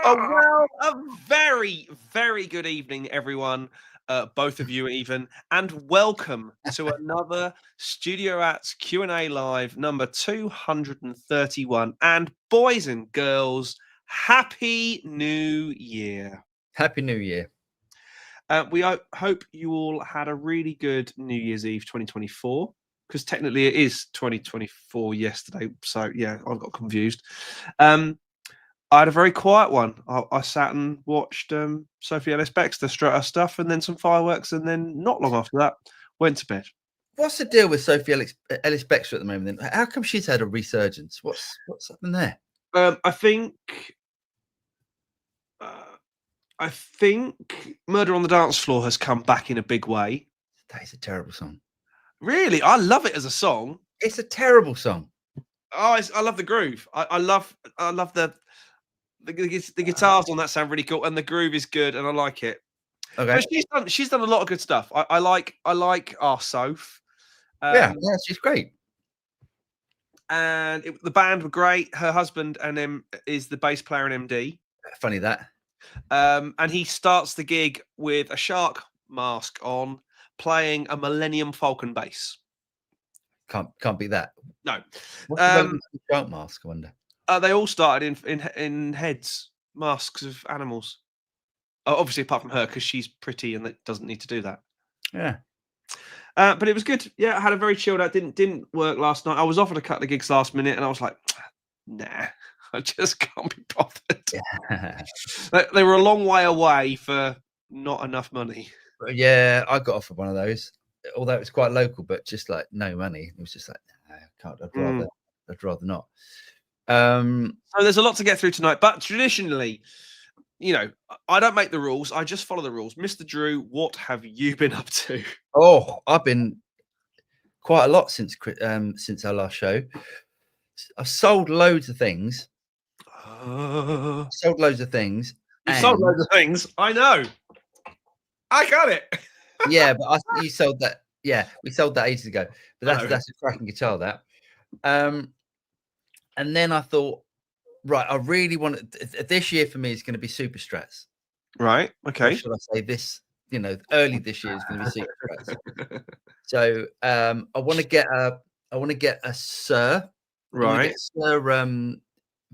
Well, a very, very good evening, everyone. Both of you, even, and welcome to another Studio Ats Q&A Live number 231. And boys and girls, Happy New Year. Happy New Year. We hope you all had a really good New Year's Eve 2024, because technically it is 2024 yesterday. So, yeah, I got confused. I had a very quiet one. I sat and watched Sophie Ellis-Bextor strut her stuff and then some fireworks, and then not long after that, went to bed. What's the deal with Sophie Ellis-Bextor at the moment? Then, how come she's had a resurgence? What's happened there? I think Murder on the Dance Floor has come back in a big way. That is a terrible song. Really? I love it as a song. It's a terrible song. Oh, I love the groove. I love the guitars on that sound really cool, and the groove is good, and I like it. Okay. But she's done a lot of good stuff. I like our Soph. Yeah, she's great. And the band were great. Her husband is the bass player and MD. Funny that. And he starts the gig with a shark mask on, playing a Millennium Falcon bass. Can't beat that. No. What's the shark mask? I wonder. They all started in heads, masks of animals. Obviously, apart from her, because she's pretty and that doesn't need to do that. Yeah. But it was good. Yeah, I had a very chilled out. Didn't work last night. I was offered a couple of gigs last minute, and I was like, nah, I just can't be bothered. Yeah. They were a long way away for not enough money. Yeah, I got offered one of those, although it was quite local, but just like no money. It was just like, nah, I can't. I'd rather not. So there's a lot to get through tonight, but traditionally, I don't make the rules. I just follow the rules. Mr. Drew, what have you been up to? Oh, I've been quite a lot since our last show. I've sold loads of things. Sold loads of things. You sold loads of things. I know. I got it. Yeah, but you sold that. Yeah, we sold that ages ago. But that's a cracking guitar, that. And then I thought, right, I really want this year for me is going to be Super Strats. Right. Okay. Or should I say this? Early this year is going to be Super Strats. So I want to get a Sir. Right. Sir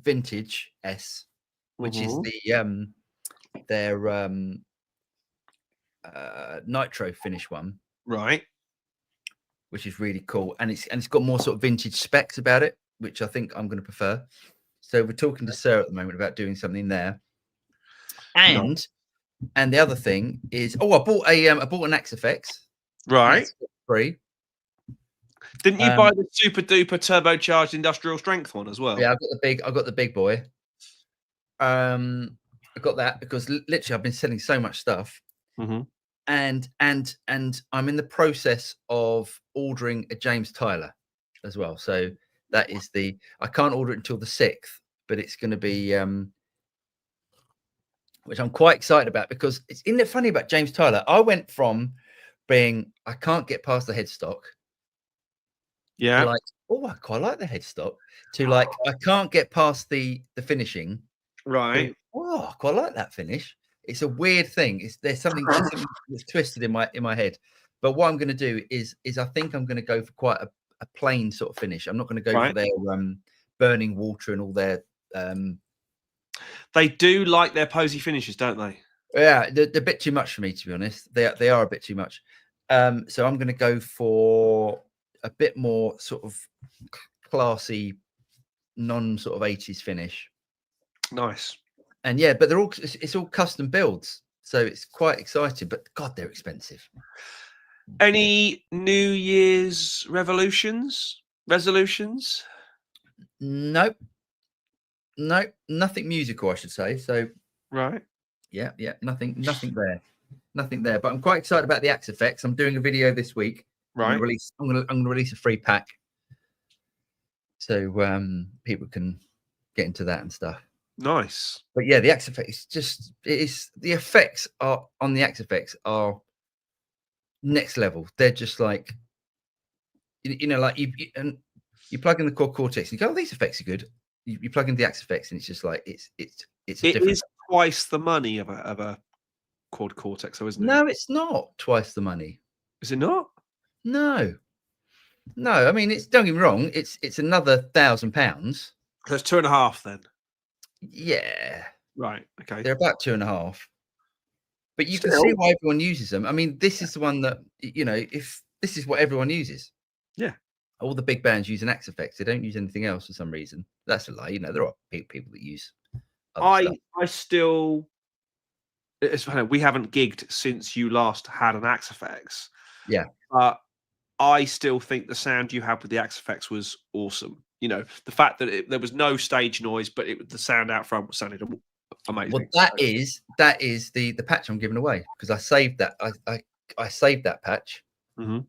Vintage S, which is their nitro finish one. Right. Which is really cool, and it's got more sort of vintage specs about it, which I think I'm going to prefer. So we're talking to Sarah at the moment about doing something there. And the other thing is, I bought an Axe-Fx. Right. Free. Didn't you buy the super duper turbocharged industrial strength one as well? Yeah, I got the big boy. I got that because literally I've been selling so much stuff. Mm-hmm. And I'm in the process of ordering a James Tyler as well. So that is I can't order it until the 6th, but it's going to be, which I'm quite excited about, because isn't it funny about James Tyler? I went from being, I can't get past the headstock. Yeah. Like, oh, I quite like the headstock, to like, I can't get past the finishing. Right. Oh, I quite like that finish. It's a weird thing. There's something that's twisted in my head. But what I'm going to do is I think I'm going to go for quite a plain sort of finish. I'm not going to go for their burning water and all their. They do like their posy finishes, don't they? Yeah, they're a bit too much for me, to be honest. They are a bit too much. So I'm going to go for a bit more sort of classy, non sort of 80s finish. Nice. And yeah, but it's all custom builds, so it's quite exciting. But God, they're expensive. Any New Year's resolutions? Nope, nothing musical, I should say. So right, yeah, nothing there. But I'm quite excited about the Axe-Fx. I'm doing a video this week. Right, I'm gonna release a free pack, so people can get into that and stuff. Nice. But yeah, the Axe-Fx the effects are on the Axe-Fx are next level. They're just like, like you plug in the Core Cortex and you go, oh, these effects are good. you plug in the Acoustic, and it's just like it's a It different. is twice the money of a quad Cortex, though, isn't it? No, it's not twice the money. Is it not? No. I mean, don't get me wrong. It's another £1,000. So it's 2.5 then. Yeah. Right. Okay. They're about 2.5. But you can Still. see why everyone uses them. I mean, this is the one that, if this is what everyone uses. Yeah. All the big bands use an Acoustic. They don't use anything else for some reason. That's a lie. There are people that use other stuff. I still. It's funny, we haven't gigged since you last had an Axe-Fx. Yeah. But I still think the sound you had with the Axe-Fx was awesome. The fact that there was no stage noise, but the sound out front sounded amazing. Well, that is the patch I'm giving away, because I saved that. I saved that patch, mm-hmm.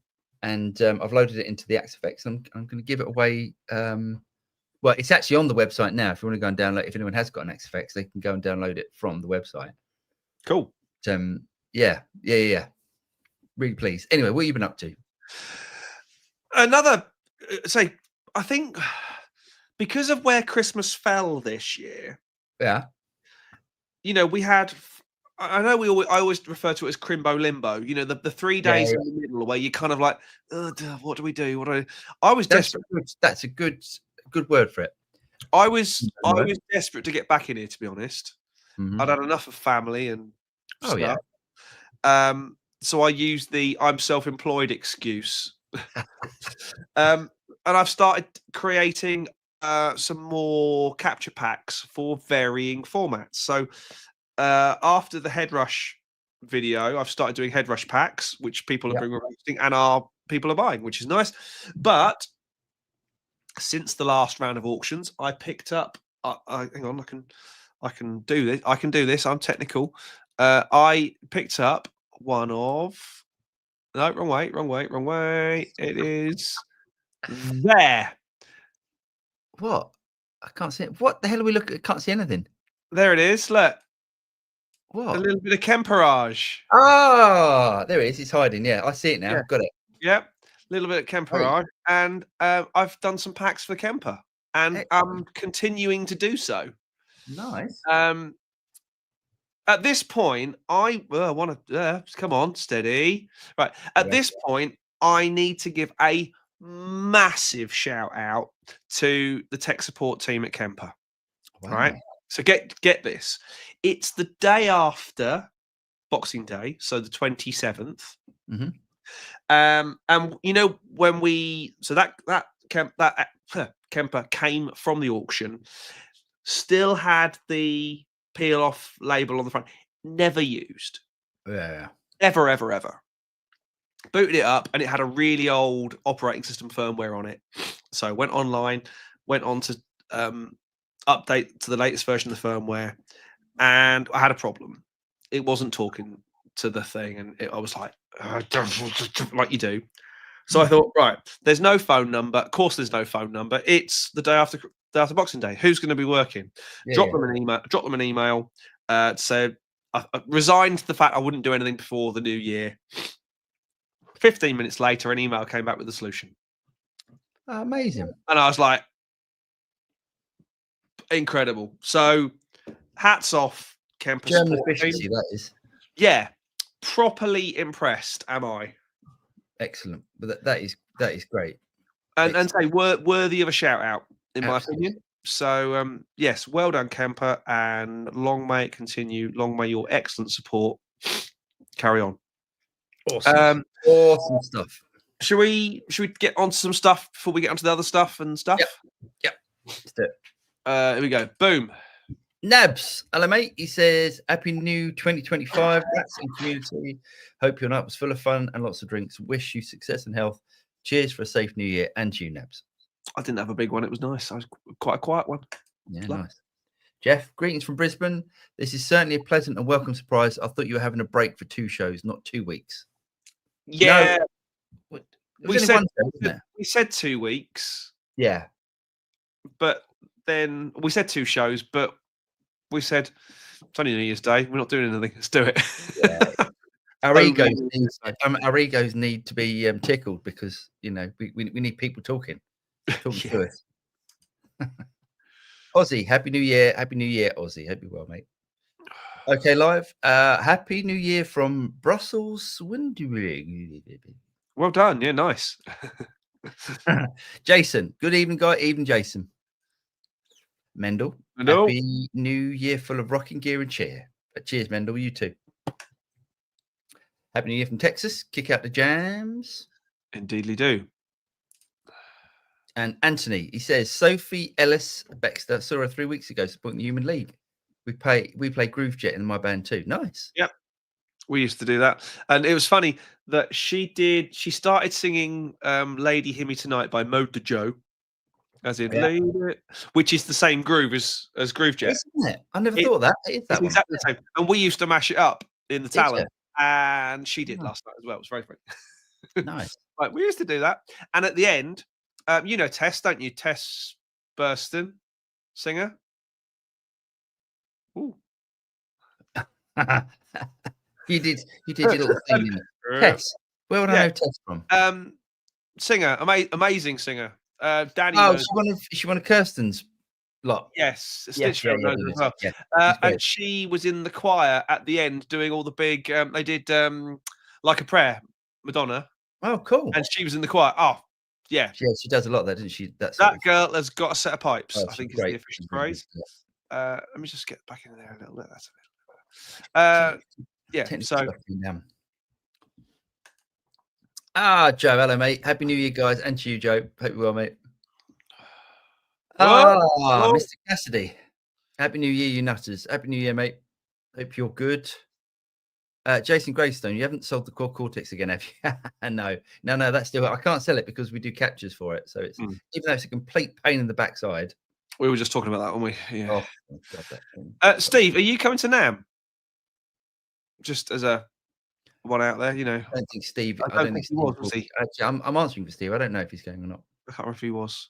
and I've loaded it into the Axe-Fx. I'm going to give it away. Well, it's actually on the website now. If you want to go and download, if anyone has got an Axe-Fx, they can go and download it from the website. Cool. Yeah. Really pleased. Anyway, what have you been up to? Another, I think because of where Christmas fell this year. Yeah. We had. I know I always refer to it as Crimbo Limbo. The 3 days in the middle where you kind of like, what do we do? What do I do? I was desperate. That's a good word for it. I was desperate to get back in here, to be honest. Mm-hmm. I'd had enough of family and stuff. Yeah. So I used the I'm self-employed excuse. And I've started creating some more capture packs for varying formats. So after the Headrush video, I've started doing Headrush packs, which people are bringing and people are buying, which is nice. But since the last round of auctions, I picked up. Hang on, I can do this. I can do this. I'm technical. I picked up one of. No, wrong way. It is there. What? I can't see it. What the hell are we looking at? I can't see anything. There it is. Look. What? A little bit of Kemperage. Ah, there it is. It's hiding. Yeah, I see it now. Yeah. Got it. Yep. A little bit of Kemperage. And I've done some packs for Kemper. And I'm continuing to do so. Nice. At this point, I want to come on, steady. Right. At this point, I need to give a massive shout out to the tech support team at Kemper. Wow. Right. So get this. It's the day after Boxing Day, so the 27th. Mm-hmm. And when that Kemper came from the auction, still had the peel off label on the front, never used. Yeah. Ever. Booted it up and it had a really old operating system firmware on it. So I went online, went on to update to the latest version of the firmware, and I had a problem. It wasn't talking to the thing, and I was like you do. So I thought, right, there's no phone number. Of course, there's no phone number. It's the day after Boxing Day. Who's going to be working? Drop them an email. So I resigned to the fact I wouldn't do anything before the new year. 15 minutes later, an email came back with the solution. Amazing. And I was like, incredible. So hats off, Kemper. German efficiency, that is. Yeah, properly impressed. Am I? Excellent. But that is great. And say worthy of a shout out, in my opinion. So yes, well done, Kemper, and long may it continue. Long may your excellent support carry on. Awesome. Awesome stuff. Should we get on to some stuff before we get onto the other stuff and stuff? Yep. Let's do it. Here we go. Boom. Nabs, hello mate. He says, "Happy New 2025, rats and community. Hope your night was full of fun and lots of drinks. Wish you success and health. Cheers for a safe New Year." And you, Nabs. I didn't have a big one. It was nice. I was quite a quiet one. Yeah, nice. Jeff, greetings from Brisbane. This is certainly a pleasant and welcome surprise. I thought you were having a break for 2 shows, not 2 weeks. Yeah, no, we said 2 weeks. Yeah, but then we said 2 shows, but we said it's only New Year's Day. We're not doing anything. Let's do it. Yeah. Our egos need to be tickled because we need people talking to us. Aussie, Happy New Year. Happy New Year, Aussie. Hope you're well, mate. Okay, live. Happy New Year from Brussels. Well done. Yeah, nice. Jason, good evening, guy. Evening, Jason. Mendel, No. Happy New Year full of rocking gear and cheer. Cheers, Mendel. You too. Happy New Year from Texas. Kick out the jams. Indeedly do. And Anthony, he says, Sophie Ellis Baxter saw her 3 weeks ago supporting the Human League. We play Groove Jet in my band too. Nice. Yep. We used to do that. And it was funny that she started singing Lady Hear Me Tonight by Mode to Joe. As in Lady, which is the same groove as Groove Jet. Isn't it? I never thought of that. It is that it's one. Exactly the same. And we used to mash it up in the Did talent. you? And she did last night as well. It was very funny. Nice. Like we used to do that. And at the end, you know Tess, don't you? Tess Burston, singer. Ooh. you did your little thing. Tess. Where would I know Tess from? Singer, amazing singer. Danny. Oh, she won a Kirsten's lot. Yes, yes, as well. Yeah, and she was in the choir at the end doing all the big. They did Like a Prayer, Madonna. Oh, cool. And she was in the choir. Oh, yeah. Yeah, she does a lot there, doesn't she? That girl has got a set of pipes. I think is the official phrase. Let me just get back in there a little bit. That's a bit. Yeah. So. Joe, hello, mate. Happy New Year, guys, and to you, Joe. Hope you're well, mate. Mr. Cassidy. Happy New Year, you nutters. Happy New Year, mate. Hope you're good. Jason Greystone, you haven't sold the Core Cortex again, have you? No, that's still. I can't sell it because we do captures for it. So it's even though it's a complete pain in the backside. We were just talking about that, weren't we? Yeah. Oh, God, Steve, are you coming to NAMM? Just as a one out there, you know. I don't think Steve. I don't think he was he? Actually, I'm answering for Steve. I don't know if he's going or not. I can't remember if he was.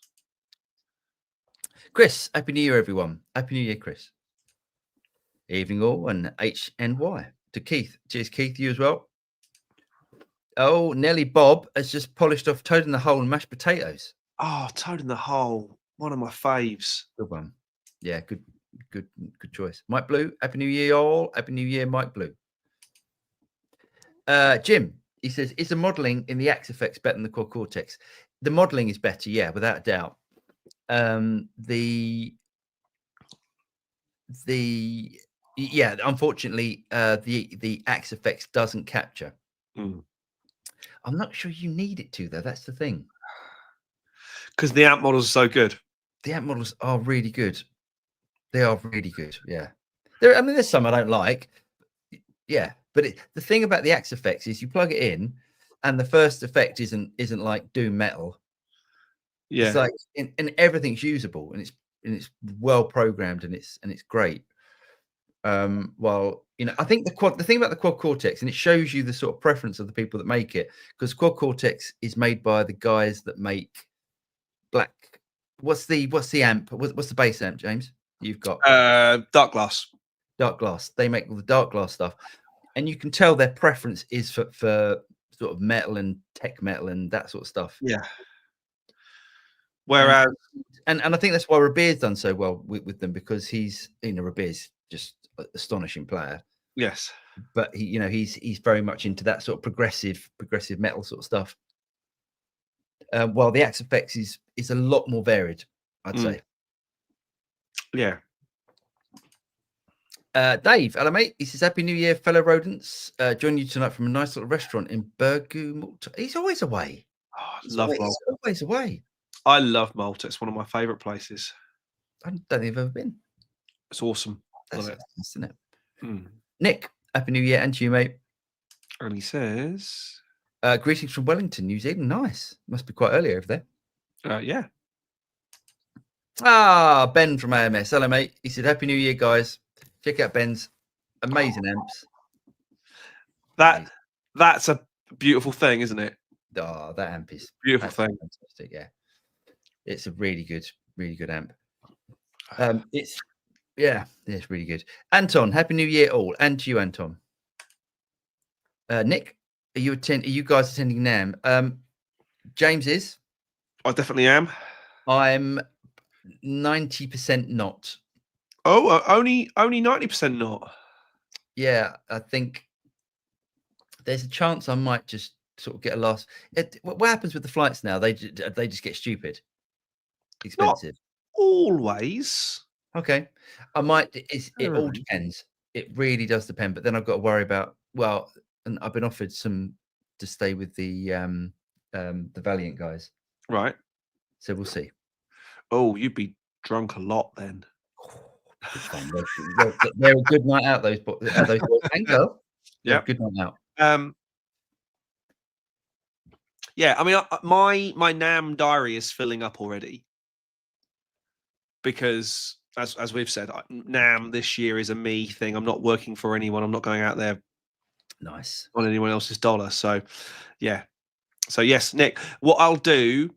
Chris, Happy New Year, everyone. Happy New Year, Chris. Evening all, and HNY. To Keith. Cheers, Keith. You as well. Oh, Nelly Bob has just polished off Toad in the Hole and mashed potatoes. Oh, Toad in the Hole. One of my faves. Good one. Yeah, good choice. Mike Blue, Happy New Year, all. Happy New Year, Mike Blue. Jim, he says, is the modelling in the Axe Effects better than the Core Cortex? The modelling is better, yeah, without a doubt. Unfortunately, the Axe Effects doesn't capture. I'm not sure you need it to, though. That's the thing. Because the amp models are so good. The amp models are really good. They are really good. Yeah. There's some I don't like. Yeah. But the thing about the Axe Effects is you plug it in and the first effect isn't like doom metal. Yeah. It's like and everything's usable and it's well programmed and it's great. Well, you know, I think the thing about the Quad Cortex, and it shows you the sort of preference of the people that make it, because Quad Cortex is made by the guys that make Black. What's the amp? What's the bass amp, James? You've got Dark Glass. Dark Glass. They make all the Dark Glass stuff, and you can tell their preference is for sort of metal and tech metal and that sort of stuff. Yeah. Whereas, and I think that's why Rabeer's done so well with them, because he's, you know, Rabeer's just an astonishing player. Yes, but he's very much into that sort of progressive metal sort of stuff. While the Axe Effects is a lot more varied, I'd say. Yeah. Dave, hello mate. He says, Happy New Year, fellow rodents. Join you tonight from a nice little restaurant in Burgu, Malta. He's always away. Oh, love Malta. He's always away. I love Malta. It's one of my favourite places. I don't think I've ever been. It's awesome. That's it. Isn't it? Mm. Nick, Happy New Year, and to you, mate. And he says, greetings from Wellington, New Zealand. Nice. Must be quite early over there. Yeah. Ben from AMS. Hello, mate. He said, Happy New Year, guys. Check out Ben's amazing amps. That's a beautiful thing, isn't it? Oh, that amp is beautiful thing. Fantastic, yeah. It's a really good amp. It's really good. Anton, Happy New Year all, and to you, Anton. Nick, are you guys attending NAMM? James is. I definitely am. I'm 90% not. Oh, only 90% not. Yeah, I think there's a chance I might just sort of get a loss. What happens with the flights now? They just get stupid expensive. Not always. Okay, I might. It all Really? depends. It really does depend. But then I've got to worry about, well, and I've been offered some to stay with the Valiant guys. Right. So we'll see. Oh, you'd be drunk a lot then. Good fun. They're a good night out. Those boys and girls. They're a Yeah. good night out. Yeah. I mean, my NAMM diary is filling up already because, as we've said, NAMM this year is a me thing. I'm not working for anyone. I'm not going out there Nice. on anyone else's dollar. So, yeah. So yes, Nick. What I'll do,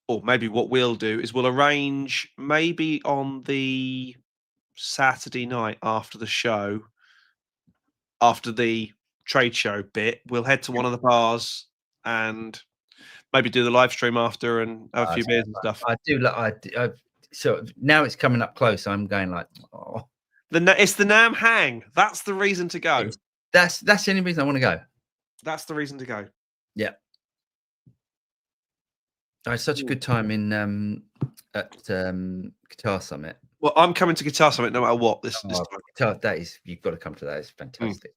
or maybe what we'll do, is we'll arrange maybe on the Saturday night after the show, after the trade show bit, we'll head to one of the bars and maybe do the live stream after and have a few beers and stuff. I do. So now it's coming up close. I'm going like, oh. It's the NAMM hang. That's the reason to go. That's the only reason I want to go. That's the reason to go. Yeah. I had such a good time in at Guitar Summit. Well, I'm coming to Guitar Summit no matter what. This time. Guitar, you've got to come to that. It's fantastic.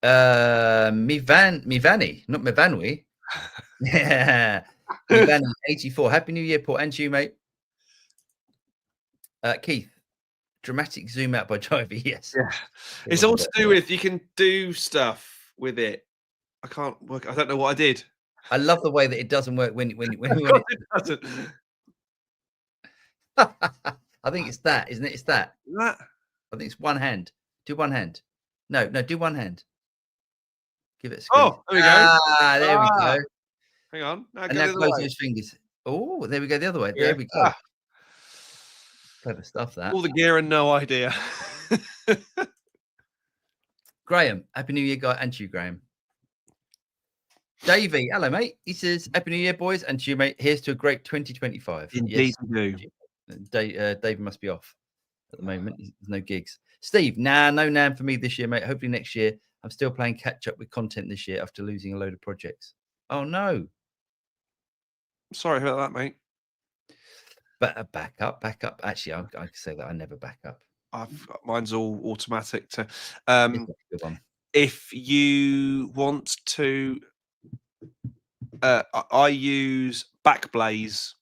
Mivani, not Mivanwi. Yeah. Mivani 84. Happy New Year, Paul, and to you, mate. Keith, dramatic zoom out by driver. Yes. Yeah. It's all to do with you can do stuff with it. I can't work. I don't know what I did. I love the way that it doesn't work when it doesn't. I think it's that, isn't it? It's that. That. I think it's one hand. Do one hand. No, do one hand. Give it a squeeze. Oh, there we go. There we go. Hang on. And now close those fingers. Oh, there we go the other way. Yeah. There we go. Clever stuff, that. All the gear and no idea. Graham, Happy New Year, guy, and to you, Graham. Davey, hello, mate. He says, Happy New Year, boys, and to you, mate. Here's to a great 2025. Indeed, yes, Davey must be off at the moment. There's no gigs. Steve, no NAMM for me this year, mate. Hopefully next year. I'm still playing catch up with content this year after losing a load of projects. Oh, no. Sorry about that, mate. But back up. Actually, I can say that I never back up. Mine's all automatic. If you want to, I use Backblaze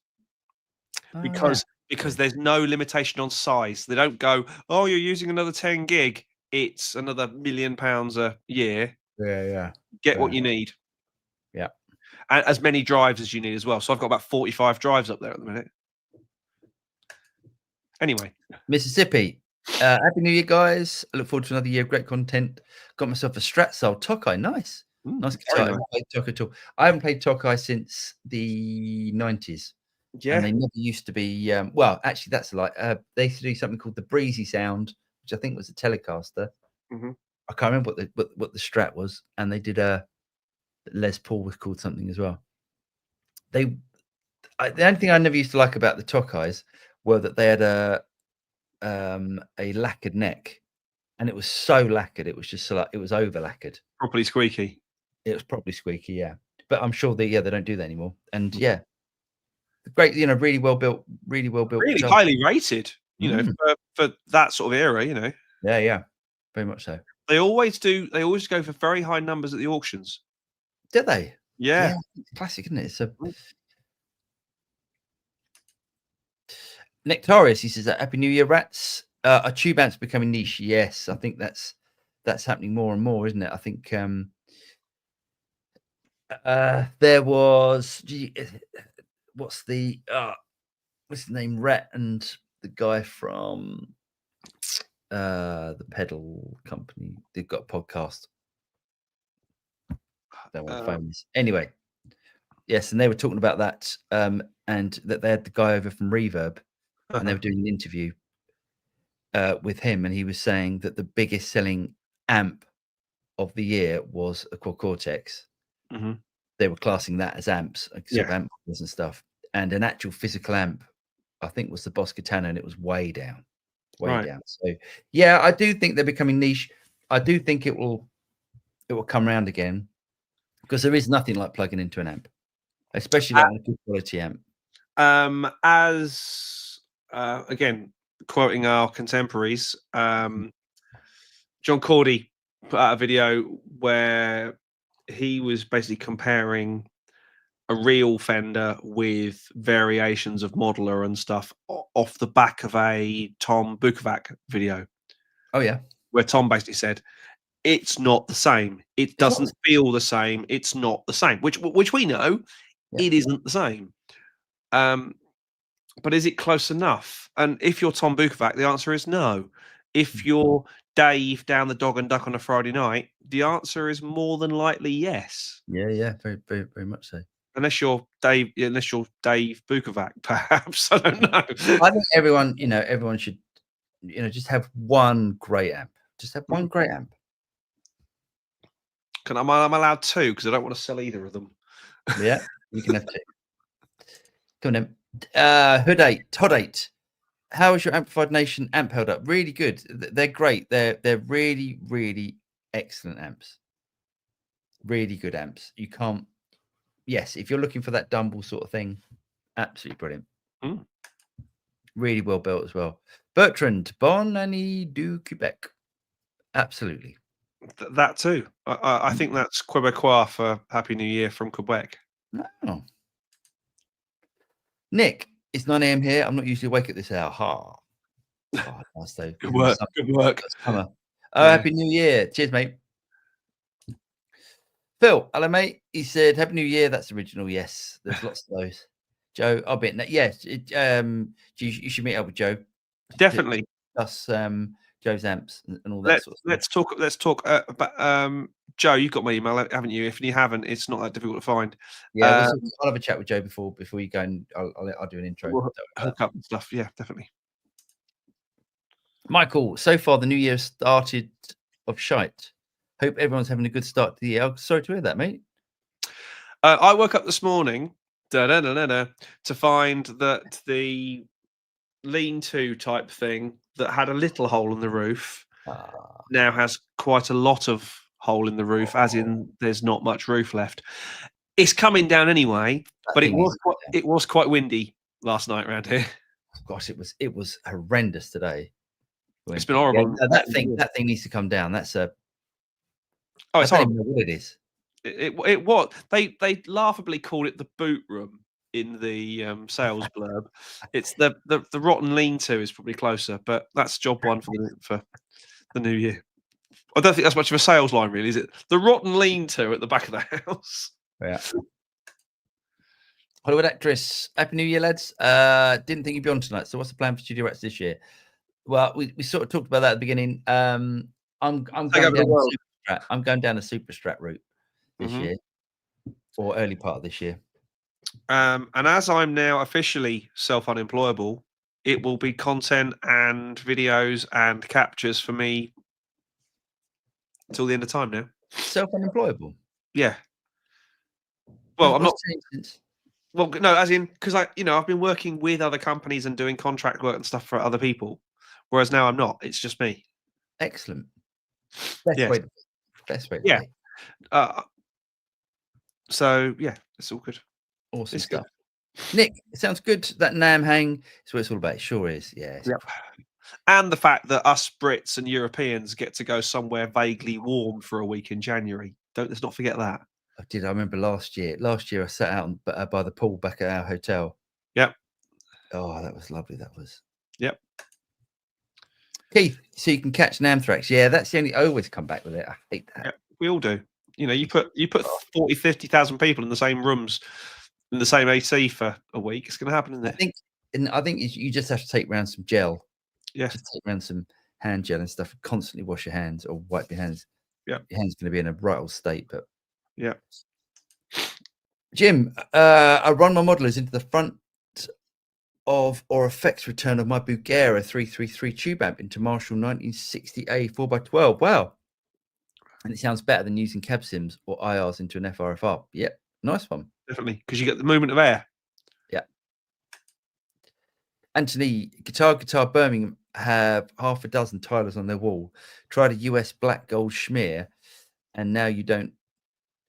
because there's no limitation on size. They don't go, oh, you're using another 10 gig. It's another £1 million a year. Yeah. Get what you need. Yeah. And as many drives as you need as well. So I've got about 45 drives up there at the minute. Anyway. Mississippi. Happy New Year, guys. I look forward to another year of great content. Got myself a Strat Soul Tokai. Nice. Nice guitar. I haven't played Tokai at all. I haven't played Tokai since the 90s. Yeah. And they never used to be, well, actually, that's like, they used to do something called the Breezy Sound, which I think was a Telecaster. Mm-hmm. I can't remember what the Strat was. And they did a Les Paul was called something as well. The only thing I never used to like about the Tokais were that they had a lacquered neck, and it was so lacquered. It was just like it was over lacquered. Properly squeaky. It was probably squeaky, yeah. But I'm sure they don't do that anymore. And yeah, great, really well built, really guitar. Highly rated, for that sort of era, Yeah, very much so. They always do. They always go for very high numbers at the auctions. Did they? Yeah. Classic, isn't it? It's a Nectarius, he says that Happy New Year, rats. Are tube amps becoming niche? Yes, I think that's happening more and more, isn't it? I think there was what's the name? Rhett and the guy from the pedal company. They've got a podcast. They're all famous. Anyway, yes, and they were talking about that, and that they had the guy over from Reverb. And they were doing an interview with him, and he was saying that the biggest selling amp of the year was a Quad Cortex. Mm-hmm. They were classing that as amps, sort of amp and stuff. and an actual physical amp, I think was the Boss Katana, and it was way down. Down. So yeah, I do think they're becoming niche. I do think it will come around again, because there is nothing like plugging into an amp, especially like a good quality amp. As again, quoting our contemporaries, John Cordy put out a video where he was basically comparing a real Fender with variations of modeler and stuff off the back of a Tom Bukovac video. Oh yeah, where Tom basically said it's not the same. It doesn't feel the same. It's not the same. Which we know it isn't the same. But is it close enough? And if you're Tom Bukovac, the answer is no. If you're Dave down the Dog and Duck on a Friday night, the answer is more than likely yes. Yeah, very, very, very much so. Unless you're Dave Bukovac, perhaps. I don't know. I think everyone should, just have one great amp. Just have one great amp. I'm allowed two because I don't want to sell either of them. Yeah, you can have two. Come on, then. Todd 8. How is your Amplified Nation amp held up? Really good. They're great. They're really, really excellent amps. Really good amps. You can't. Yes, if you're looking for that Dumble sort of thing, absolutely brilliant. Really well built as well. Bertrand, Bon Année du Quebec. Absolutely. That too. I think that's Quebecois for Happy New Year from Quebec. Oh. Nick, it's 9 a.m. here. I'm not usually awake at this hour. Oh, nice though. Good work. Good work. Summer. Happy New Year. Cheers, mate. Phil, hello, mate. He said, Happy New Year. That's original. yes. There's lots of those. Joe, I'll bet. Yes. You should meet up with Joe. Definitely. Plus Joe's amps and all that sort of stuff. Let's talk about Joe. You've got my email, haven't you? If you haven't, it's not that difficult to find. Yeah, I'll have a chat with Joe before you go, and I'll do an intro. We'll hook up and stuff. Yeah, definitely. Michael, so far the new year started of shite. Hope everyone's having a good start to the year. Sorry to hear that, mate. I woke up this morning to find that the lean-to type thing that had a little hole in the roof now has quite a lot of hole in the roof, as in there's not much roof left. It's coming down anyway, but it was quite windy last night around here. Gosh, it was horrendous today. It's been horrible. Yeah, that thing needs to come down. That's a. Oh, it's horrible. What it is. It what they laughably call it the boot room in the sales blurb. It's the rotten lean-to is probably closer, but that's job one for the new year. I don't think that's much of a sales line, really, is it? The rotten lean-to at the back of the house. Yeah. Hollywood actress, Happy New Year, lads. Didn't think you'd be on tonight. So what's the plan for Studio Rats this year? Well, we sort of talked about that at the beginning. I'm going down the Super Strat route this year, or early part of this year. And as I'm now officially self-unemployable, it will be content and videos and captures for me until the end of time now. Self-unemployable? Yeah. Well, I'm not. Well, no, as in because I've been working with other companies and doing contract work and stuff for other people, whereas now I'm not. It's just me. Excellent. Best way. Yeah. So yeah, it's all good. Awesome stuff. Nick, it sounds good. That NAMM hang is what it's all about. It sure is. Yeah. Yep. And the fact that us Brits and Europeans get to go somewhere vaguely warm for a week in January. Let's not forget that. I remember last year. Last year I sat out by the pool back at our hotel. Yep. Oh, that was lovely. That was. Yep. Keith, so you can catch Namthrax. Yeah, that's the only. I always come back with it. I hate that. Yeah, we all do. You put 40, 50,000 people in the same rooms, in the same AC for a week. It's going to happen, isn't it? I think you just have to take around some gel. Yeah. Just take around some hand gel and stuff. Constantly wash your hands or wipe your hands. Yeah. Your hands going to be in a right old state, but. Yeah. Jim, I run my modelers into the front of or effects return of my Bugera 333 tube amp into Marshall 1960A 4x12. Wow. And it sounds better than using cab sims or IRs into an FRFR. Yep. Nice one. Definitely. Because you get the movement of air. Yeah. Anthony, Guitar Birmingham have half a dozen Tylers on their wall. Tried a US black gold schmear, and now don't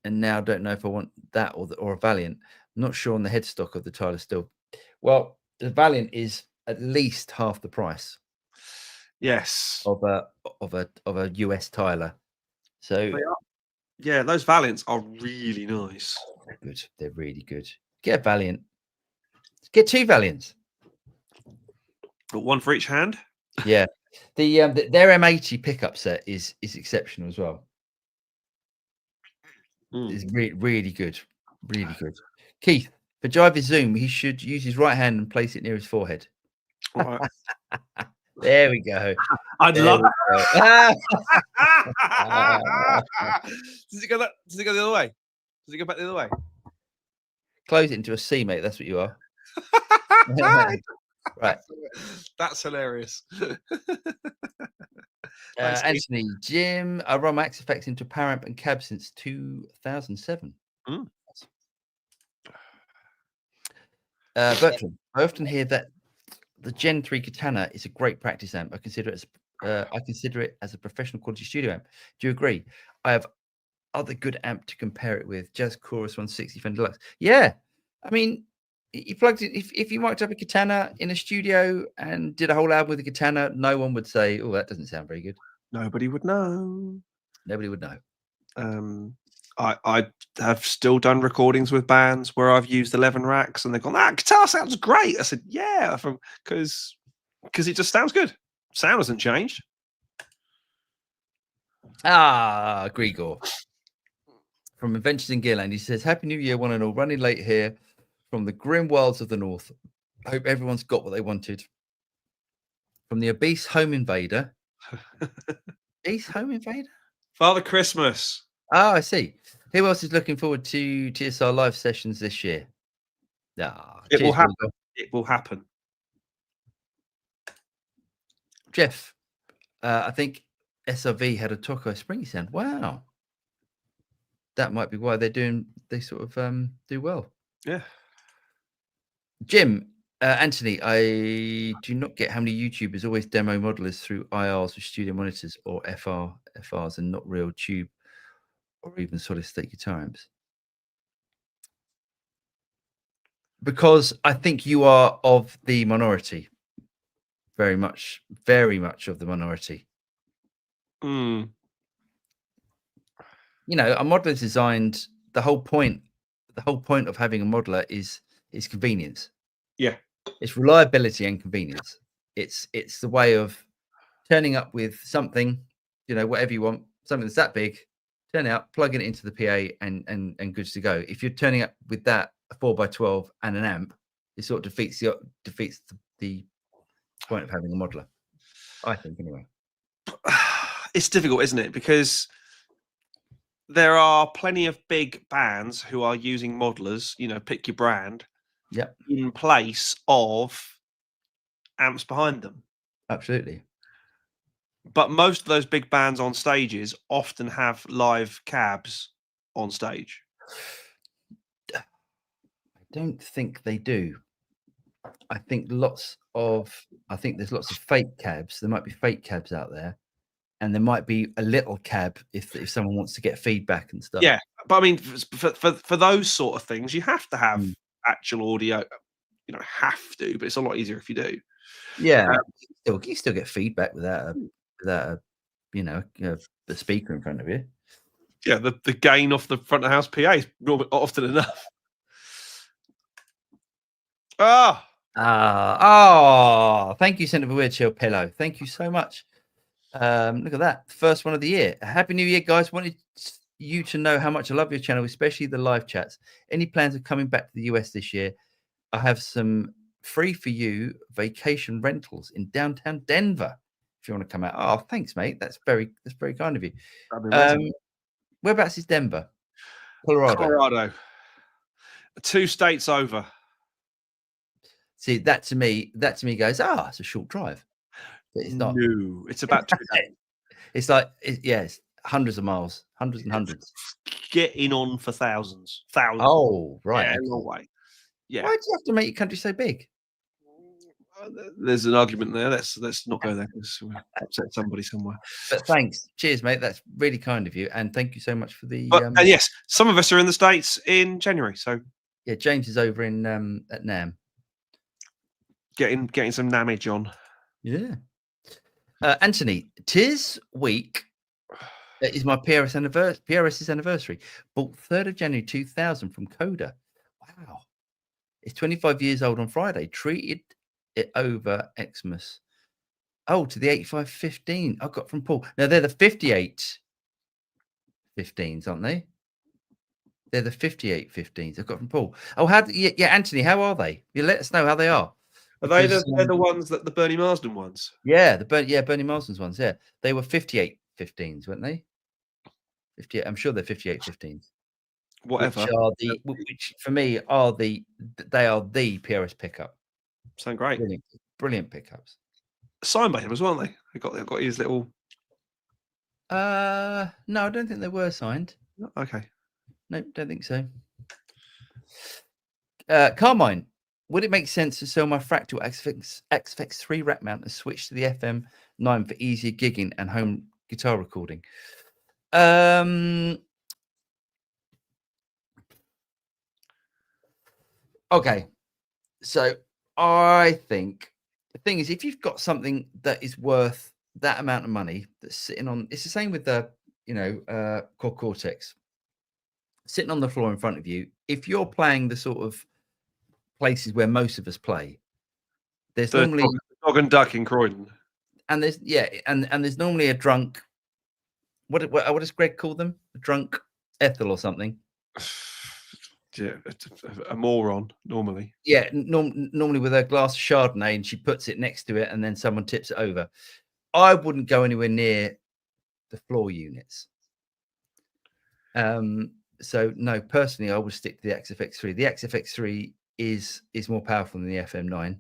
know if I want that or a Valiant. I'm not sure on the headstock of the Tyler still. Well, the Valiant is at least half the price. Yes. Of a US Tyler. So yeah, those Valiants are really nice. They're good. They're really good. Get a Valiant. Get 2 Valiants. But one for each hand. Yeah. Their M80 pickup set is exceptional as well. It's really good. Really good. Keith, for Jive Zoom, he should use his right hand and place it near his forehead. Right. There we go. I'd love Does it go the other way? Does it go back the other way? Close it into a C, mate. That's what you are. Right. That's hilarious. Anthony, Jim, I run Max Effects into Power Amp and Cab since 2007. Bertram, I often hear that the Gen 3 Katana is a great practice amp. I consider it as a professional quality studio amp. Do you agree? I have other good amp to compare it with. Jazz Chorus 160 Fender Deluxe. Yeah, I mean, you plugged in. If you mic'd up a Katana in a studio and did a whole album with a Katana, no one would say, "Oh, that doesn't sound very good." Nobody would know. Nobody would know. I have still done recordings with bands where I've used 11 racks and they've gone, "That guitar sounds great." I said, "Yeah," because it just sounds good. Sound hasn't changed. Grigor from Adventures in Gearland. He says, "Happy New Year, one and all. Running late here from the grim wilds of the north. I hope everyone's got what they wanted. From the obese home invader." Obese home invader? Father Christmas. Oh, I see. Who else is looking forward to TSR live sessions this year? It will happen. It will happen. Jeff, I think SRV had a Toko Springy sound. Wow. That might be why they sort of do well. Yeah. Jim, Anthony, I do not get how many YouTubers always demo modelers through IRs with studio monitors or FRs and not real tube or even solid state guitar amps. Because I think you are of the minority. Very much of the minority. You know, a modeler is designed. The whole point of having a modeler is convenience. Yeah, it's reliability and convenience. It's the way of turning up with something, you know, whatever you want, something that's that big, turn out, plugging it into the PA, and good to go. If you're turning up with that 4x12 and an amp, it sort of defeats the point of having a modeler, I think, anyway. It's difficult, isn't it? Because there are plenty of big bands who are using modelers, you know, pick your brand, in place of amps behind them. Absolutely. But most of those big bands on stages often have live cabs on stage. I don't think they do. I think there's lots of fake cabs. There might be fake cabs out there, and there might be a little cab if someone wants to get feedback and stuff. Yeah, but I mean, for those sort of things, you have to have actual audio. You know, have to, but it's a lot easier if you do. Yeah, you still get feedback without a you know, the speaker in front of you. Yeah, the gain off the front of house PA is often enough. Thank you, Senator Weird Chill Pillow. Thank you so much. Look at that. First one of the year. Happy New Year, guys. Wanted you to know how much I love your channel, especially the live chats. Any plans of coming back to the US this year? I have some free for you vacation rentals in downtown Denver. If you want to come out. Oh, thanks, mate. That's very kind of you. Whereabouts is Denver? Colorado. 2 states over. See, that to me goes, it's a short drive. But it's not. No, it's about 2 days. It's like, it's hundreds of miles, hundreds and hundreds. Getting on for thousands. Oh, right. Yeah, a long way. Yeah. Why do you have to make your country so big? there's an argument there. Let's not go there because we'll upset somebody somewhere. But thanks, cheers, mate. That's really kind of you, and thank you so much for the. And yes, some of us are in the States in January, so yeah, James is over in at NAMM. Getting some damage on. Yeah. Anthony, 'tis week. It is my PRS's anniversary. Bought 3rd of January 2000 from Coda. Wow. It's 25 years old on Friday. Treated it over Xmas. Oh, to the 8515 I got from Paul. Now they're the 58 15s, aren't they? They're the 58 15s I got from Paul. Oh, yeah, Anthony, how are they? You let us know how they are. Are they they're the ones that the Bernie Marsden ones? Yeah, Bernie Marsden's ones. Yeah, they were 58 15s, weren't they? 58. I'm sure they're 58 15s. Whatever. Which for me are the PRS pickup. Sound great. Brilliant pickups. Signed by him as well, aren't they? They've got his little. No, I don't think they were signed. Okay. No, don't think so. Carmine, would it make sense to sell my Fractal XFX 3 rack mount and switch to the FM9 for easier gigging and home guitar recording? Okay, so I think the thing is, if you've got something that is worth that amount of money that's sitting on, it's the same with the Quad Cortex sitting on the floor in front of you. If you're playing the sort of places where most of us play, there's normally Dog and Duck in Croydon, and there's and there's normally a drunk. What does Greg call them? A drunk Ethel or something? Yeah, a moron normally. Yeah, normally with a glass of Chardonnay, and she puts it next to it, and then someone tips it over. I wouldn't go anywhere near the floor units. So no, personally, I would stick to the XFX3. The XFX3 is more powerful than the FM9.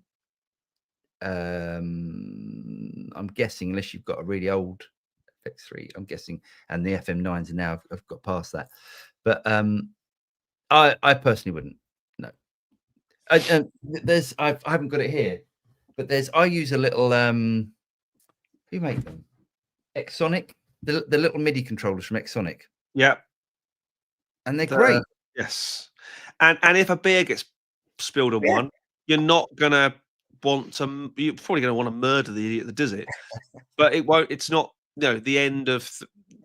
I'm guessing, unless you've got a really old FX3, I'm guessing, and the FM9s are now have got past that. But I personally wouldn't. No. I haven't got it here, but I use a little who make them? Exonic, the little MIDI controllers from Exonic. Yeah. And they're great. Yes. And if a beer gets spilled on one, you're not gonna want to. You're probably gonna want to murder the idiot that does it. But it won't. It's not. The end of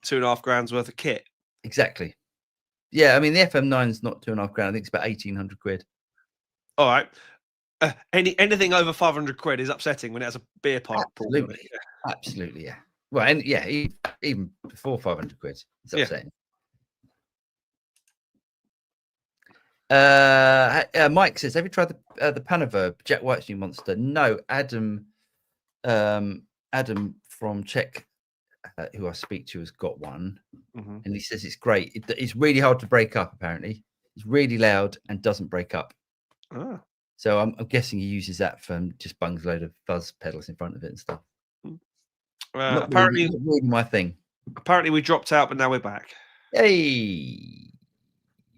£2.5 worth of kit. Exactly. Yeah, I mean the FM9's not £2.5 grand. I think it's about 1,800 quid. All right. Anything over 500 quid is upsetting when it has a beer pipe. Absolutely. Absolutely, yeah. Well, and yeah, even before 500 quid, it's upsetting. Mike says, have you tried the Panaverb, Jack White's new monster? No, Adam from Czech, who I speak to, has got one, and he says it's great. It's really hard to break up. Apparently, it's really loud and doesn't break up. Oh. So I'm guessing he uses that for just bungs a load of fuzz pedals in front of it and stuff. Apparently, not really my thing. Apparently, we dropped out, but now we're back. Hey,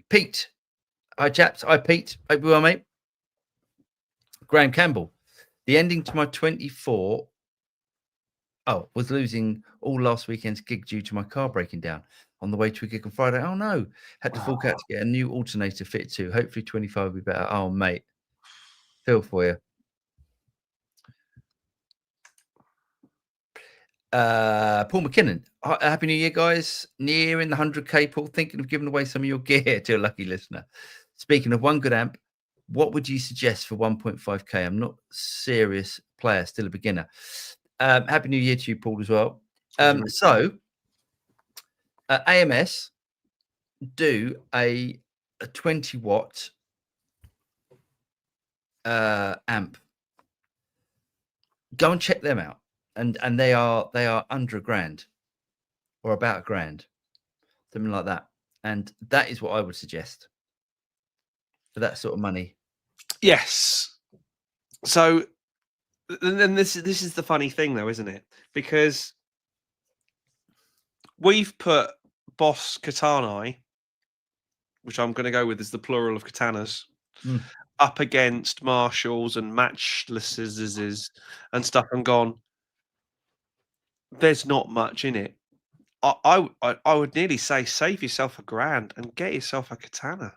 Pete. Hi, chaps. Hi, Pete. Hope you well, mate. Graham Campbell. The ending to my 24. Oh, was losing all last weekend's gig due to my car breaking down on the way to a gig on Friday. Oh, no. Had to fork out to get a new alternator fitted too. Hopefully 25 will be better. Oh, mate. Feel for you. Paul McKinnon. Happy New Year, guys. Nearing the 100K, Paul. Thinking of giving away some of your gear to a lucky listener. Speaking of one good amp, what would you suggest for 1.5K? I'm not a serious player, still a beginner. Happy New Year to you, Paul, as well. So, AMS do a 20 watt amp. Go and check them out, and they are under £1,000 or about £1,000, something like that. And that is what I would suggest for that sort of money. Yes. So, and this is the funny thing, though, isn't it? Because we've put Boss Katana, which I'm going to go with is the plural of katanas, up against Marshalls and Matchlesses and stuff and gone, there's not much in it. I would nearly say save yourself £1,000 and get yourself a katana.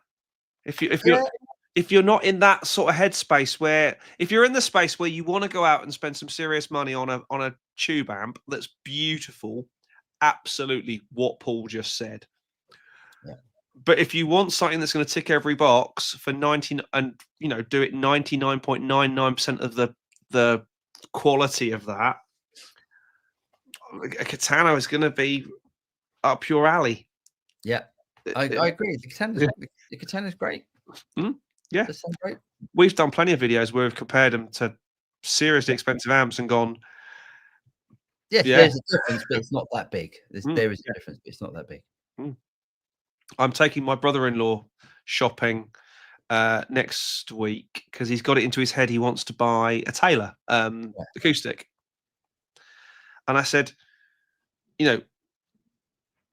If you're not in that sort of headspace where if you're in the space where you want to go out and spend some serious money on a tube amp that's beautiful, absolutely what Paul just said. Yeah. But if you want something that's going to tick every box for 19 and do it 99.99% of the quality of that, a katana is going to be up your alley. Yeah, I agree. The katana's great. Yeah, that sounds great. We've done plenty of videos where we've compared them to seriously expensive amps and gone. Yes, there's a difference, but it's not that big. There is a difference, but it's not that big. I'm taking my brother-in-law shopping next week because he's got it into his head he wants to buy a Taylor acoustic, and I said, $1,500,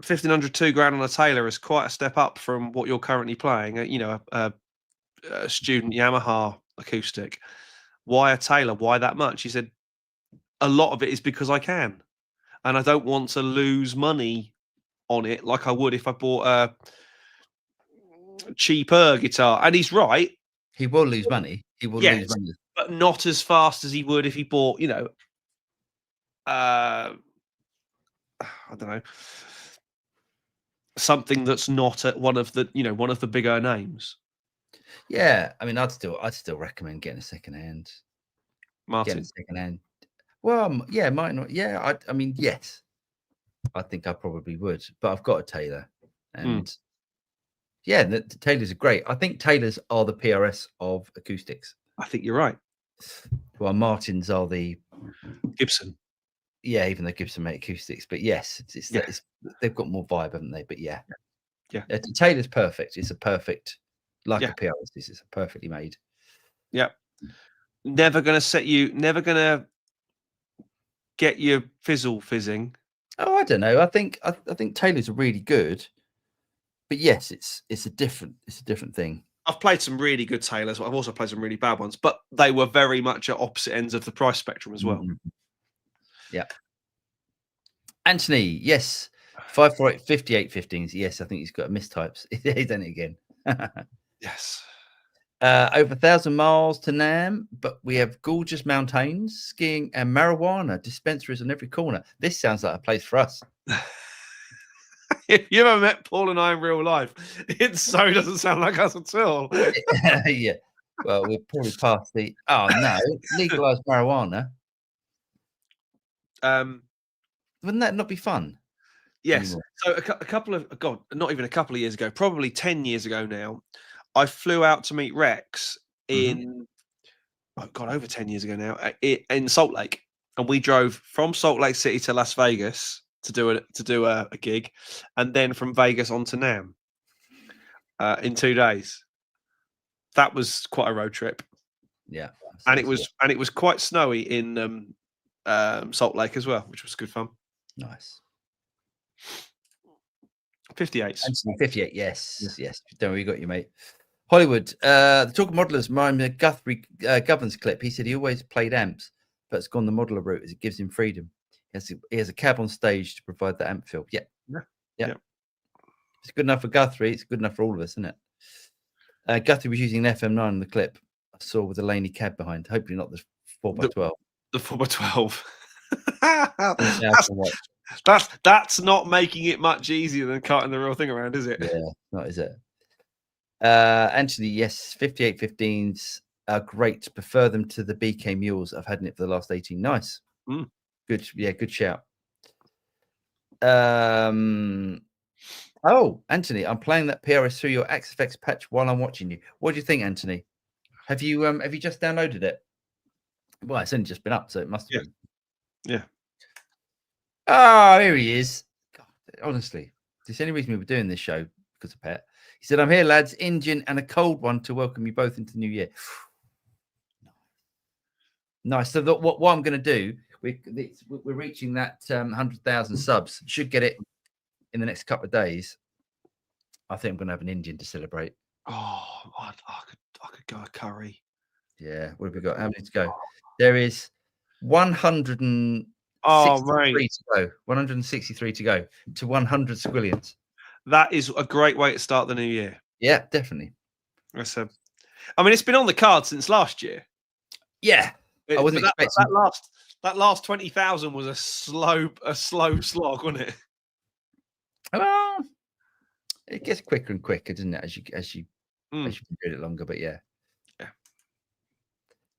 £2,000 on a Taylor is quite a step up from what you're currently playing. A student Yamaha acoustic. Why a Taylor? Why that much? He said, a lot of it is because I can, and I don't want to lose money on it like I would if I bought a cheaper guitar. And he's right. He will lose money. He will lose money, but not as fast as he would if he bought, I don't know, something that's not one of the bigger names. Yeah, I mean, I'd still recommend getting a secondhand. Martin, secondhand. Well, yeah, might not. Yeah, I mean, yes, I think I probably would, but I've got a Taylor, and yeah, the Taylors are great. I think Taylors are the PRS of acoustics. I think you're right. Well, Martins are the Gibson. Yeah, even though Gibson make acoustics, but yes, they've got more vibe, haven't they? But yeah. Taylor's perfect. It's a perfect, like a PRS. This is perfectly made. Yeah. Never gonna get your fizzing. Oh, I don't know. I think Taylors are really good, but yes, it's a different thing. I've played some really good Taylors, but I've also played some really bad ones, but they were very much at opposite ends of the price spectrum as well. Yeah. Anthony, yes. 548 5815s. Yes, I think he's got mistypes. He's done it again. Yes. Over 1,000 miles to NAMM, but we have gorgeous mountains, skiing, and marijuana dispensaries on every corner. This sounds like a place for us. If you ever met Paul and I in real life, it so doesn't sound like us at all. Yeah. Well, we're probably past the legalized marijuana. Wouldn't that not be fun? Yes. Anymore? So a couple of not even a couple of years ago, probably 10 years ago now, I flew out to meet Rex in over 10 years ago now in Salt Lake, and we drove from Salt Lake City to Las Vegas to do a gig, and then from Vegas on to NAMM in 2 days. That was quite a road trip. Yeah, and it was quite snowy in Salt Lake as well, which was good fun. Nice. 58. 58, yes. Don't worry, we got you, mate. Hollywood, the Talk of Modelers, my Guthrie Govern's clip. He said he always played amps, but it's gone the modeler route as it gives him freedom. He has a cab on stage to provide the amp feel. Yeah. It's good enough for Guthrie. It's good enough for all of us, isn't it? Guthrie was using an FM9 in the clip I saw with a Laney cab behind. Hopefully not the 4x12. The 4x12. That's not making it much easier than carting the real thing around, is it? Yeah, not is it? Anthony, yes, 5815s are great. Prefer them to the BK Mules. I've had in it for the last 18. Nice. Good. Yeah, good shout. Oh, Anthony, I'm playing that PRS through your XFX patch while I'm watching you. What do you think, Anthony? Have you just downloaded it? Well, it's only just been up, so it must have been. Yeah. Oh, here he is. God, honestly, there's any reason we were doing this show because of Pet. He said, I'm here, lads, Indian and a cold one to welcome you both into the new year. Nice. So what I'm going to do, we're reaching that 100,000 subs. Should get it in the next couple of days. I think I'm going to have an Indian to celebrate. Oh, I could go a curry. Yeah. What have we got? How many to go? There is 163 mate. to go. 163 to go to 100 squillions. That is a great way to start the new year. Yeah, definitely. I mean, it's been on the card since last year. Yeah. I wasn't expecting that last 20,000 was a slow slog, wasn't it? Well, it gets quicker and quicker, doesn't it? As you been doing it longer, but yeah.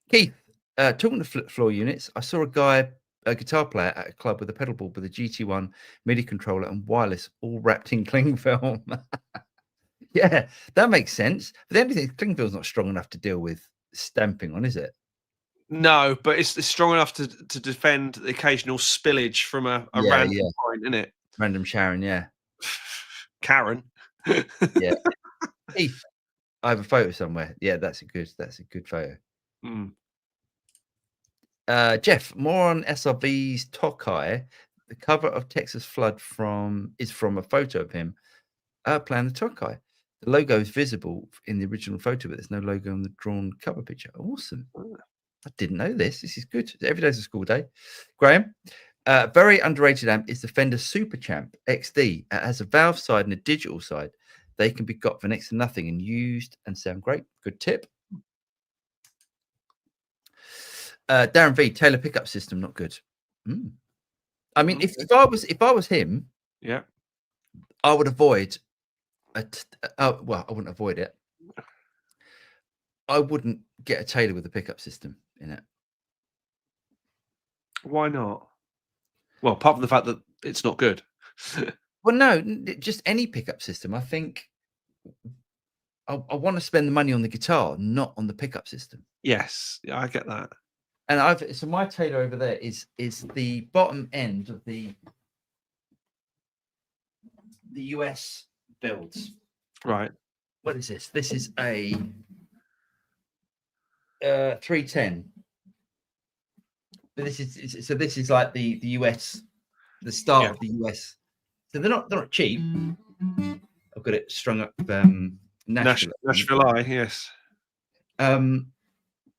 Keith, talking to floor units, I saw a guitar player at a club with a pedal board with a GT1 MIDI controller and wireless, all wrapped in cling film. Yeah, that makes sense. But the only thing, cling film's not strong enough to deal with stamping on, is it? No, but it's strong enough to defend the occasional spillage from a random point, isn't it? Random Sharon, yeah. Karen. Yeah. Keith, I have a photo somewhere. Yeah, that's a good photo. Jeff, more on SRV's Tokai. The cover of Texas Flood is from a photo of him playing the Tokai. The logo is visible in the original photo, but there's no logo on the drawn cover picture. Awesome. I didn't know this. This is good. Every day's a school day. Graham, very underrated amp is the Fender Super Champ XD. It has a valve side and a digital side. They can be got for next to nothing and used and sound great. Good tip. Darren V, Taylor pickup system, not good. I mean, if I was him, yeah, I would avoid well, I wouldn't avoid it. I wouldn't get a Taylor with a pickup system in it. Why not? Well, apart from the fact that it's not good. Well, no, just any pickup system. I think I want to spend the money on the guitar, not on the pickup system. Yes, yeah, I get that. And so my Taylor over there is the bottom end of the US builds. Right. What is this? This is a 310. But this is like the US, the start of the US. So they're not cheap. I've got it strung up Nashville Eye, yes.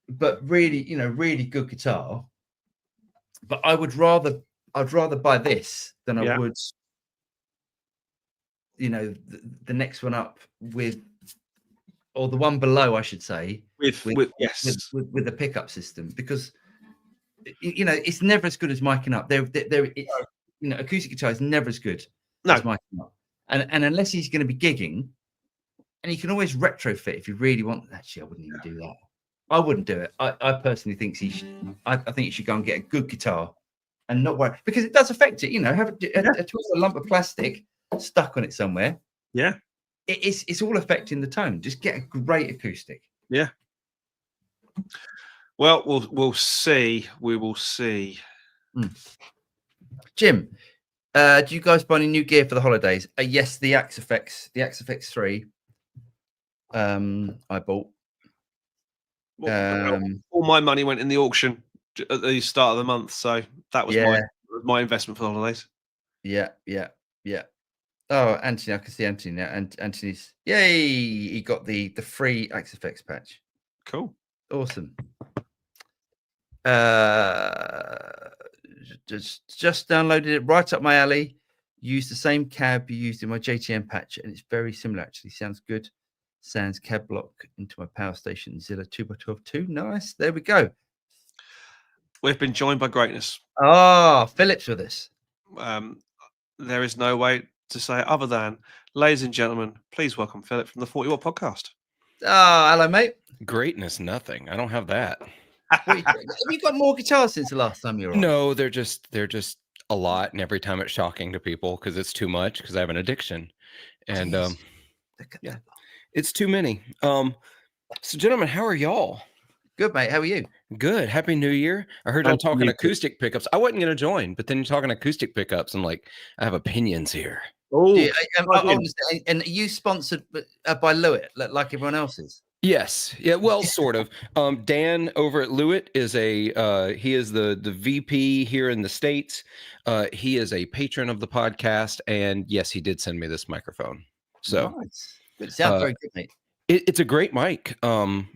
But really, really good guitar. But I'd rather buy this than I would, the next one up or the one below, I should say, with the pickup system, because it's never as good as miking up. Acoustic guitar is never as good as miking up, and unless he's going to be gigging, and you can always retrofit if you really want. Actually, I wouldn't even do that. I wouldn't do it. I personally think I think you should go and get a good guitar and not worry, because it does affect it. Have a lump of plastic stuck on it somewhere. Yeah, it's all affecting the tone. Just get a great acoustic. Yeah. Well, we'll see. We will see. Jim, do you guys buy any new gear for the holidays? Yes, the Axe FX 3. I bought. All my money went in the auction at the start of the month, so that was my investment for the holidays. Yeah. Oh, Anthony, I can see Anthony now, and Anthony's he got the free Axe FX patch. Cool, awesome. Just downloaded it, right up my alley. Used the same cab you used in my JTM patch, and it's very similar actually. Sounds good. Sans cab block into my power station Zilla 2x12 Nice. There we go. We've been joined by greatness. Philip's with us. There is no way to say it other than, ladies and gentlemen, please welcome Philip from the 40 Watt Podcast. Hello, mate. Greatness, nothing. I don't have that. Have you got more guitars since the last time you were on? No, they're just a lot, and every time it's shocking to people because it's too much, because I have an addiction, and it's too many. So gentlemen, how are y'all? Good, mate. How are you? Good. Happy New Year. I heard y'all talking acoustic pickups. I wasn't going to join, but then you're talking acoustic pickups. I'm like, I have opinions here. Oh, and are you sponsored by Lewitt, like everyone else is? Yes. Yeah. Well, sort of. Dan over at Lewitt is he is the VP here in the States. He is a patron of the podcast, and yes, he did send me this microphone. So nice. It sounds very good, mate. It's a great mic.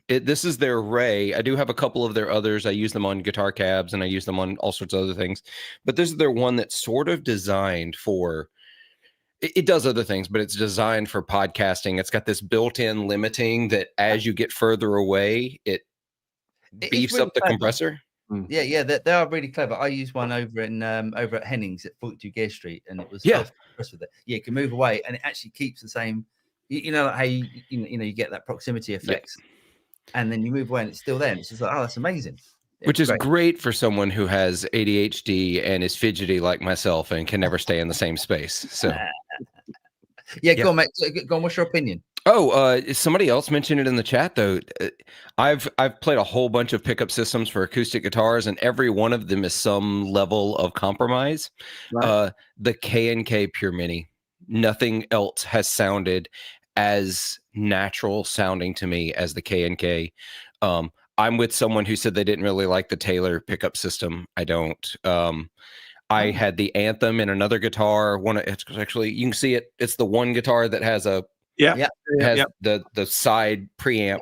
This is their Ray. I do have a couple of their others. I use them on guitar cabs and I use them on all sorts of other things. But this is their one that's sort of designed for. It does other things, but it's designed for podcasting. It's got this built-in limiting that as you get further away, it beefs really up the clever. compressor. Yeah, they are really clever. I used one over at Hennings at 42 Gear Street, and it was Yeah. I was impressed with it. Yeah, you can move away, and it actually keeps the same. You know, like how you get that proximity effects, and then you move away, and it's still there. And it's just like, oh, that's amazing. Which is great for someone who has ADHD and is fidgety like myself and can never stay in the same space. So, go on, mate. Go on. What's your opinion? Oh, somebody else mentioned it in the chat though. I've played a whole bunch of pickup systems for acoustic guitars, and every one of them is some level of compromise. Right. The K&K Pure Mini, nothing else has sounded as natural sounding to me as the K&K. I'm with someone who said they didn't really like the Taylor pickup system. I don't. I had the Anthem in another guitar. It's actually, you can see it. It's the one guitar that has the side preamp.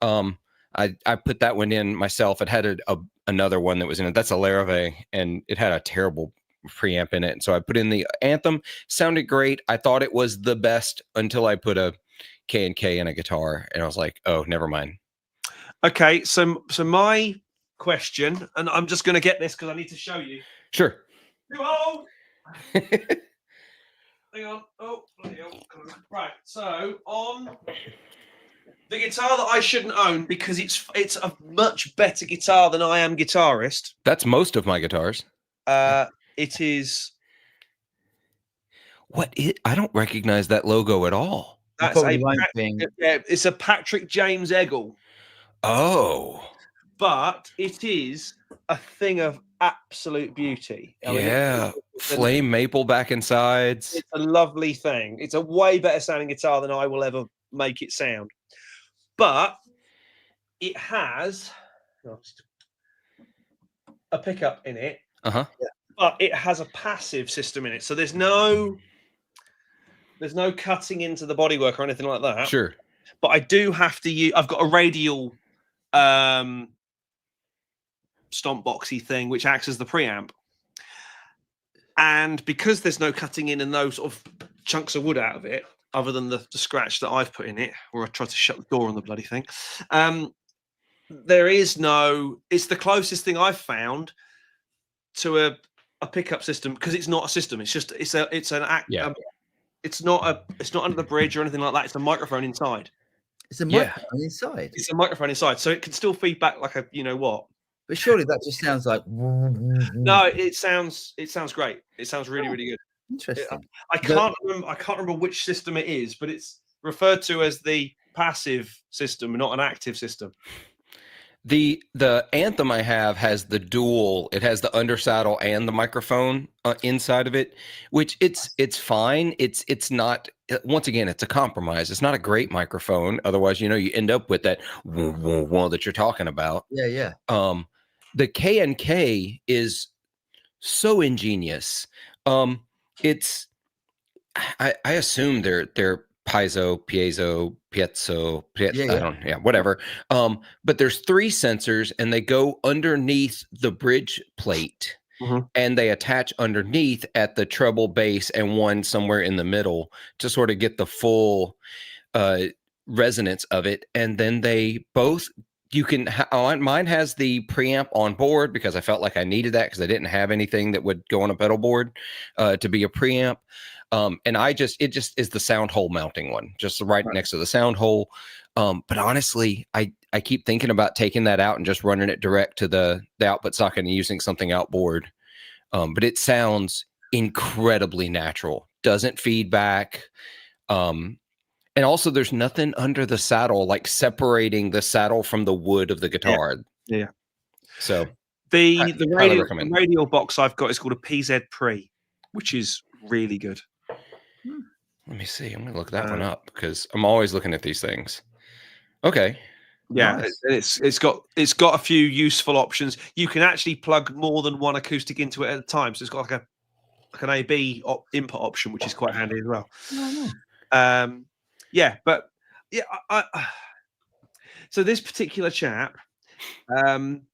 I put that one in myself. It had another one that was in it. That's a Larrivee, and it had a terrible preamp in it. And so I put in the Anthem. Sounded great. I thought it was the best until I put a K&K in a guitar, and I was like, oh, never mind. Okay, so my question, and I'm just going to get this because I need to show you. Sure. Oh, hang on. Oh, right. So on the guitar that I shouldn't own because it's a much better guitar than I am guitarist. That's most of my guitars. It is. I don't recognize that logo at all. That's it's a Patrick James Eggle. Oh. But it is a thing of absolute beauty. I mean, flame maple back and sides. It's a lovely thing. It's a way better sounding guitar than I will ever make it sound. But it has a pickup in it. But it has a passive system in it. So there's no cutting into the bodywork or anything like that. Sure. But I do have to use. I've got a radial stomp boxy thing which acts as the preamp, and because there's no cutting in and no sort of chunks of wood out of it other than the scratch that I've put in it where I tried to shut the door on the bloody thing, there is no. It's the closest thing I've found to a pickup system because it's not a system. It's just it's an act. It's not under the bridge or anything like that. It's a microphone inside. It's a microphone inside. It's a microphone inside, so it can still feed back like a what. But surely that just sounds like. No, it sounds great. It sounds really, really good. Interesting. I can't remember which system it is, but it's referred to as the passive system, not an active system. The Anthem I have has the dual. It has the undersaddle and the microphone inside of it, which it's fine. It's not. Once again, it's a compromise. It's not a great microphone. Otherwise, you end up with that that you're talking about. Yeah. The K&K is so ingenious. It's I assume they're piezo, whatever. But there's 3 sensors and they go underneath the bridge plate and they attach underneath at the treble bass and one somewhere in the middle to sort of get the full resonance of it. And then they both, mine has the preamp on board because I felt like I needed that because I didn't have anything that would go on a pedal board to be a preamp. And it just is the sound hole mounting one, just right next to the sound hole. But honestly, I keep thinking about taking that out and just running it direct to the output socket and using something outboard. But it sounds incredibly natural, doesn't feedback. And also there's nothing under the saddle, like separating the saddle from the wood of the guitar. Yeah. So the radial box I've got is called a PZ Pre, which is really good. Let me see. I'm gonna look that one up because I'm always looking at these things. Okay. Yeah, nice. It's got a few useful options. You can actually plug more than one acoustic into it at a time. So it's got like an AB input option, which is quite handy as well. Oh, no. Yeah, but yeah, so this particular chap, I'm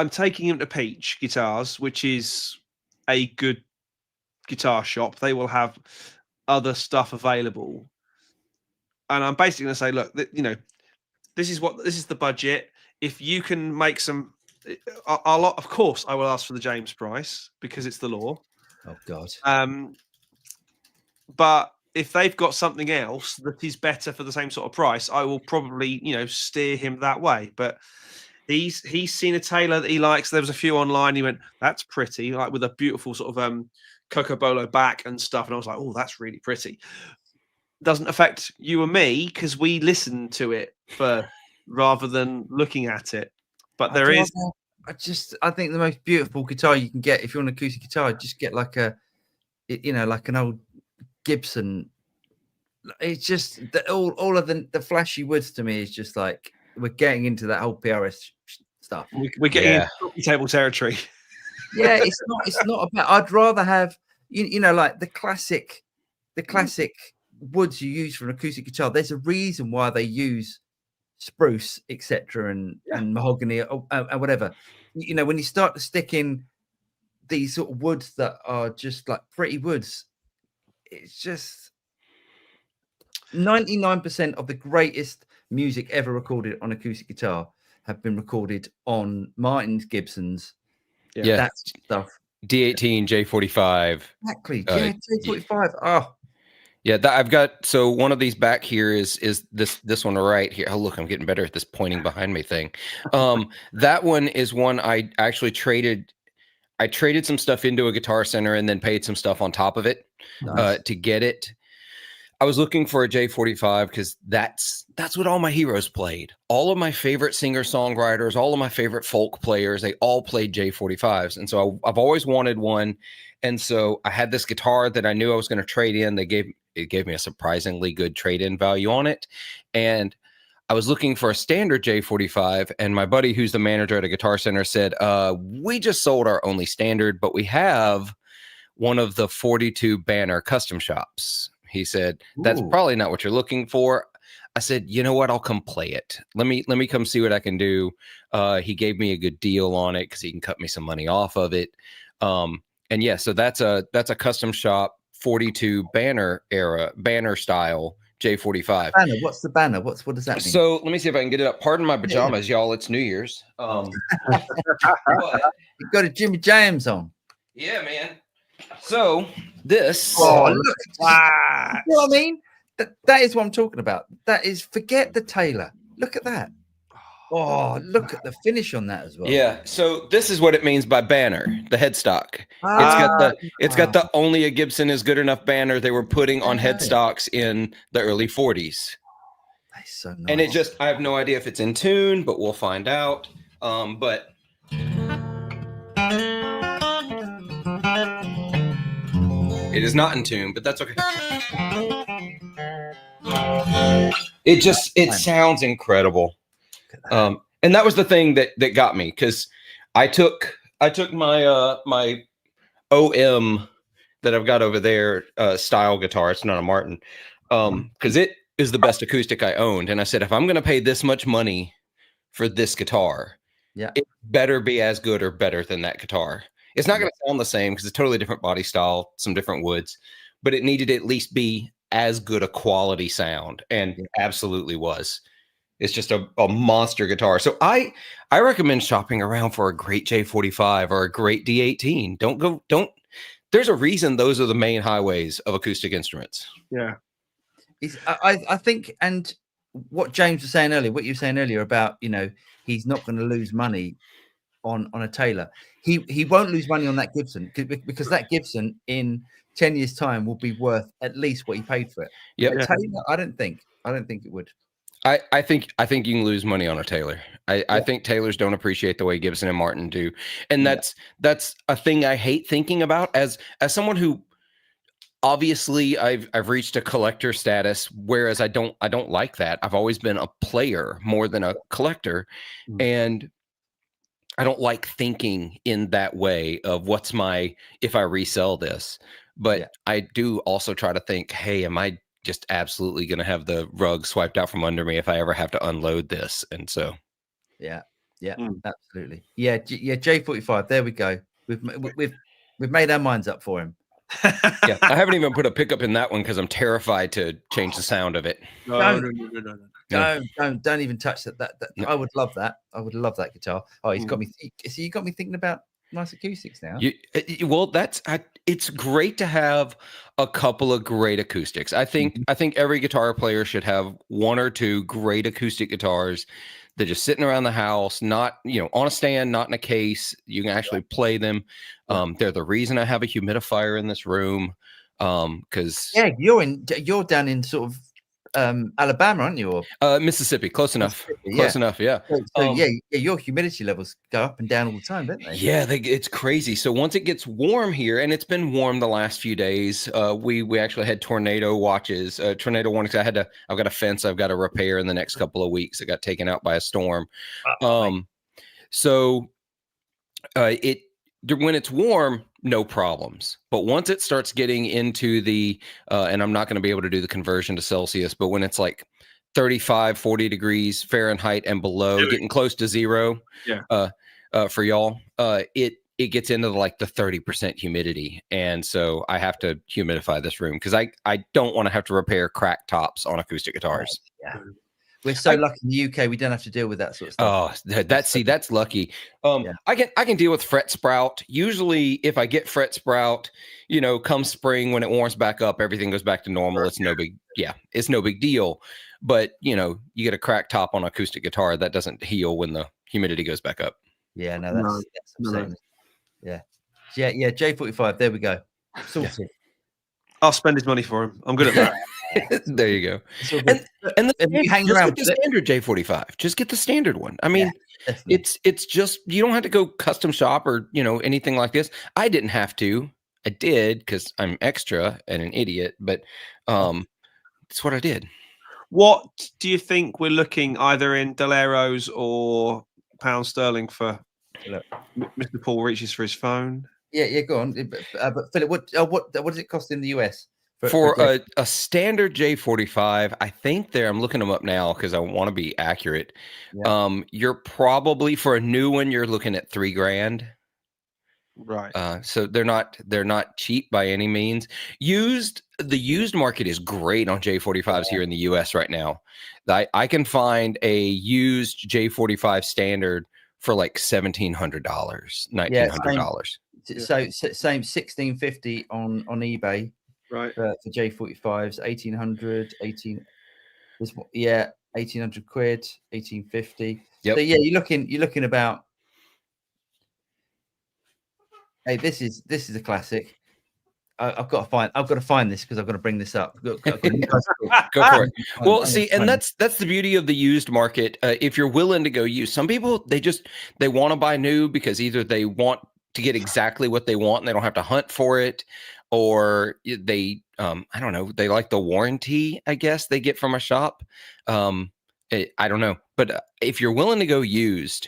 taking him to Peach Guitars, which is a good guitar shop. They will have other stuff available, and I'm basically going to say, look, this is the budget. If you can make some, of course, I will ask for the James price because it's the law. Oh God. But if they've got something else that is better for the same sort of price, I will probably, steer him that way. But he's seen a Taylor that he likes. There was a few online. He went, "That's pretty," like with a beautiful sort of Cocobolo back and stuff. And I was like, "Oh, that's really pretty." Doesn't affect you and me because we listen to it first rather than looking at it. But there is. I think the most beautiful guitar you can get if you want an acoustic guitar, just get like like an old Gibson. It's just all of the flashy woods to me is just like we're getting into that whole PRS stuff. We're getting into coffee table territory. Yeah, it's not about. I'd rather have like the classic woods you use for an acoustic guitar. There's a reason why they use spruce, etc., and mahogany and whatever. When you start to stick in these sort of woods that are just like pretty woods, it's just 99% of the greatest music ever recorded on acoustic guitar have been recorded on Martin's Gibsons. Yeah, that stuff. D18, J45. Exactly. Yeah, J45. Oh. Yeah, I've got, so one of these back here is this one right here. Oh, look, I'm getting better at this pointing behind me thing. That one is one I actually traded. I traded some stuff into a Guitar Center and then paid some stuff on top of it to get it. I was looking for a J45 because that's what all my heroes played. All of my favorite singer-songwriters, all of my favorite folk players, they all played J45s. And so I've always wanted one. And so I had this guitar that I knew I was going to trade in. It gave me a surprisingly good trade-in value on it. And I was looking for a standard J45, and my buddy who's the manager at a Guitar Center said, we just sold our only standard, but we have one of the 42 banner custom shops. He said, that's probably not what you're looking for. I said, you know what? I'll come play it. Let me come see what I can do. He gave me a good deal on it because he can cut me some money off of it. And yeah, so that's a custom shop 42 banner style J45. Banner. What's the banner? What does that mean? So let me see if I can get it up. Pardon my pajamas, y'all. It's New Year's. You've got a Jimmy James on. Yeah, man. So this. Oh, look at that. You know what I mean? That is what I'm talking about. That is, forget the Taylor. Look at that. Oh, look at the finish on that as well. Yeah. So this is what it means by banner, the headstock. It's got the only a Gibson is good enough banner they were putting on headstocks in the early 40s. That's so nice. And I have no idea if it's in tune, but we'll find out. But it is not in tune, but that's okay. It sounds incredible. And that was the thing that got me, because I took my my OM that I've got over there style guitar. It's not a Martin, because it is the best acoustic I owned. And I said, if I'm going to pay this much money for this guitar, it better be as good or better than that guitar. It's not going to sound the same because it's a totally different body style, some different woods, but it needed to at least be as good a quality sound, and absolutely was. It's just a monster guitar. So I recommend shopping around for a great J45 or a great D18. There's a reason those are the main highways of acoustic instruments. Yeah. I think, and what James was saying earlier, what you were saying earlier about, he's not going to lose money on a Taylor. He won't lose money on that Gibson because that Gibson in 10 years' time will be worth at least what he paid for it. Yeah. Taylor, I don't think it would. I think you can lose money on a Taylor. I think Taylors don't appreciate the way Gibson and Martin do. And that's a thing I hate thinking about as someone who, obviously I've reached a collector status, whereas I don't like that. I've always been a player more than a collector. And I don't like thinking in that way of if I resell this, but I do also try to think, hey, am I just absolutely going to have the rug swiped out from under me if I ever have to unload this. And so, yeah, absolutely. Yeah, J45. There we go. We've made our minds up for him. yeah, I haven't even put a pickup in that one because I'm terrified to change the sound of it. No. Don't even touch that. No. I would love that. I would love that guitar. Oh, he's got me. So you got me thinking about nice acoustics now. Well, it's great to have a couple of great acoustics. I think every guitar player should have one or two great acoustic guitars. They're just sitting around the house, not on a stand, not in a case. You can actually play them. They're the reason I have a humidifier in this room. Because you're down in sort of Alabama, aren't you? Or Mississippi, close enough. Close enough. Yeah. So your humidity levels go up and down all the time, don't they? Yeah, it's crazy. So once it gets warm here, and it's been warm the last few days, we actually had tornado watches, tornado warnings. I've got a fence I've got to repair in the next couple of weeks. It got taken out by a storm. So when it's warm, no problems. But once it starts getting into the, and I'm not going to be able to do the conversion to Celsius, but when it's like 35, 40 degrees Fahrenheit and below, getting close to zero, for y'all, it gets into like the 30% humidity. And so I have to humidify this room because I don't want to have to repair cracked tops on acoustic guitars. Yeah. We're so lucky in the UK. We don't have to deal with that sort of stuff. Oh, that's lucky. I can deal with fret sprout. Usually if I get fret sprout, come spring when it warms back up, everything goes back to normal. It's no big deal. But you get a cracked top on an acoustic guitar that doesn't heal when the humidity goes back up. Yeah, no, that's upsetting. Yeah. J45. There we go. Sorted. Yeah. I'll spend his money for him. I'm good at that. There you go. And hang around with the standard J45. Just get the standard one. I mean, it's just, you don't have to go custom shop or anything like this. I didn't have to. I did because I'm extra and an idiot, but that's what I did. What do you think we're looking either in Deleros or pound sterling for? Mr. Paul reaches for his phone. Yeah, go on. But Philip, what does it cost in the US? For a standard J45, I think I'm looking them up now because I want to be accurate. Yeah. You're probably, for a new one, you're looking at $3,000. Right. So they're not cheap by any means. The used market is great on J45s here in the US right now. I can find a used J45 standard for like $1,700, $1,900. So same $1,650 on eBay. Right. For J45s, 1,800, 1,800 quid, 1,850. Yep. So yeah, you're looking about. Hey, this is a classic. I've got to find this because I've got to bring this up. Go for it. Well, see, and that's the beauty of the used market. If you're willing to go used, some people they want to buy new because either they want to get exactly what they want and they don't have to hunt for it, or they I don't know, they like the warranty, I guess, they get from a shop. I don't know, but if you're willing to go used,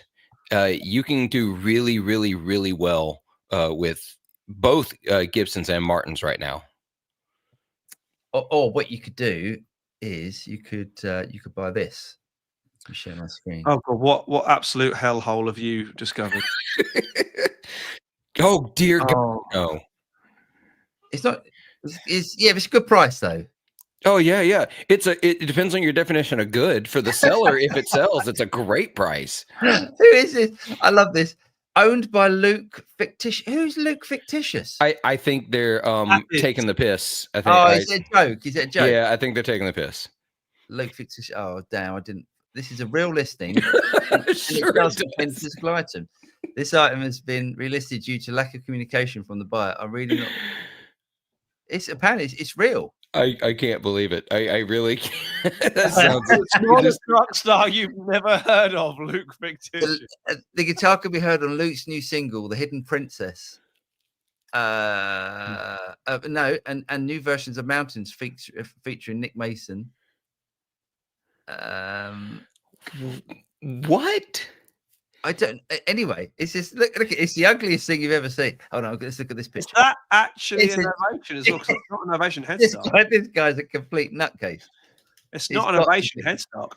you can do really, really, really well with both Gibsons and Martins right now. Or what you could do is you could buy this. Let me share my screen. Oh God, what absolute hellhole have you discovered? Oh dear God, no. It's not. It's a good price though. Oh yeah. It depends on your definition of good. For the seller, if it sells, it's a great price. Who is this? I love this. Owned by Luke Fictitious. Who's Luke Fictitious? I think they're taking the piss. I think. Oh, is it a joke? Is it a joke? Yeah, I think they're taking the piss. Luke Fictitious. Oh damn! I didn't. This is a real listing. Sure, it does contain a physical item. This item has been relisted due to lack of communication from the buyer. I really not. It's apparently it's real. I can't believe it. I really can't. It's not a rock star you've never heard of, Luke Fictitious. The guitar can be heard on Luke's new single, "The Hidden Princess." No, and new versions of Mountains featuring Nick Mason. What? I don't. Anyway, it's just look. It's the ugliest thing you've ever seen. Oh no, let's look at this Is picture. that actually It's an a- ovation as well? 'Cause it's not an ovation This headstock. this guy's a complete nutcase. It's He's not an got to ovation be. headstock.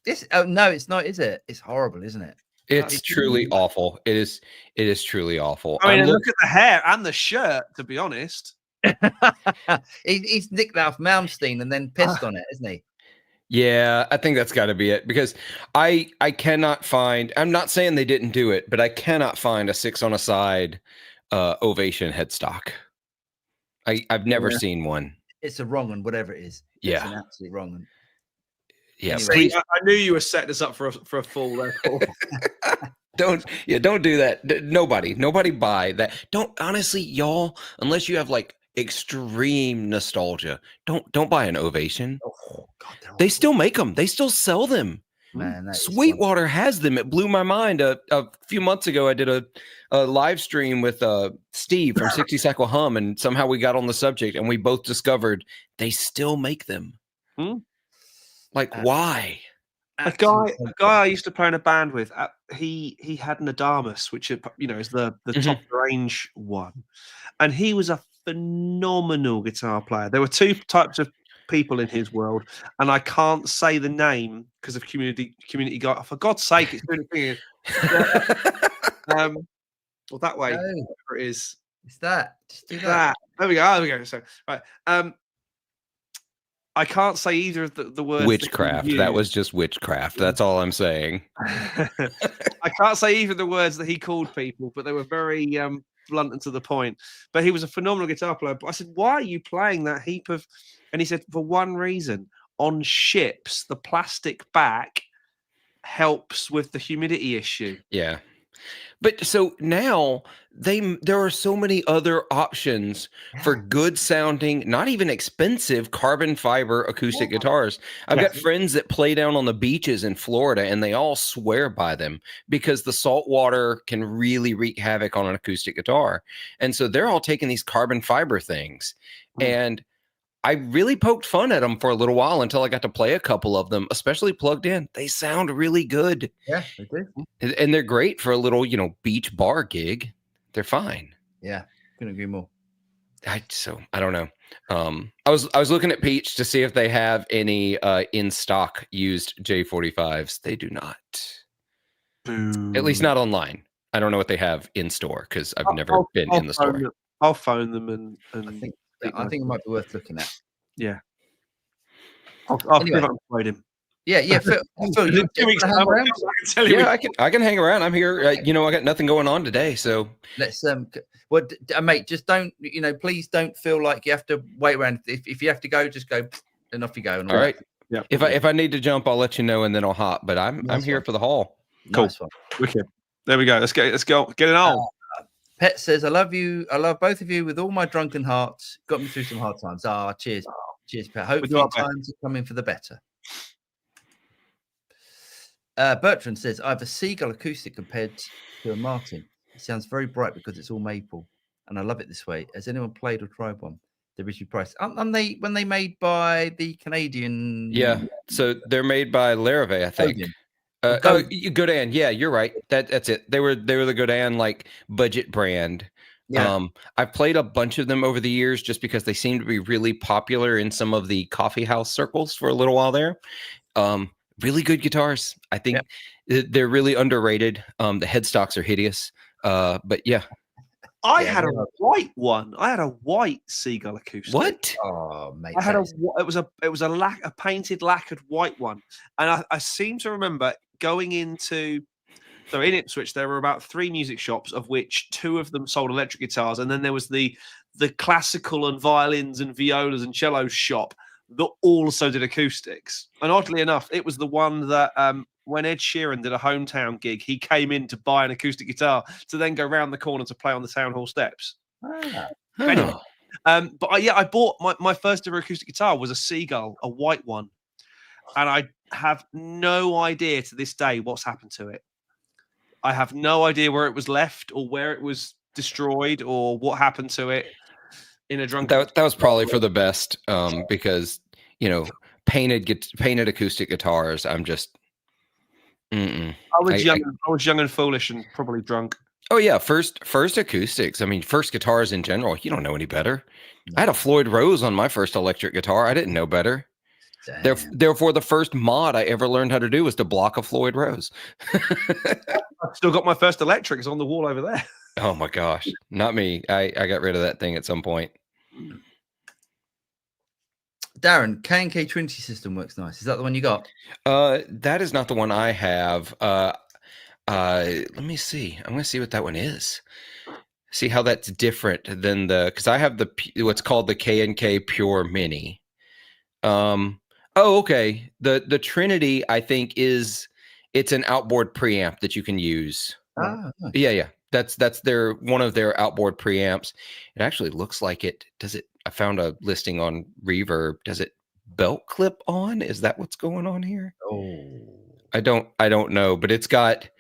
This. Oh no, it's not. Is it? It's horrible, isn't it? It's truly awful. It is truly awful. I mean, and look at the hair and the shirt, to be honest. He's nicked that off Malmsteen and then pissed on it, isn't he? Yeah, I think that's got to be it because I cannot find. I'm not saying they didn't do it, but I cannot find a 6 on a side ovation headstock. I've never seen one. It's a wrong one, whatever it is. It's an absolute wrong one. Yeah, Anyway. See, I knew you were setting us up for a full record. don't do that. Nobody buy that. Don't honestly, y'all, unless you have like extreme nostalgia. Don't buy an ovation. Oh God, They still make them. They still sell them. Man, Sweetwater has them. It blew my mind. A few months ago, I did a live stream with Steve from 60 Cycle Hum, and somehow we got on the subject, and we both discovered they still make them. Like, why? A guy I used to play in a band with, he had an Adamus, which is the top range one, and he was a phenomenal guitar player. There were two types of people in his world, and I can't say the name because of community guy. For God's sake, it's doing a thing. Well, that way, whatever it is. It's that. Just do that. There we go. So, right. I can't say either of the words. Witchcraft. That was just witchcraft. That's all I'm saying. I can't say either of the words that he called people, but they were very blunt and to the point. But he was a phenomenal guitar player. But I said, why are you playing that heap of... And he said, for one reason. On ships, the plastic back helps with the humidity issue. Yeah. But so now there are so many other options for good sounding, not even expensive carbon fiber acoustic guitars. I've got friends that play down on the beaches in Florida and they all swear by them because the salt water can really wreak havoc on an acoustic guitar. And so they're all taking these carbon fiber things. And I really poked fun at them for a little while until I got to play a couple of them, especially plugged in. They sound really good. Yeah, they do. And they're great for a little, beach bar gig. They're fine. Yeah, couldn't agree more. I don't know. I was looking at Peach to see if they have any in stock used J45s. They do not. Boom. At least not online. I don't know what they have in store because I've never been in the store. I'll phone them and I think it might be worth looking at. Yeah. I'll see if I can find him. Yeah. Phil, you 2 weeks time, I can tell you. Yeah, I can hang around. I'm here. I got nothing going on today, so let's mate, just don't, please don't feel like you have to wait around. If you have to go, just go and off you go. All right. Yeah. If I need to jump, I'll let you know and then I'll hop. But I'm here for the haul. Cool. Nice one. Wicked. There we go. Let's go. Get it on. Pet says, I love you. I love both of you with all my drunken hearts. Got me through some hard times. Cheers. Cheers, Pet. Hopefully times are coming for the better. Bertrand says, I have a Seagull acoustic compared to a Martin. It sounds very bright because it's all maple. And I love it this way. Has anyone played or tried one? They're richly priced. Aren't they made by the Canadian? Yeah. So they're made by Larrivee, I think. Godin. Yeah, you're right. That's it. They were the Godin like budget brand. Yeah. I've played a bunch of them over the years just because they seem to be really popular in some of the coffee house circles for a little while there. Really good guitars. I think they're really underrated. The headstocks are hideous. But yeah. I had a white one. I had a white Seagull acoustic. What? Oh, mate! I had it was a painted lacquered white one, and I seem to remember going into. So in Ipswich, there were about 3 music shops, of which 2 of them sold electric guitars, and then there was the classical and violins and violas and cellos shop that also did acoustics. And oddly enough, it was the one that when Ed Sheeran did a hometown gig, he came in to buy an acoustic guitar to then go round the corner to play on the town hall steps. Anyway, but I bought my first ever acoustic guitar was a Seagull, a white one, and I have no idea to this day what's happened to it. I have no idea where it was left or where it was destroyed or what happened to it in a drunk. That was probably for the best because painted acoustic guitars. I'm just Mm-mm. I was young and foolish and probably drunk. Oh yeah, first acoustics. I mean, first guitars in general. You don't know any better. I had a Floyd Rose on my first electric guitar. I didn't know better. Therefore, the first mod I ever learned how to do was to block a Floyd Rose. I've still got my first electric. It's on the wall over there. Oh my gosh, not me. I got rid of that thing at some point. Darren, K&K Trinity system works nice. Is that the one you got? That is not the one I have. Let me see. I'm gonna see what that one is. See how that's different than because I have what's called the K&K Pure Mini. Oh, okay. The Trinity, I think, it's an outboard preamp that you can use. Nice. Yeah. That's one of their outboard preamps. It actually looks like it. Does it? I found a listing on Reverb. Does it belt clip on? Is that what's going on here? Oh, I don't know, but it's got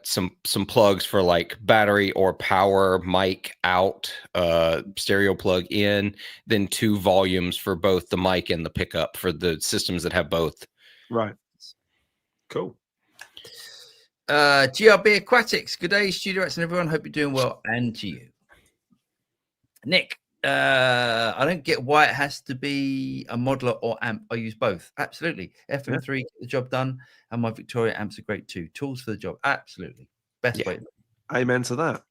some plugs for like battery or power, mic out, stereo plug in, then 2 volumes for both the mic and the pickup for the systems that have both. Right. Cool. GRB Aquatics. Good day, Studio X and everyone. Hope you're doing well, and to you. Nick, I don't get why it has to be a modeler or amp. I use both. Absolutely. FM3 get the job done, and my Victoria amps are great too. Tools for the job. Absolutely. Best way. Amen to that.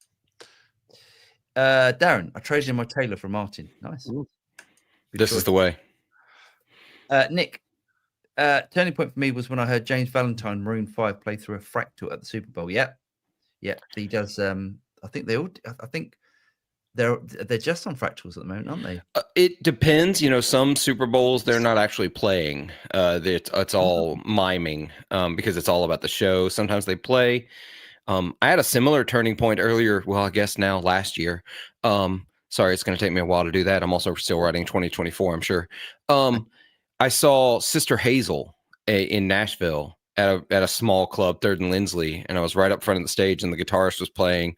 Darren, I traded in my Taylor for Martin. Nice. This is the way. Nick, turning point for me was when I heard James Valentine Maroon 5 play through a fractal at the Super Bowl. Yeah, he does. I think they're just on fractals at the moment, aren't they? It depends. Some Super Bowls they're not actually playing. It's all miming because it's all about the show. Sometimes they play. I had a similar turning point earlier. Well, I guess now last year. Sorry, it's going to take me a while to do that. I'm also still writing 2024. I'm sure. I saw Sister Hazel in Nashville at a small club, 3rd and Lindsley, and I was right up front of the stage, and the guitarist was playing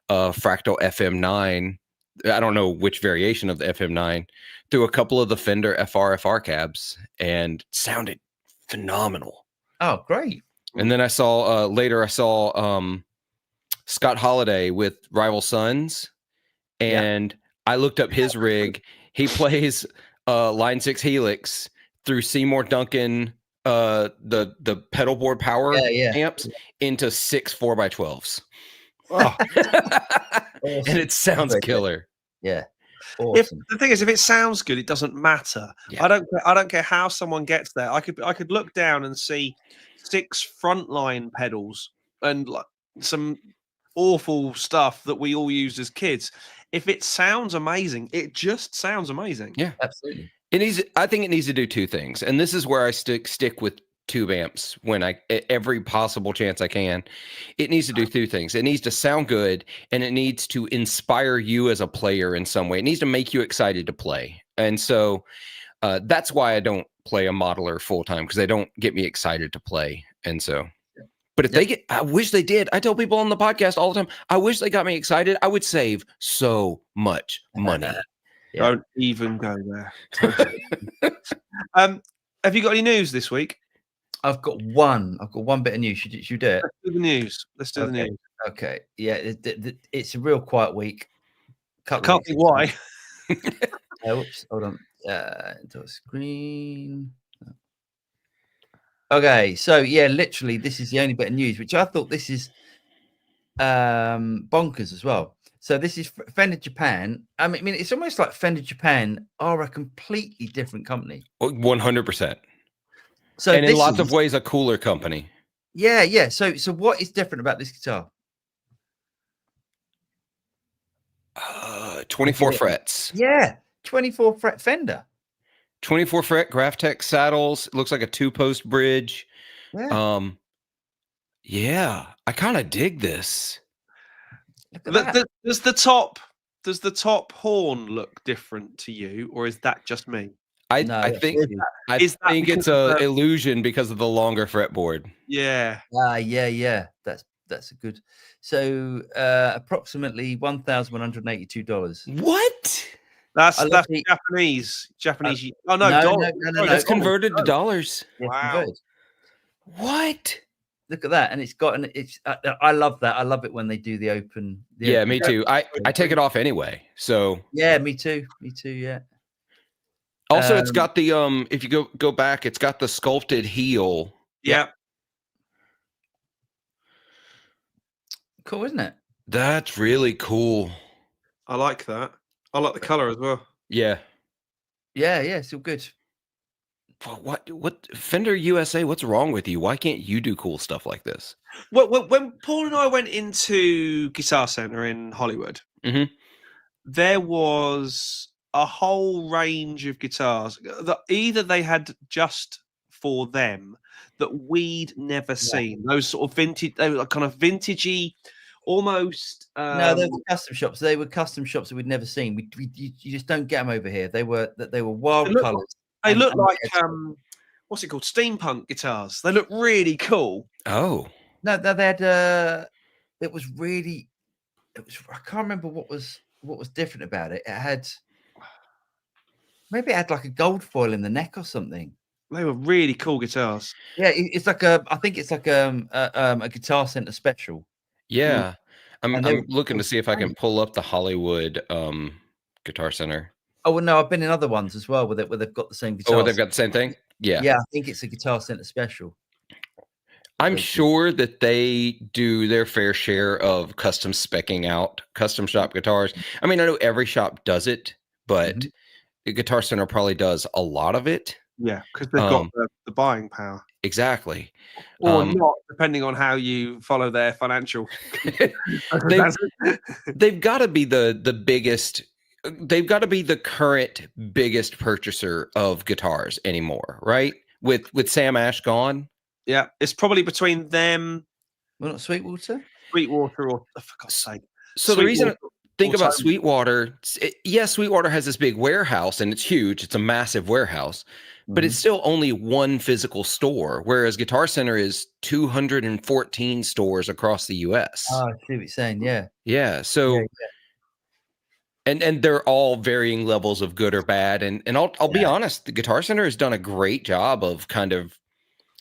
Fractal FM9. I don't know which variation of the FM9 through a couple of the Fender FR cabs, and sounded phenomenal. Oh, great! And then I saw Scott Holiday with Rival Sons, and I looked up his rig. He plays Line 6 Helix through Seymour Duncan, the pedal board power amps into 6 4x12s. Oh. And it sounds killer. Yeah. Awesome. The thing is, if it sounds good, it doesn't matter. Yeah. I don't care how someone gets there. I could look down and see 6 frontline pedals and like some awful stuff that we all used as kids. If it sounds amazing, it just sounds amazing. Yeah, absolutely. I think it needs to do 2 things, and this is where I stick with tube amps when every possible chance I can. It needs to do 2 things. It needs to sound good, and it needs to inspire you as a player in some way. It needs to make you excited to play. And so that's why I don't play a modeler full time, because they don't get me excited to play. And so, but if I wish they did. I tell people on the podcast all the time, I wish they got me excited. I would save so much money. Don't even go there. Have you got any news this week? I've got one bit of news. Should you do it? Let's do the news. The news. Okay. Yeah, it's a real quiet week. Can't think why. Oops, hold on. Into a screen. Okay, so literally, this is the only bit of news, which I thought this is bonkers as well. So this is Fender Japan. I mean, it's almost like Fender Japan are a completely different company. 100%. So and in lots of ways, a cooler company. Yeah. So what is different about this guitar? 24 frets. Yeah, 24 fret Fender. 24 fret Graphtec saddles. It looks like a 2-post bridge. Yeah. I kind of dig this. Does the top horn look different to you, or is that just me? I think it's an illusion because of the longer fretboard. Yeah. Yeah. That's a good. So approximately $1,182. What? That's Japanese. Oh no, no. It's converted to dollars. Wow. What? Look at that, and it's got an. It's. I love that. I love it when they do the open. Yeah, me too. I take it off anyway. So yeah, me too. Me too. Yeah. also, it's got the if you go back, it's got the sculpted heel. Yeah. Cool, isn't it? That's really cool. I like that. I like the color as well. Yeah. Yeah, it's all good. What Fender USA? What's wrong with you? Why can't you do cool stuff like this? Well, when Paul and I went into Guitar Center in Hollywood, there was a whole range of guitars that either they had just for them that we'd never seen. Those sort of vintage, they were like kind of vintagey, almost. No, they were custom shops. They were custom shops that we'd never seen. You just don't get them over here. They were wild colors. They look like what's it called? Steampunk guitars. They look really cool. Oh no, they had. It was really. It was. I can't remember what was different about it. It had. Maybe it had like a gold foil in the neck or something. They were really cool guitars. Yeah, it's like a. I think it's like a Guitar Center special. yeah. I'm looking to see if I can pull up the Hollywood Guitar Center. Oh well, no, I've been in other ones as well where they've got the same guitar. Oh, they've got the same thing. Yeah, yeah. I think it's a Guitar Center special. I'm sure that they do their fair share of custom specking out custom shop guitars. I mean, I know every shop does it, but the Guitar Center probably does a lot of it. Yeah, because they've got the buying power. Exactly. Or not, depending on how you follow their financial. They've got to be the biggest. They've got to be the current biggest purchaser of guitars anymore, right? With Sam Ash gone. Yeah, it's probably between them. Well, not Sweetwater, or for God's sake. So the reason think about Sweetwater, Sweetwater has this big warehouse and it's huge. It's a massive warehouse, but it's still only one physical store, whereas Guitar Center is 214 stores across the U.S. Oh, I see what you're saying. Yeah. Yeah. So. Yeah. And they're all varying levels of good or bad. And I'll be honest, the Guitar Center has done a great job of kind of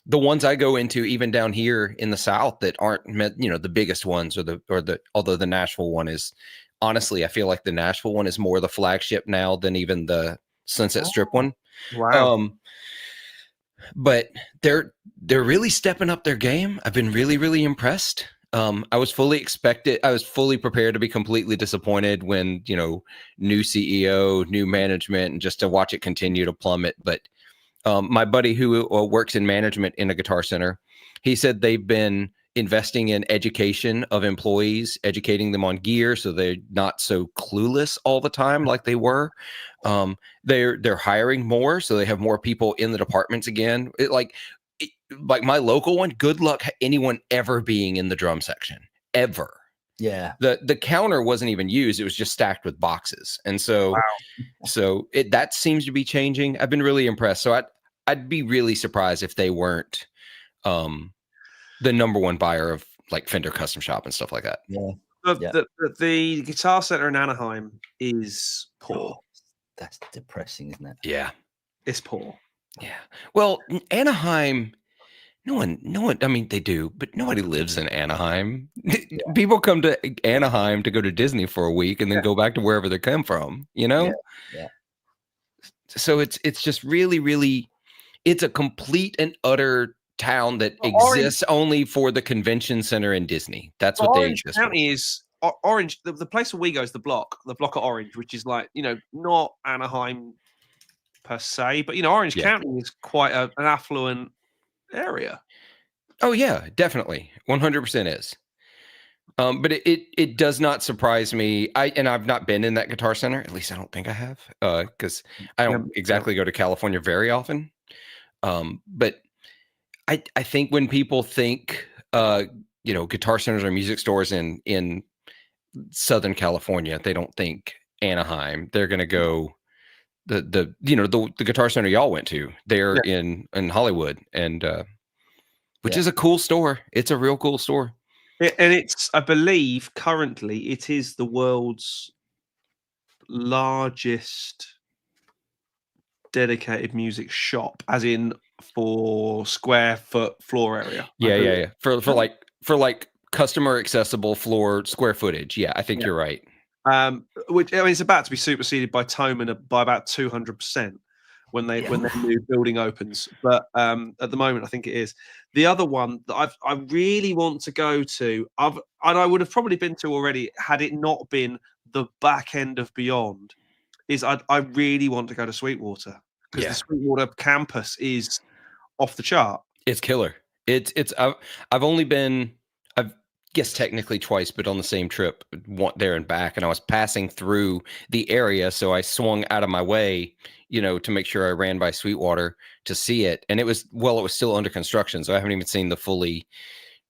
the ones I go into, even down here in the South, that aren't the biggest ones, although the Nashville one is, honestly, I feel like the Nashville one is more the flagship now than even the Sunset Strip one. Wow. But they're really stepping up their game. I've been really, really impressed. I was fully prepared to be completely disappointed when, new CEO, new management, and just to watch it continue to plummet. But my buddy who works in management in a Guitar Center, he said they've been investing in education of employees, educating them on gear so they're not so clueless all the time like they were. They're hiring more, so they have more people in the departments again. Like my local one, good luck anyone ever being in the drum section ever. Yeah. The counter wasn't even used. It was just stacked with boxes. And so, that seems to be changing. I've been really impressed. So I'd be really surprised if they weren't the number one buyer of like Fender Custom Shop and stuff like that. Yeah. The Guitar Center in Anaheim is poor. Oh, that's depressing, isn't it? Yeah. It's poor. Yeah. Well, Anaheim, no one, I mean, they do, but nobody lives in Anaheim. Yeah. People come to Anaheim to go to Disney for a week and then go back to wherever they come from, Yeah. So it's just really, really, it's a complete and utter town that exists only for the convention center and Disney. That's what they exist for. County is Orange. The place where we go is the block at Orange, which is like, not Anaheim per se, but Orange County is quite an affluent area. Oh yeah, definitely, 100% is. But it does not surprise me. I've not been in that Guitar Center. At least I don't think I have, because I don't exactly go to California very often. But I think when people think Guitar Centers or music stores in Southern California, they don't think Anaheim. They're going to go the Guitar Center y'all went to there in Hollywood, and which is a cool store. It's a real cool store. And it's, I believe, currently it is the world's largest dedicated music shop, as in for square foot floor area. Yeah. For like customer accessible floor square footage. Yeah, I think you're right. Which I mean, it's about to be superseded by Thomann by about 200% when their new building opens. But at the moment, I think it is. The other one that I really want to go to, and I would have probably been to already had it not been the back end of Beyond, is I really want to go to Sweetwater, because the Sweetwater campus is off the chart. It's killer. I've only been, I've guessed technically twice, but on the same trip, there and back, and I was passing through the area, so I swung out of my way, to make sure I ran by Sweetwater to see it, and it was still under construction, so I haven't even seen the fully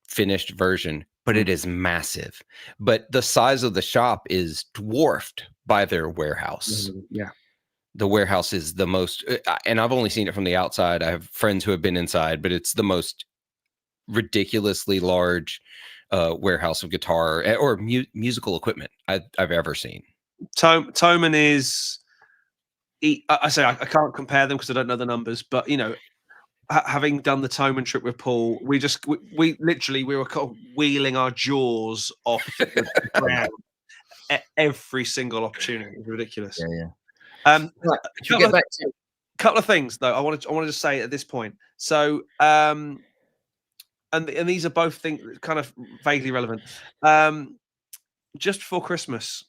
finished version, but it is massive. But the size of the shop is dwarfed by their warehouse. Yeah. The warehouse is the most, and I've only seen it from the outside. I have friends who have been inside, but it's the most ridiculously large warehouse of guitar or musical equipment I've ever seen. Thomann is, I can't compare them because I don't know the numbers, but having done the Thomann trip with Paul, we were kind of wheeling our jaws off the ground at every single opportunity. It was ridiculous. Yeah. Right, couple of things though I wanted to say at this point. So and these are both things kind of vaguely relevant. Just before Christmas,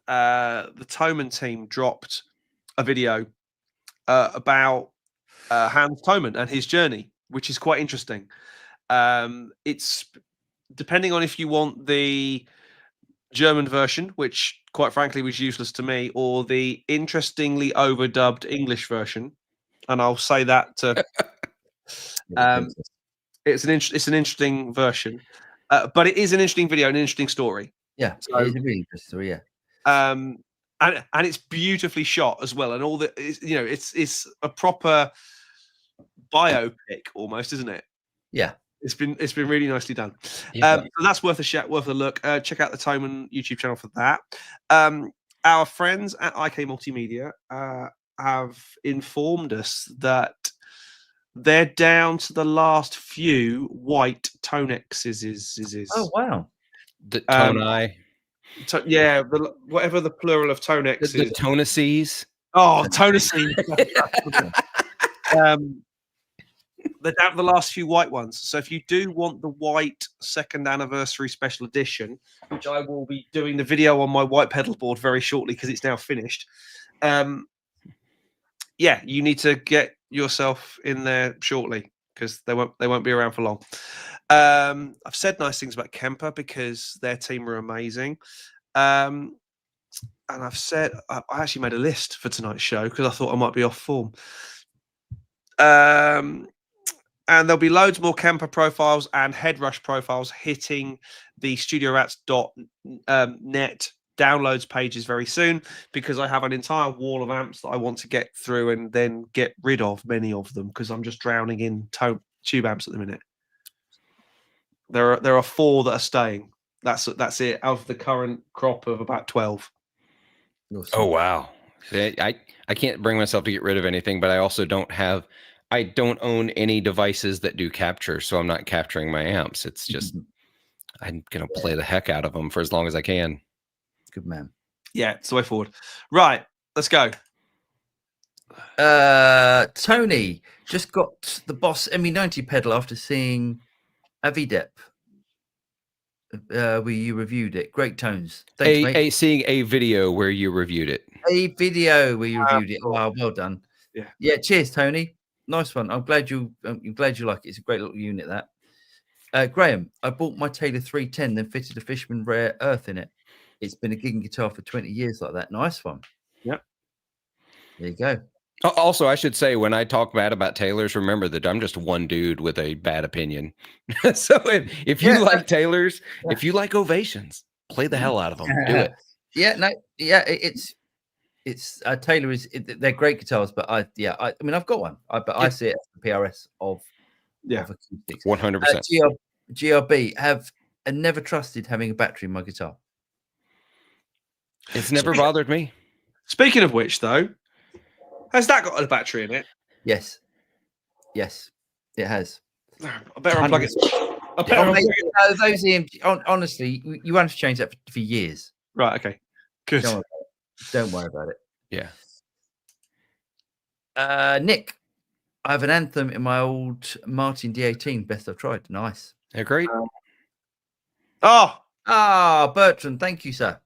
the Thomann team dropped a video about Hans Thomann and his journey, which is quite interesting. It's depending on if you want the German version, which quite frankly was useless to me, or the interestingly overdubbed English version, and I'll say that to it's an interesting version, but it is an interesting video, an interesting story. Yeah, so, it is a really interesting story. Yeah, and it's beautifully shot as well, and all the it's a proper biopic almost, isn't it? Yeah. It's been really nicely done. So that's worth a look. Check out the Thomann YouTube channel for that. Our friends at IK Multimedia have informed us that they're down to the last few white Tonexes. Oh wow! The Tonai. Whatever the plural of Tonex is. The Tonaces. Oh, Tonaces. They're down to the last few white ones. So if you do want the white second anniversary special edition, which I will be doing the video on my white pedal board very shortly because it's now finished. You need to get yourself in there shortly because they won't be around for long. I've said nice things about Kemper because their team are amazing. And I've said I actually made a list for tonight's show because I thought I might be off form. And there'll be loads more Kemper profiles and Headrush profiles hitting the StudioRats.net downloads pages very soon, because I have an entire wall of amps that I want to get through and then get rid of many of them because I'm just drowning in tube amps at the minute. There are 4 that are staying. That's it out of the current crop of about 12. Oh wow! I can't bring myself to get rid of anything, but I also I don't own any devices that do capture, so I'm not capturing my amps. It's just I'm gonna play the heck out of them for as long as I can. Good man. Yeah, it's the way forward. Right, let's go. Tony just got the Boss ME90 pedal after seeing Avidep. Where you reviewed it. Great tones. Thanks, mate. Seeing a video where you reviewed it. A video where you reviewed it. Wow, well done. Yeah. Cheers, Tony. Nice one. I'm glad you like it. It's a great little unit, that. Graham, I bought my Taylor 310, then fitted a Fishman Rare Earth in it. It's been a gigging guitar for 20 years like that. Nice one. Yep. There you go. Also, I should say, when I talk bad about Taylors, remember that I'm just one dude with a bad opinion. So if you like Taylors, if you like Ovations, play the hell out of them. Do it. It's Taylor they're great guitars, but I mean I've got one, but I see it as the PRS of Acoustics. 100%. GRB have never trusted having a battery in my guitar. It's never bothered me. Speaking of which, though, has that got a battery in it? Yes. Yes, it has. I better unplug it. I better Oh, unplug mate, it. no, those EMG, honestly, you won't have to change that for years. Right. Okay. Good. Don't worry about it. Yeah. Nick, I have an Anthem in my old Martin D18. Best I've tried. Nice. They're great. Bertrand, thank you, sir.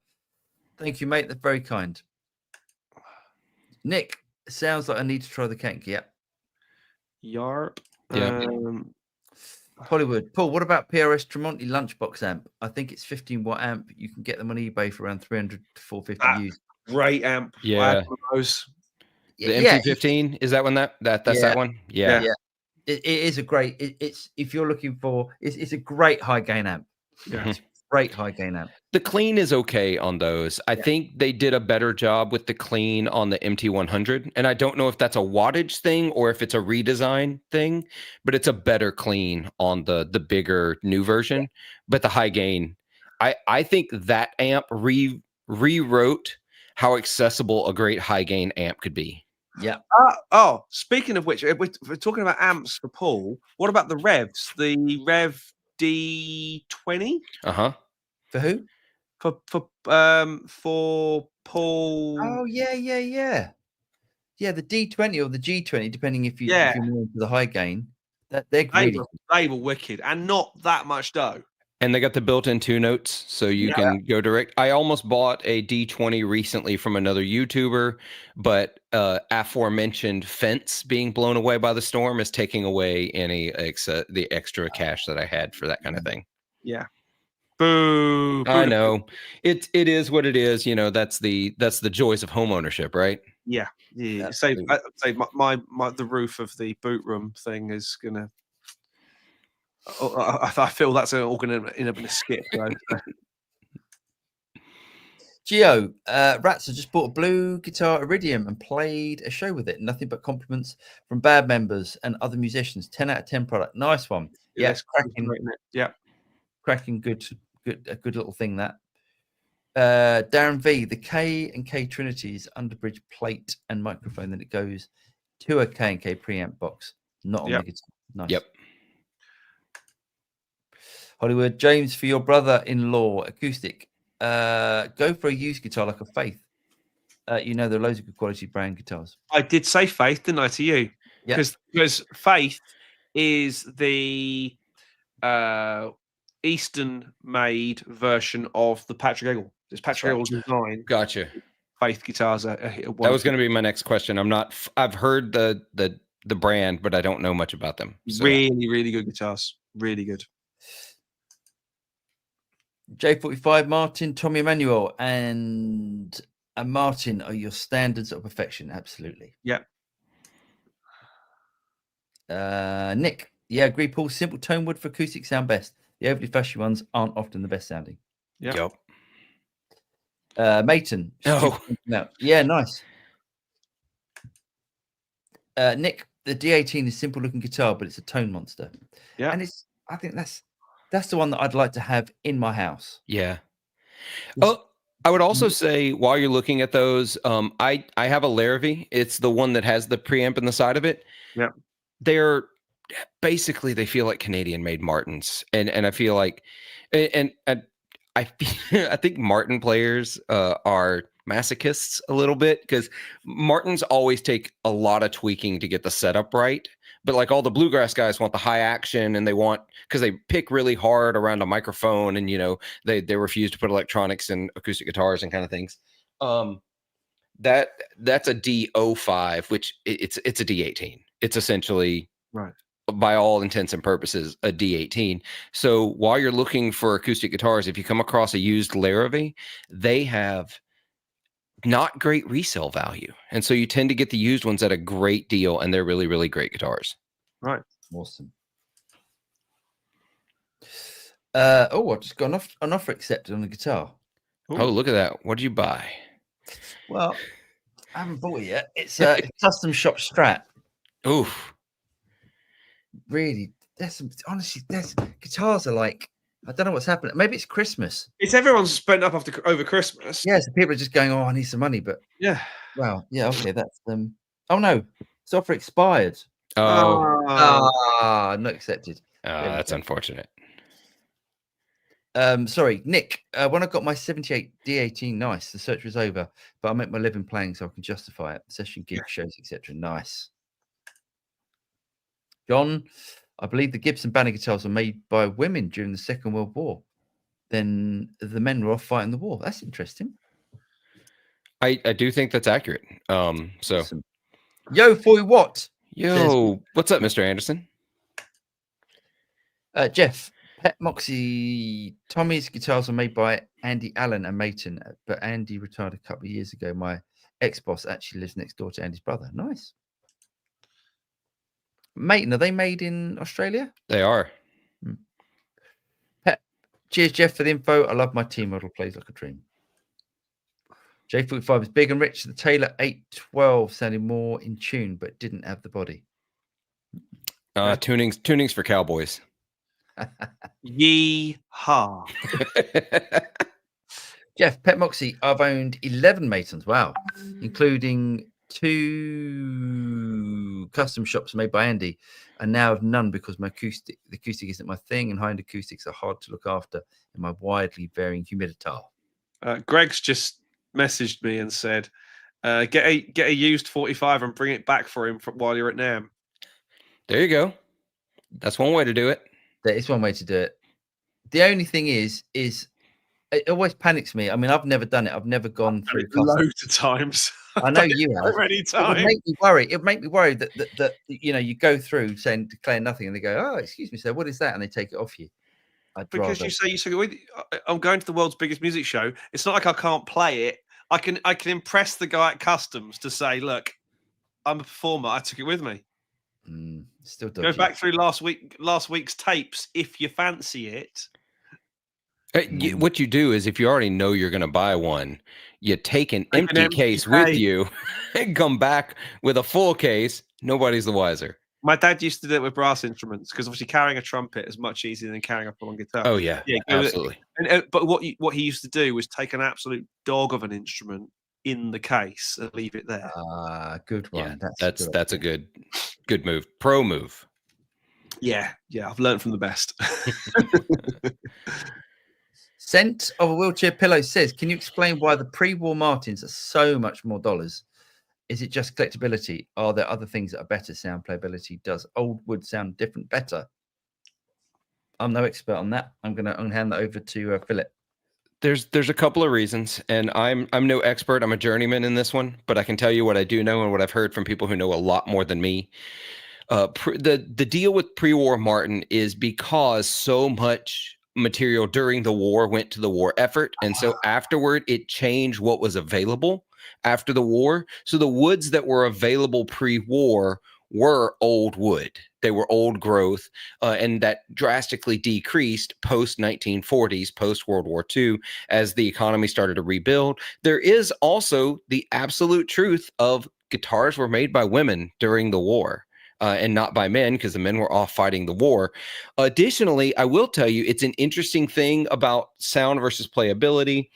Thank you, mate. That's very kind. Nick, sounds like I need to try the Kank. Yeah. Yarp. Yeah. Hollywood. Paul, what about PRS Tremonti Lunchbox amp? I think it's 15-watt amp. You can get them on eBay for around 300 to 450 used. Great amp. Yeah. Those. The MT15, is that one that's that one? Yeah. It is a great. It's if you're looking for, it's a great high gain amp. Yeah. Great high gain amp. The clean is okay on those. I think they did a better job with the clean on the MT100. And I don't know if that's a wattage thing or if it's a redesign thing, but it's a better clean on the bigger new version. But the high gain, I think that amp rewrote how accessible a great high gain amp could be. Yeah. Speaking of which, if we're talking about amps for Paul, what about the Revs? The Rev D20? For who? For Paul. Oh yeah. Yeah, the D20 or the G20, depending if you're more into the high gain. They were wicked and not that much dough. And they got the built-in 2 notes, so you can go direct. I almost bought a D20 recently from another YouTuber, but aforementioned fence being blown away by the storm is taking away any the extra cash that I had for that kind of thing. Yeah. Boo. I know. It is what it is. You know, that's the joys of home ownership, right? Yeah. Say the roof of the boot room thing is gonna. I feel that's all going to skip. Gio, Ratzer just bought a blue guitar Iridium and played a show with it. Nothing but compliments from band members and other musicians. 10 out of 10 product. Nice one. Yeah, it's cracking. Yeah, cracking. Good, a good little thing that. Darren V, the K and K Trinities underbridge plate and microphone. Then it goes to a K and K preamp box, not on the guitar. Nice. Yep. Hollywood, James, for your brother-in-law, Acoustic. Go for a used guitar like a Faith. You know, there are loads of good quality brand guitars. I did say Faith, didn't I, to you? Yeah. Because Faith is the Eastern-made version of the Patrick Eggle. It's Patrick Eggle's design. Gotcha. Faith guitars are that was going to be my next question. I've heard the brand, but I don't know much about them. So. Really, really good guitars. Really good. J45, Martin, Tommy Emmanuel, and Martin are your standards of perfection. Absolutely. Yep. Nick, agree, Paul. Simple tone wood for acoustic sound best. The overly flashy ones aren't often the best sounding. Yep. Mayton. Yeah, nice. Nick, the D18 is simple looking guitar, but it's a tone monster. Yeah. And I think that's the one that I'd like to have in my house. Yeah. Oh, I would also say while you're looking at those, I have a Larrivee. It's the one that has the preamp in the side of it. Yeah. They're basically, they feel like Canadian made Martins. And I feel like, and I think Martin players are masochists a little bit because Martins always take a lot of tweaking to get the setup right. But like all the bluegrass guys want the high action and they want, because they pick really hard around a microphone and, you know, they refuse to put electronics in acoustic guitars and kind of things. That's a D05, which it's a D18. It's essentially, right, by all intents and purposes, a D18. So while you're looking for acoustic guitars, if you come across a used Larrivee, they have not great resale value. And so you tend to get the used ones at a great deal, and they're really, really great guitars. Right. Awesome. I just got an offer accepted on the guitar. Ooh. Oh, look at that. What did you buy? Well, I haven't bought it yet. It's a custom shop Strat. Oof. Really, honestly, guitars are like, I don't know what's happening. Maybe it's Christmas. It's everyone's spent up over Christmas. Yeah, so people are just going, I need some money. But yeah. Well, yeah, okay, that's Oh no, it's offer expired. Oh, Not accepted. There we that's go. unfortunate. Sorry, Nick. When I got my 78 D18, nice. The search was over, but I make my living playing, so I can justify it. Session, gig, shows, etc. Nice. John, I believe the Gibson Banner guitars were made by women during the Second World War. Then the men were off fighting the war. That's interesting. I do think that's accurate. So Awesome. Yo, 40 Watt. Yo, what's up, Mr. Anderson? Jeff, Pet Moxie, Tommy's guitars were made by Andy Allen and Mayton, but Andy retired a couple of years ago. My ex-boss actually lives next door to Andy's brother. Nice. Mayton, are they made in Australia? They are. Pet, cheers, Jeff, for the info. I love my team model. Plays like a dream. J45 is big and rich. The Taylor 812 sounded more in tune, but didn't have the body. Tunings for cowboys. Yee-haw. Jeff, Pet Moxie, I've owned 11 Maytons. Wow. Including 2 custom shops made by Andy, and now have none because the acoustic isn't my thing, and high-end acoustics are hard to look after in my widely varying humiditar. Greg's just messaged me and said, get a used 45 and bring it back for him while you're at NAMM. There you go. That's one way to do it. That is one way to do it. The only thing is it always panics me. I mean, I've never done it. I've never gone through loads of times. I know you have. So many times. It would make me worry. It would make me worry that you go through saying declare nothing, and they go, "Oh, excuse me, sir, what is that?" And they take it off you. You say I'm going to the world's biggest music show. It's not like I can't play it. I can impress the guy at customs to say, "Look, I'm a performer. I took it with me." Still dodgy. Go back through last week's tapes if you fancy it. What you do is, if you already know you're going to buy one, you take an empty case with you and come back with a full case. Nobody's the wiser. My dad used to do it with brass instruments because obviously carrying a trumpet is much easier than carrying a full-on guitar. Oh yeah, absolutely. But what he used to do was take an absolute dog of an instrument in the case and leave it there. Good one. Yeah, that's a good move. Pro move. Yeah, I've learned from the best. Scent of a Wheelchair Pillow says, can you explain why the pre-war Martins are so much more dollars? Is it just collectability? Are there other things that are better? Sound playability? Does old wood sound different better? I'm no expert on that. I'm gonna hand that over to Philip. There's a couple of reasons, and I'm no expert. I'm a journeyman in this one, but I can tell you what I do know and what I've heard from people who know a lot more than me. The deal with pre-war Martin is because so much material during the war went to the war effort, and so afterward it changed what was available after the war. So the woods that were available pre-war were old wood. They were old growth, and that drastically decreased post 1940s, post World War II, as the economy started to rebuild. There is also the absolute truth of guitars were made by women during the war. And not by men, because the men were off fighting the war. Additionally, I will tell you, it's an interesting thing about sound versus playability.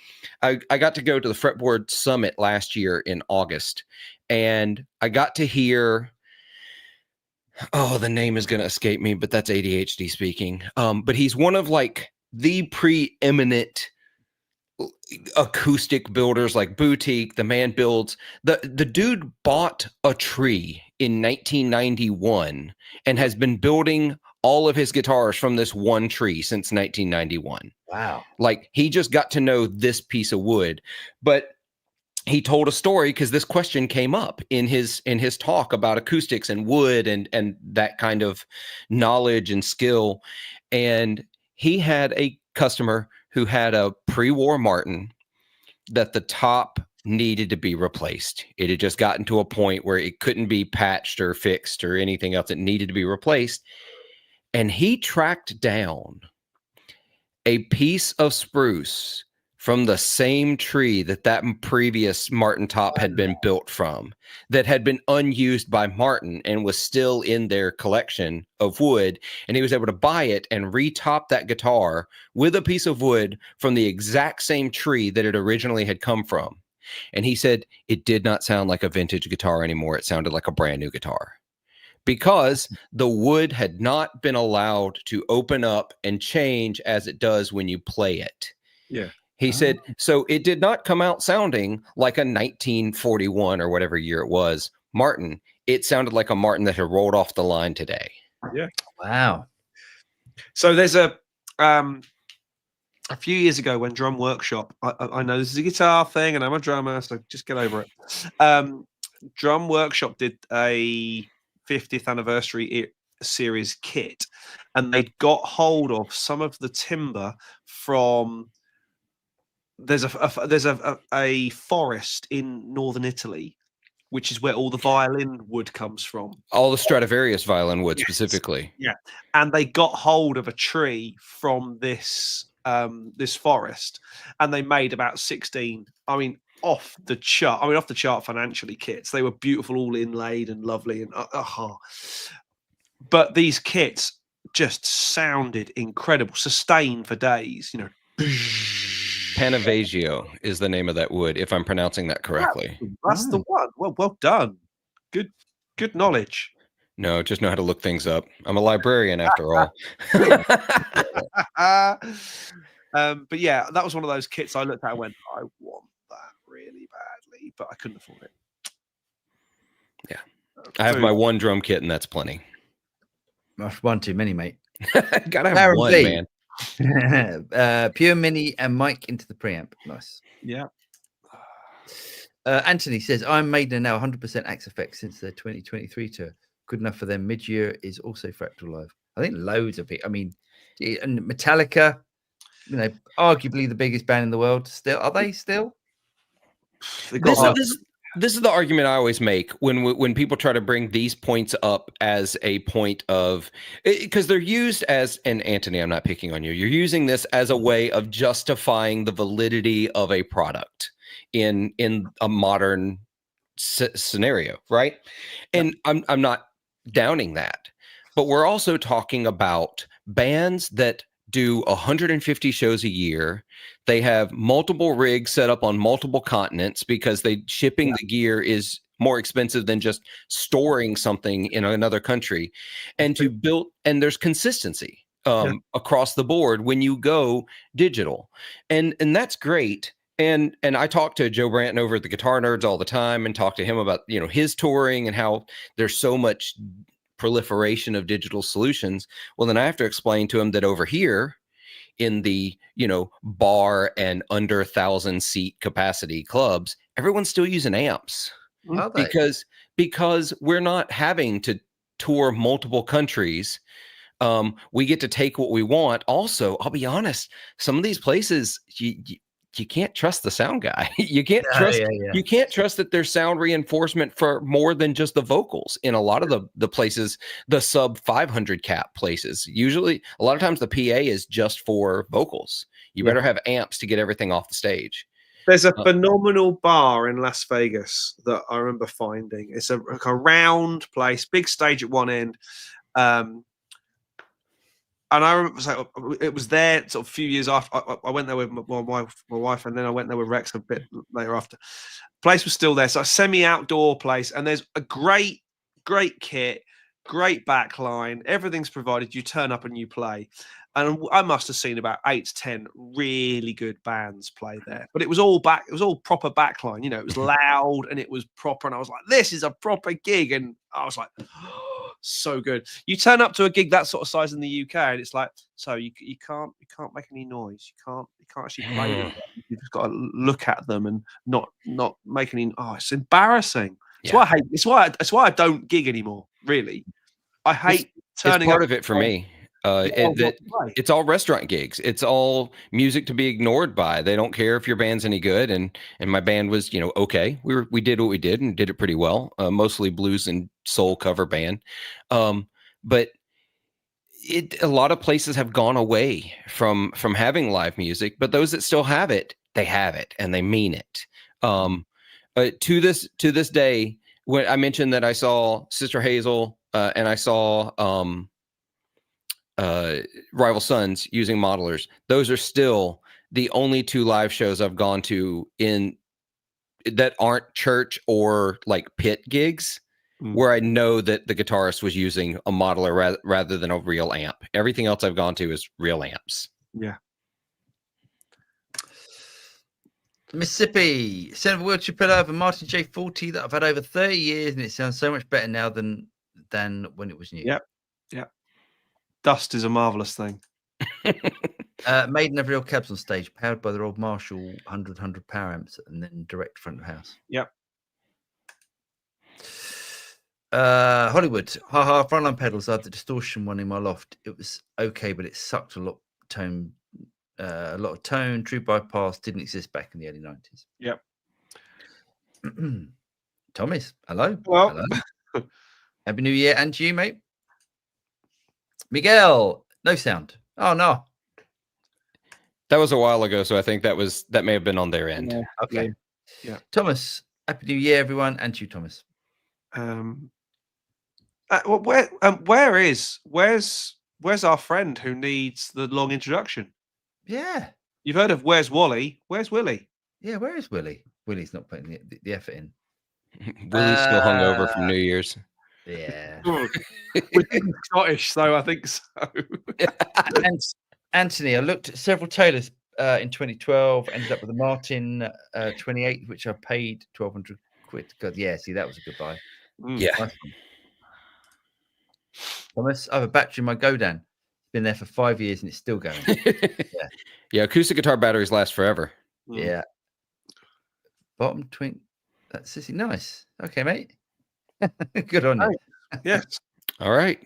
I got to go to the Fretboard Summit last year in August, and I got to hear, the name is going to escape me, but that's ADHD speaking. But he's one of like the preeminent acoustic builders, like Boutique. The man builds, the dude bought a tree in 1991 and has been building all of his guitars from this one tree since 1991. Wow. Like, he just got to know this piece of wood. But he told a story because this question came up in his talk about acoustics and wood and that kind of knowledge and skill. And he had a customer who had a pre-war Martin that the top needed to be replaced. It had just gotten to a point where it couldn't be patched or fixed or anything else. It needed to be replaced. And he tracked down a piece of spruce from the same tree that previous Martin top had been built from, that had been unused by Martin and was still in their collection of wood. And he was able to buy it and retop that guitar with a piece of wood from the exact same tree that it originally had come from. And he said it did not sound like a vintage guitar anymore. It sounded like a brand new guitar, because the wood had not been allowed to open up and change as it does when you play it. Yeah. He said, so it did not come out sounding like a 1941 or whatever year it was Martin. It sounded like a Martin that had rolled off the line today. Yeah. Wow. So there's a few years ago when Drum Workshop, I know this is a guitar thing and I'm a drummer, so just get over it. Drum Workshop did a 50th anniversary series kit, and they got hold of some of the timber from there's a forest in northern Italy, which is where all the violin wood comes from. All the Stradivarius violin wood, Yes. specifically. Yeah, and they got hold of a tree from this this forest, and they made about 16. I mean, off the chart financially kits. They were beautiful, all inlaid and lovely, and but these kits just sounded incredible, sustained for days. You know. Panavagio is the name of that wood, if I'm pronouncing that correctly. That's the one. Well done. Good knowledge. No, just know how to look things up. I'm a librarian after all. But yeah, that was one of those kits I looked at and went, I want that really badly, but I couldn't afford it. Yeah. I have my one drum kit, and that's plenty. That's one too many, mate. Gotta have one, man. Pure mini and mic into the preamp. Nice. Yeah. Anthony says, I'm Maiden now 100% Axe Effects since their 2023 tour. Good enough for them. Mid-year is also Fractal Live. I think loads of people. I mean, and Metallica, you know, arguably the biggest band in the world. Still, are they still? This is the argument I always make when people try to bring these points up as a point of, because they're used as, and Anthony, I'm not picking on you. You're using this as a way of justifying the validity of a product in a modern scenario, right? And I'm not downing that, but we're also talking about bands that do 150 shows a year. They have multiple rigs set up on multiple continents because shipping the gear is more expensive than just storing something in another country. And and there's consistency across the board when you go digital. And that's great. And I talk to Joe Branton over at the Guitar Nerds all the time and talk to him about, you know, his touring and how there's so much proliferation of digital solutions. Well, then I have to explain to him that over here in the, you know, bar and under 1,000 seat capacity clubs, everyone's still using amps because we're not having to tour multiple countries. We get to take what we want. Also, I'll be honest, some of these places, you can't trust the sound guy. You can't trust you can't trust that there's sound reinforcement for more than just the vocals in a lot of the places, the sub 500 cap places. Usually a lot of times the PA is just for vocals. You better have amps to get everything off the stage. There's a phenomenal bar in Las Vegas that I remember finding. It's a round place, big stage at one end. And I remember it was there sort of a few years after. I went there with my wife, and then I went there with Rex a bit later after. Place was still there, so a semi-outdoor place, and there's a great kit, great backline, everything's provided. You turn up and you play, and I must have seen about 8 to 10 really good bands play there. But it was all proper backline. You know, it was loud and it was proper, and I was like, this is a proper gig, and I was like. So good. You turn up to a gig that sort of size in the UK, and it's like, so you can't make any noise. You can't actually play with them. You've just got to look at them and not make any. Oh, it's embarrassing. It's why I hate. It's why I don't gig anymore. Really, I hate turning. It's part of it for me. It's all restaurant gigs. It's all music to be ignored by. They don't care if your band's any good. And my band was, you know, okay. We did what we did and did it pretty well. Mostly blues and soul cover band. But a lot of places have gone away from having live music. But those that still have it, they have it and they mean it. To this day, when I mentioned that I saw Sister Hazel and I saw Rival Sons using modelers, those are still the only 2 live shows I've gone to in that aren't church or like pit gigs where I know that the guitarist was using a modeler rather than a real amp. Everything else I've gone to is real amps. Yeah. Mississippi, Senator Wiltshire Pillar of a Martin J40 that I've had over 30 years, and it sounds so much better now than when it was new. Yep. Yep. Dust is a marvelous thing. Maiden have real cabs on stage, powered by their old Marshall 100 power amps, and then direct front of house. Yep. Hollywood, haha, frontline pedals. I had the distortion one in my loft. It was okay, but it sucked a lot of tone. True bypass didn't exist back in the early 90s. Yep. Thomas, hello. Well, hello. Happy New Year, and to you, mate. Miguel, no sound. Oh no. That was a while ago, so I think that may have been on their end. Yeah. Okay. Yeah. Thomas, Happy New Year, everyone, and to you, Thomas. Where's our friend who needs the long introduction? Yeah. You've heard of Where's Wally? Where's Willie? Yeah, where is Willie? Willie's not putting the effort in. Willie's still hungover from New Year's. Yeah. We're Scottish, so I think so. And Anthony, I looked at several tailors in 2012, ended up with a Martin 28, which I paid 1,200 quid. God, yeah, see, that was a good buy. Yeah. Nice one. Thomas, I have a battery in my Godan. It's been there for 5 years and it's still going. Yeah, acoustic guitar batteries last forever. Yeah. Bottom twink. That's sissy. Nice. Okay, mate. Good on you. Yes. All right.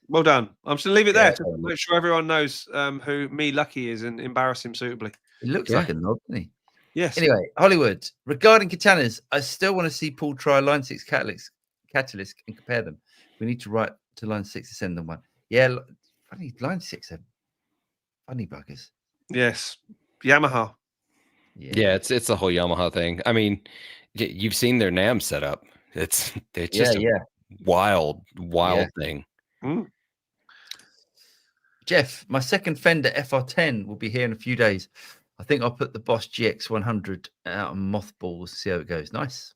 Well done. I'm just going to leave it there to make sure everyone knows who me Lucky is and embarrass him suitably. It looks like a nod, doesn't he? Yes. Anyway, Hollywood. Regarding katanas, I still want to see Paul try Line 6 Catalyst and compare them. We need to write to Line 6 to send them one. Yeah, funny, Line 6 are funny buggers. Yes. Yamaha. Yeah, it's the whole Yamaha thing. I mean, you've seen their NAMM setup. It's just a wild thing. Jeff, my second Fender FR10 will be here in a few days. I think I'll put the Boss GX100 out on mothballs, see how it goes. Nice.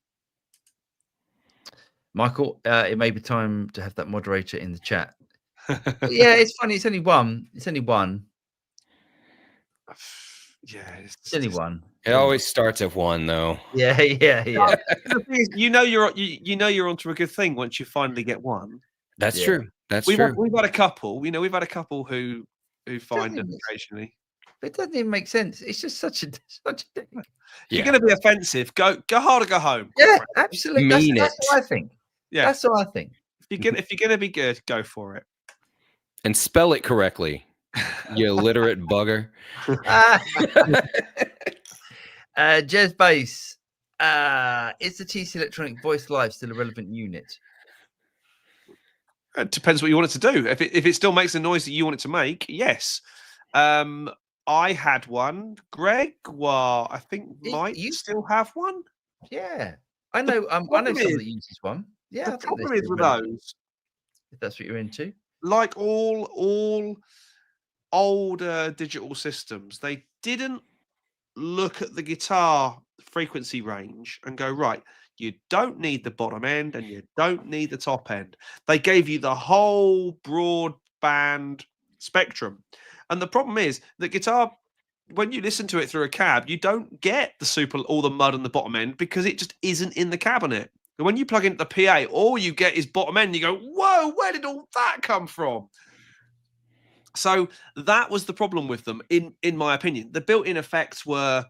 Michael, it may be time to have that moderator in the chat. Yeah, it's funny. It's only one. Yeah, it's only one. It always starts at one, though. Yeah. The thing is, you know you're onto a good thing once you finally get one. That's true. That's true. We've had a couple. We've had a couple who find them occasionally. It doesn't even make sense. It's just such a thing. If you're going to be offensive, go hard or go home. Yeah, absolutely. That's what I think. Yeah, that's what I think. If you're going to be good, go for it. And spell it correctly, you illiterate bugger. Jez Bass, is the TC Electronic Voice Live still a relevant unit? It depends what you want it to do. If it still makes the noise that you want it to make, yes. I had one. Greg, I think might still have one. Yeah, I know. I know someone that uses one. Yeah, the problem is with those, if that's what you're into, like all older digital systems, they didn't look at the guitar frequency range and go, right, you don't need the bottom end and you don't need the top end. They gave you the whole broadband spectrum. And the problem is the guitar, when you listen to it through a cab, you don't get all the mud on the bottom end because it just isn't in the cabinet. And when you plug into the PA, all you get is bottom end. You go, whoa, where did all that come from? So that was the problem with them, in my opinion. The built-in effects were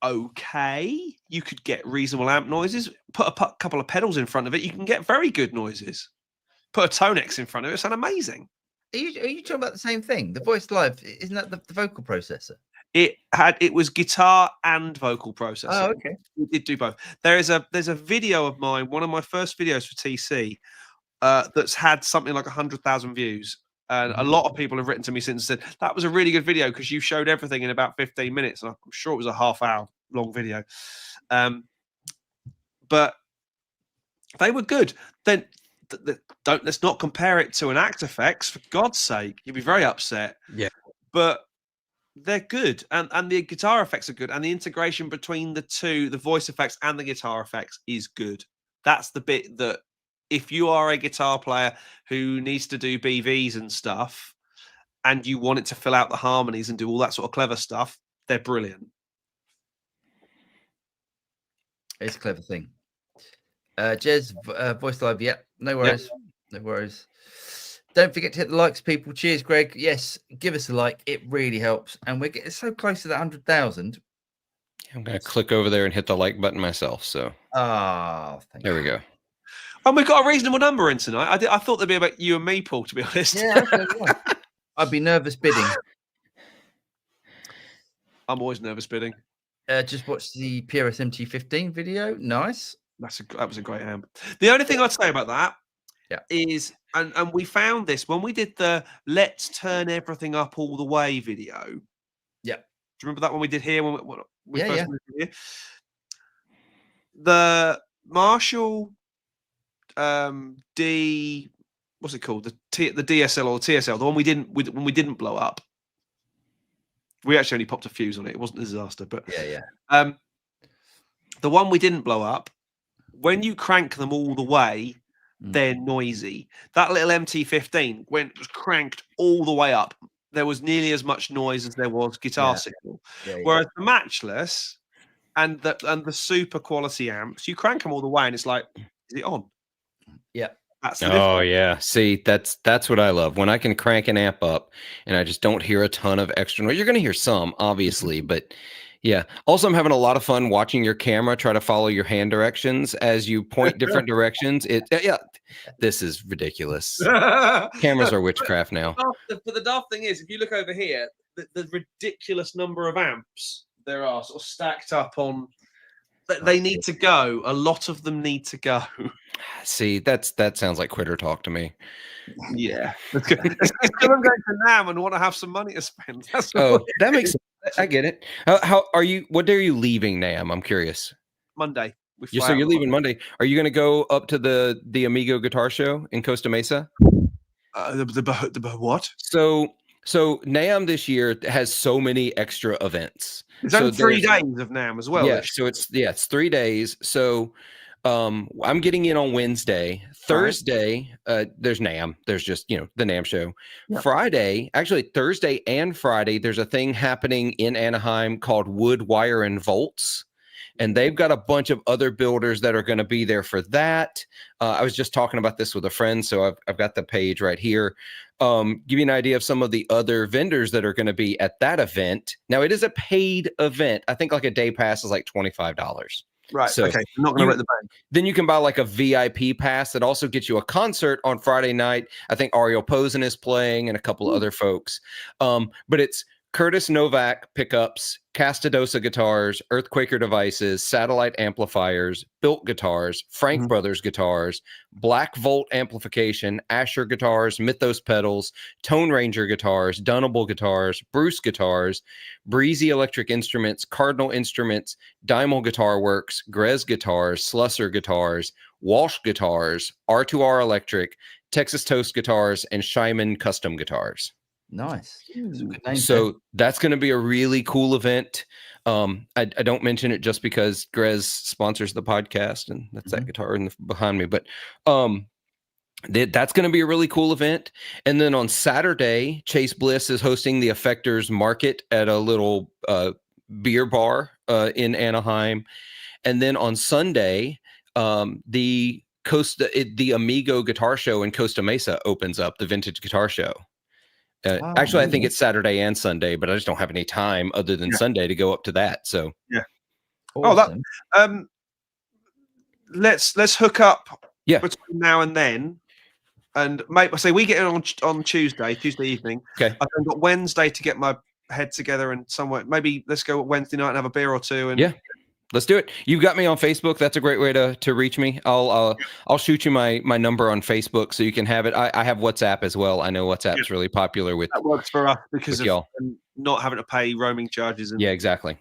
okay. You could get reasonable amp noises. Put a couple of pedals in front of it, you can get very good noises. Put a Tonex in front of it, sound amazing. Are you talking about the same thing? The Voice Live, isn't that the vocal processor? It was guitar and vocal processor. Oh, okay. It did do both. There's a video of mine, one of my first videos for TC, that's had something like 100,000 views. And a lot of people have written to me since and said, that was a really good video because you showed everything in about 15 minutes. And I'm sure it was a half-hour long video. But they were good. Then let's not compare it to an Act Effects, for God's sake. You'd be very upset. Yeah. But they're good. And the guitar effects are good. And the integration between the two, the voice effects and the guitar effects, is good. That's the bit that if you are a guitar player who needs to do BVs and stuff, and you want it to fill out the harmonies and do all that sort of clever stuff, they're brilliant. It's a clever thing. Jez, voice live. Yep. No worries. No worries. Don't forget to hit the likes, people. Cheers, Greg. Yes, give us a like. It really helps. And we're getting so close to that 100,000. I'm going to click over there and hit the like button myself. So there we go. And we've got a reasonable number in tonight. I thought there'd be about you and me, Paul, to be honest. Yeah, I'd be nervous bidding. I'm always nervous bidding. Just watched the PRS MT15 video. Nice. That was a great amp. The only thing I'd say about that is, and we found this when we did the "Let's Turn Everything Up All the Way" video. Yeah. Do you remember that one we did here when we first moved here? The Marshall D, what's it called? The DSL or the TSL, the one we didn't blow up. We actually only popped a fuse on it. It wasn't a disaster, but the one we didn't blow up, when you crank them all the way, they're noisy. That little MT15 was cranked all the way up. There was nearly as much noise as there was guitar signal. Whereas the Matchless and the super quality amps, you crank them all the way, and it's like, is it on? Yeah. That's the difference. See, that's what I love, when I can crank an amp up and I just don't hear a ton of extra noise. You're going to hear some, obviously, but yeah. Also, I'm having a lot of fun watching your camera try to follow your hand directions as you point different directions. This is ridiculous. Cameras are witchcraft now. But the daft thing is, if you look over here, the ridiculous number of amps there are sort of stacked up on. They need to go. A lot of them need to go. See, that sounds like quitter talk to me. Yeah. It's I'm going to NAMM and want to have some money to spend. That makes sense. I get it. How are you? What day are you leaving NAMM? I'm curious. Monday. So you're leaving Monday. Are you going to go up to the Amigo Guitar Show in Costa Mesa? The what? So NAMM this year has so many extra events. It's only 3 days of NAMM as well. Yeah. So it's 3 days. So I'm getting in on Wednesday. Thursday, there's NAMM. There's just, the NAMM show. Yeah. Friday, actually Thursday and Friday, there's a thing happening in Anaheim called Wood, Wire, and Volts. And they've got a bunch of other builders that are going to be there for that. I was just talking about this with a friend, so I've got the page right here. Give you an idea of some of the other vendors that are going to be at that event. Now, it is a paid event. I think like a day pass is like $25. Right. So okay. I'm not going to rent the bank. Then you can buy like a VIP pass that also gets you a concert on Friday night. I think Ariel Posen is playing and a couple of other folks. But it's Curtis Novak pickups, Castadosa guitars, Earthquaker devices, satellite amplifiers, Built guitars, Frank Brothers guitars, Black Volt amplification, Asher guitars, Mythos pedals, Tone Ranger guitars, Dunnable guitars, Bruce guitars, Breezy electric instruments, Cardinal instruments, Dymel Guitar Works, Grez guitars, Slusser guitars, Walsh guitars, R2R electric, Texas Toast guitars, and Shyman custom guitars. Nice. So that's going to be a really cool event. I don't mention it just because Grez sponsors the podcast, and that's that guitar behind me. But that's going to be a really cool event. And then on Saturday, Chase Bliss is hosting the Effectors Market at a little beer bar in Anaheim. And then on Sunday, the Amigo Guitar Show in Costa Mesa opens up, the Vintage Guitar Show. Actually, I think it's Saturday and Sunday, but I just don't have any time other than Sunday to go up to that. So awesome. Let's hook up between now and then, and we get in on Tuesday evening. Okay, I've then got Wednesday to get my head together and somewhere. Maybe let's go Wednesday night and have a beer or two. And let's do it. You've got me on Facebook. That's a great way to reach me. I'll shoot you my number on Facebook so you can have it. I have WhatsApp as well. I know WhatsApp's really popular with that works for us because of y'all not having to pay roaming charges. And exactly.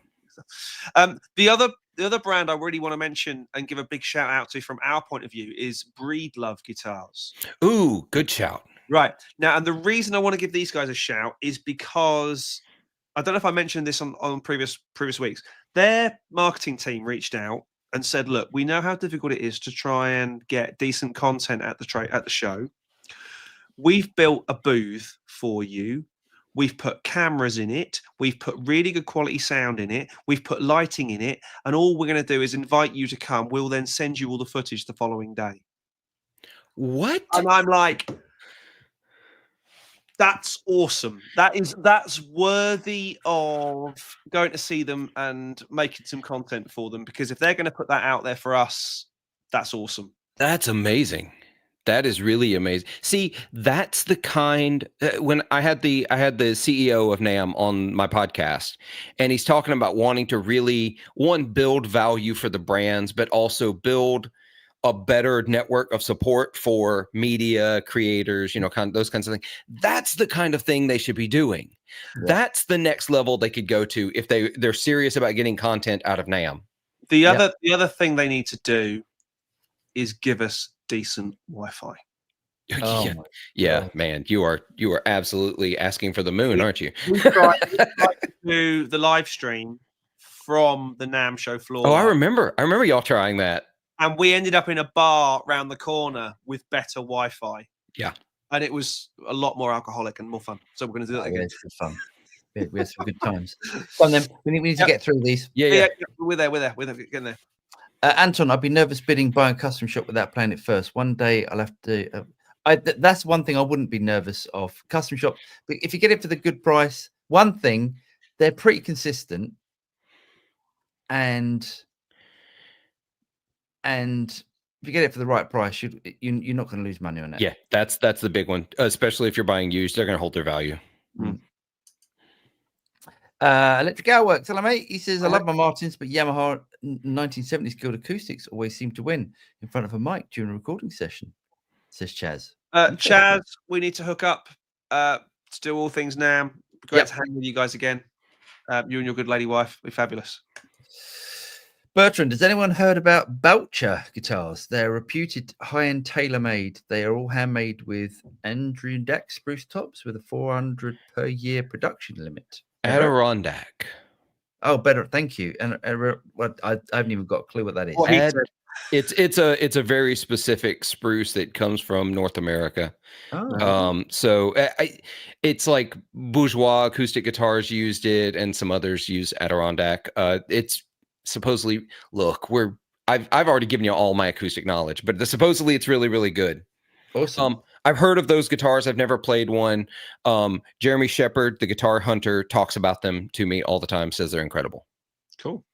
The other brand I really want to mention and give a big shout out to from our point of view is Breedlove Guitars. Ooh, good shout. Right now, and the reason I want to give these guys a shout is because I don't know if I mentioned this on previous weeks. Their marketing team reached out and said, look, we know how difficult it is to try and get decent content at the show. We've built a booth for you. We've put cameras in it. We've put really good quality sound in it. We've put lighting in it. And all we're going to do is invite you to come. We'll then send you all the footage the following day. What? And I'm like, that's awesome. That's worthy of going to see them and making some content for them, because if they're going to put that out there for us, that's awesome. That's amazing. That is really amazing. See, that's the kind when I had the CEO of NAMM on my podcast, and he's talking about wanting to really build value for the brands, but also build a better network of support for media creators, those kinds of things. That's the kind of thing they should be doing. Yeah. That's the next level they could go to if they're serious about getting content out of NAMM. The other thing they need to do is give us decent Wi-Fi. Oh yeah, man, you are absolutely asking for the moon, aren't you? We tried to do the live stream from the NAMM show floor. Oh, I remember y'all trying that. And we ended up in a bar round the corner with better Wi-Fi. Yeah. And it was a lot more alcoholic and more fun. So we're going to do that again. It's good fun. We had some good times. Come on, then. We need to get through these. Yeah. We're there. Getting there. Anton, I'd be nervous bidding buying custom shop without playing it first. One day I'll have to. That's one thing I wouldn't be nervous of. Custom shop. But if you get it for the good price, one thing, they're pretty consistent. And if you get it for the right price, you're not going to lose money on it. Yeah, that's the big one. Especially if you're buying used, they're going to hold their value. Mm. Electric Hour works. Hello, mate. He says, I love my Martins, but Yamaha 1970s Guild acoustics always seem to win in front of a mic during a recording session, says Chaz. Chaz, we need to hook up to do all things NAMM. Great to hang with you guys again. You and your good lady wife. We're fabulous. Bertrand, has anyone heard about Belcher guitars? They're reputed high-end tailor-made. They are all handmade with Adirondack spruce tops with a 400 per year production limit. Adirondack. Oh, better. Thank you. And I haven't even got a clue what that is. It's a very specific spruce that comes from North America. Oh. So it's like Bourgeois acoustic guitars used it, and some others use Adirondack. It's supposedly, look, I've already given you all my acoustic knowledge, but supposedly it's really, really good. Awesome. I've heard of those guitars. I've never played one. Jeremy Shepard, the guitar hunter, talks about them to me all the time, says they're incredible. Cool.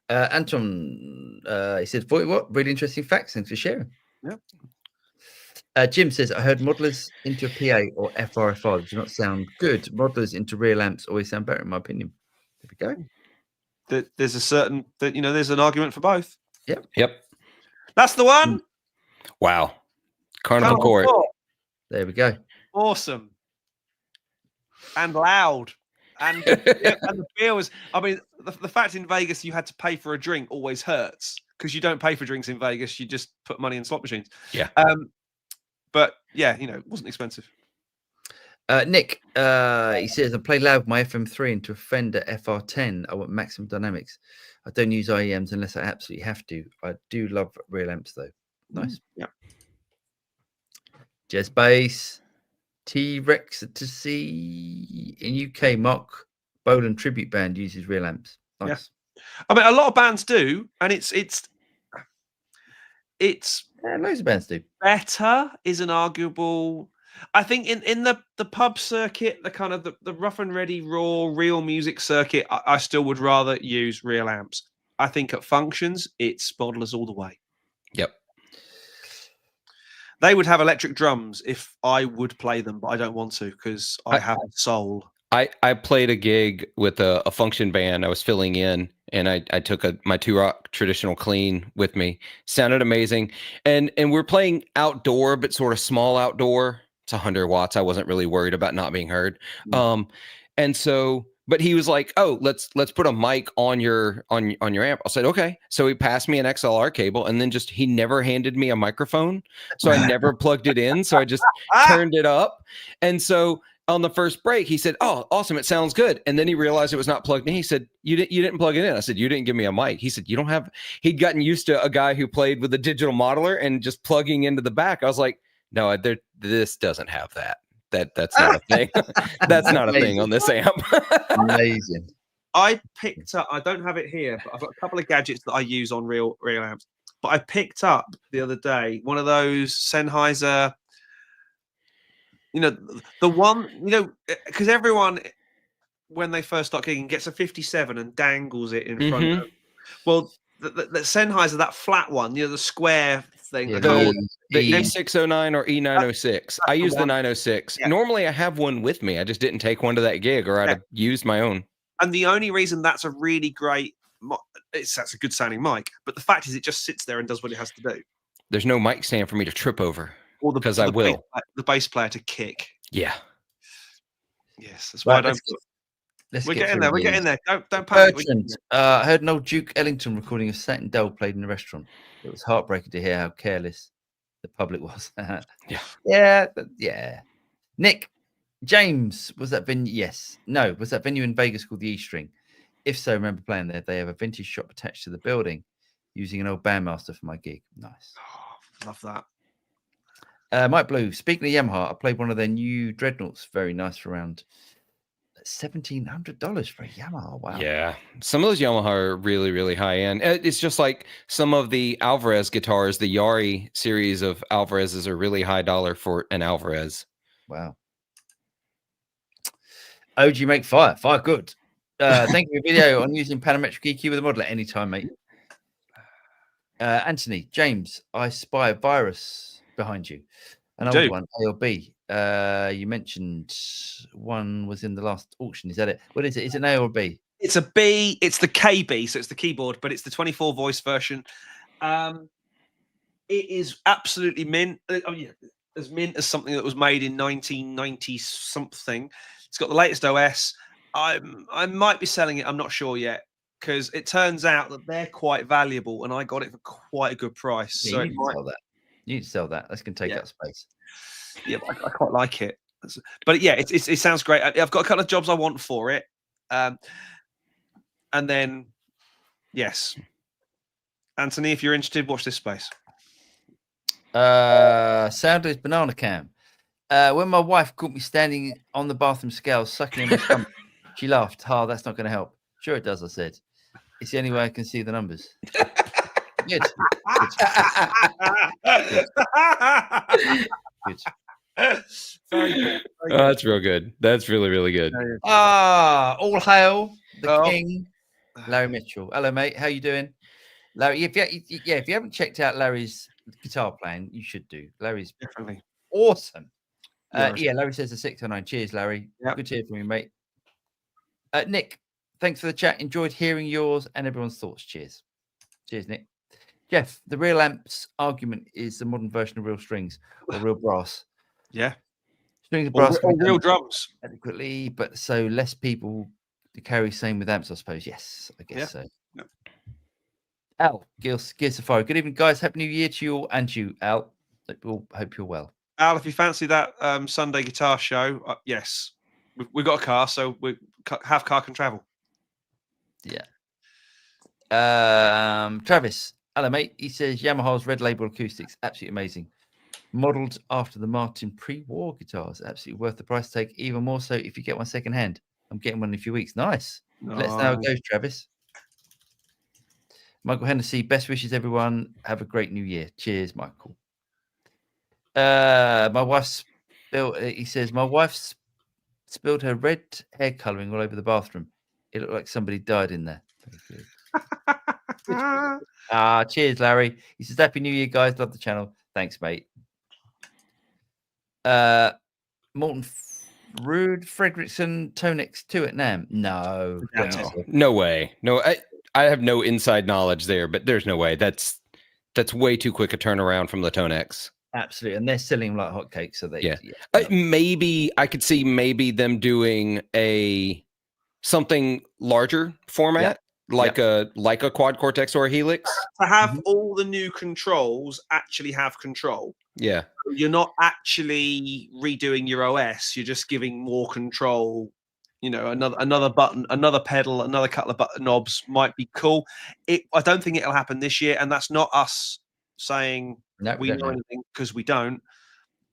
Anton, he said, 40 watt, really interesting facts. Thanks for sharing. Yeah. Jim says, I heard modelers into a PA or FRFR do not sound good. Modelers into real amps always sound better, in my opinion. There we go. There's a certain there's an argument for both. Yep. That's the one. Wow. Carnival Court. There we go. Awesome. And loud. And the beer was, I mean, the fact in Vegas you had to pay for a drink always hurts, because you don't pay for drinks in Vegas. You just put money in slot machines. Yeah. But yeah, it wasn't expensive. Nick, he says, I play loud with my FM3 into a Fender FR10. I want maximum dynamics. I don't use IEMs unless I absolutely have to. I do love real amps, though. Nice. Yeah. Jazz bass, T-Rex to see in UK. Mark Bolan tribute band uses real amps. Nice. Yeah. I mean, a lot of bands do, and it's loads of bands do. Better is an arguable. I think in the pub circuit, the kind of the rough and ready raw real music circuit, I still would rather use real amps. I think at functions, it's modelers all the way. Yep. They would have electric drums if I would play them, but I don't want to because I have a soul. I played a gig with a function band. I was filling in, and I took my Two Rock traditional clean with me. Sounded amazing, and we're playing outdoor, but sort of small outdoor. It's 100 watts. I wasn't really worried about not being heard. And so, but he was like, "Oh, let's put a mic on your amp." I said, "Okay." So he passed me an XLR cable, and then he never handed me a microphone, so I never plugged it in. So I just turned it up, and so on the first break, he said, "Oh, awesome! It sounds good." And then he realized it was not plugged in. He said, "You didn't plug it in." I said, "You didn't give me a mic." He said, "You don't have." He'd gotten used to a guy who played with a digital modeler and just plugging into the back. I was like, "No, this doesn't have that. That's not a thing. That's not a thing on this amp." Amazing. I picked up. I don't have it here, but I've got a couple of gadgets that I use on real amps. But I picked up the other day one of those Sennheiser. You know, the one, because everyone, when they first start gigging, gets a 57 and dangles it in front of them. Well, the Sennheiser, that flat one, the square thing. Yeah, the E609 or E906. I use the one. 906. Yeah. Normally, I have one with me. I just didn't take one to that gig, or I'd have used my own. And the only reason that's a really great, that's a good sounding mic, but the fact is it just sits there and does what it has to do. There's no mic stand for me to trip over. Or because I will. The bass player to kick. Yeah. Yes, that's why I don't. We're getting there. We're getting there. Don't panic. I heard an old Duke Ellington recording of Satin Dell played in a restaurant. It was heartbreaking to hear how careless the public was. Yeah. Nick, James, was that venue? Yes. No, was that venue in Vegas called the E String? If so, remember playing there. They have a vintage shop attached to the building using an old bandmaster for my gig. Nice. Oh, love that. Mike Blue, speaking of Yamaha, I played one of their new Dreadnoughts. Very nice for around $1,700 for a Yamaha. Wow. Yeah. Some of those Yamaha are really, really high end. It's just like some of the Alvarez guitars, the Yari series of Alvarez's are really high dollar for an Alvarez. Wow. OG make fire. Fire good. Thank you for your video on using parametric EQ with a model at any time, mate. Anthony, James, I spy a virus behind you. An old one, A or B. You mentioned one was in the last auction. Is that it? What is it? Is it an A or a B? It's a B. It's the KB, so it's the keyboard, but it's the 24 voice version. It is absolutely mint. As mint as something that was made in 1990 something. It's got the latest OS. I might be selling it. I'm not sure yet, because it turns out that they're quite valuable, and I got it for quite a good price. Yeah, so you need to sell that. You need to sell that. That's going to take up space. Yeah, I quite like it. But yeah, it sounds great. I've got a couple of jobs I want for it. And then, yes. Anthony, if you're interested, watch this space. Sound is banana cam. When my wife caught me standing on the bathroom scales, sucking in my stomach, she laughed. That's not going to help. Sure it does, I said. It's the only way I can see the numbers. Good. Good. Very good. That's real good. That's really, really good. All hail the king, Larry Mitchell. Hello, mate. How you doing, Larry? If you haven't checked out Larry's guitar playing, you should do. Larry's Definitely awesome. Larry says a 609. Cheers, Larry. Yep. Good to hear from you, mate. Nick, thanks for the chat. Enjoyed hearing yours and everyone's thoughts. Cheers, Nick. Jeff, the real amps argument is the modern version of real strings or real brass. Yeah. Strings and brass or real drums. Adequately, but so less people to carry. Same with amps, I suppose. Yes, I guess so. Yeah. Al, Gear Safari. Good evening, guys. Happy New Year to you all and you, Al. Hope you're well. Al, if you fancy that Sunday guitar show, yes. We've got a car, so half car can travel. Yeah. Travis. Hello, mate. He says Yamaha's Red Label acoustics, absolutely amazing. Modelled after the Martin pre-war guitars, absolutely worth the price tag. Even more so if you get one second hand. I'm getting one in a few weeks. Nice. Let's know how it goes, Travis. Michael Hennessy, best wishes, everyone. Have a great new year. Cheers, Michael. My wife's spilled. He says my wife's spilled her red hair colouring all over the bathroom. It looked like somebody died in there. Very good. Cheers, Larry. He says, Happy New Year, guys. Love the channel. Thanks, mate. Morton Rude Fredrickson Tonex 2 at NAMM. No way. No, I have no inside knowledge there, but there's no way. That's way too quick a turnaround from the Tonex. Absolutely. And they're selling like hotcakes. So maybe I could see them doing something larger format. Like a quad cortex or a helix, to have all the new controls actually have control. Yeah. You're not actually redoing your OS. You're just giving more control. You know, another button, another pedal, another couple of button knobs might be cool. I don't think it'll happen this year, and that's not us saying we know anything, because we don't.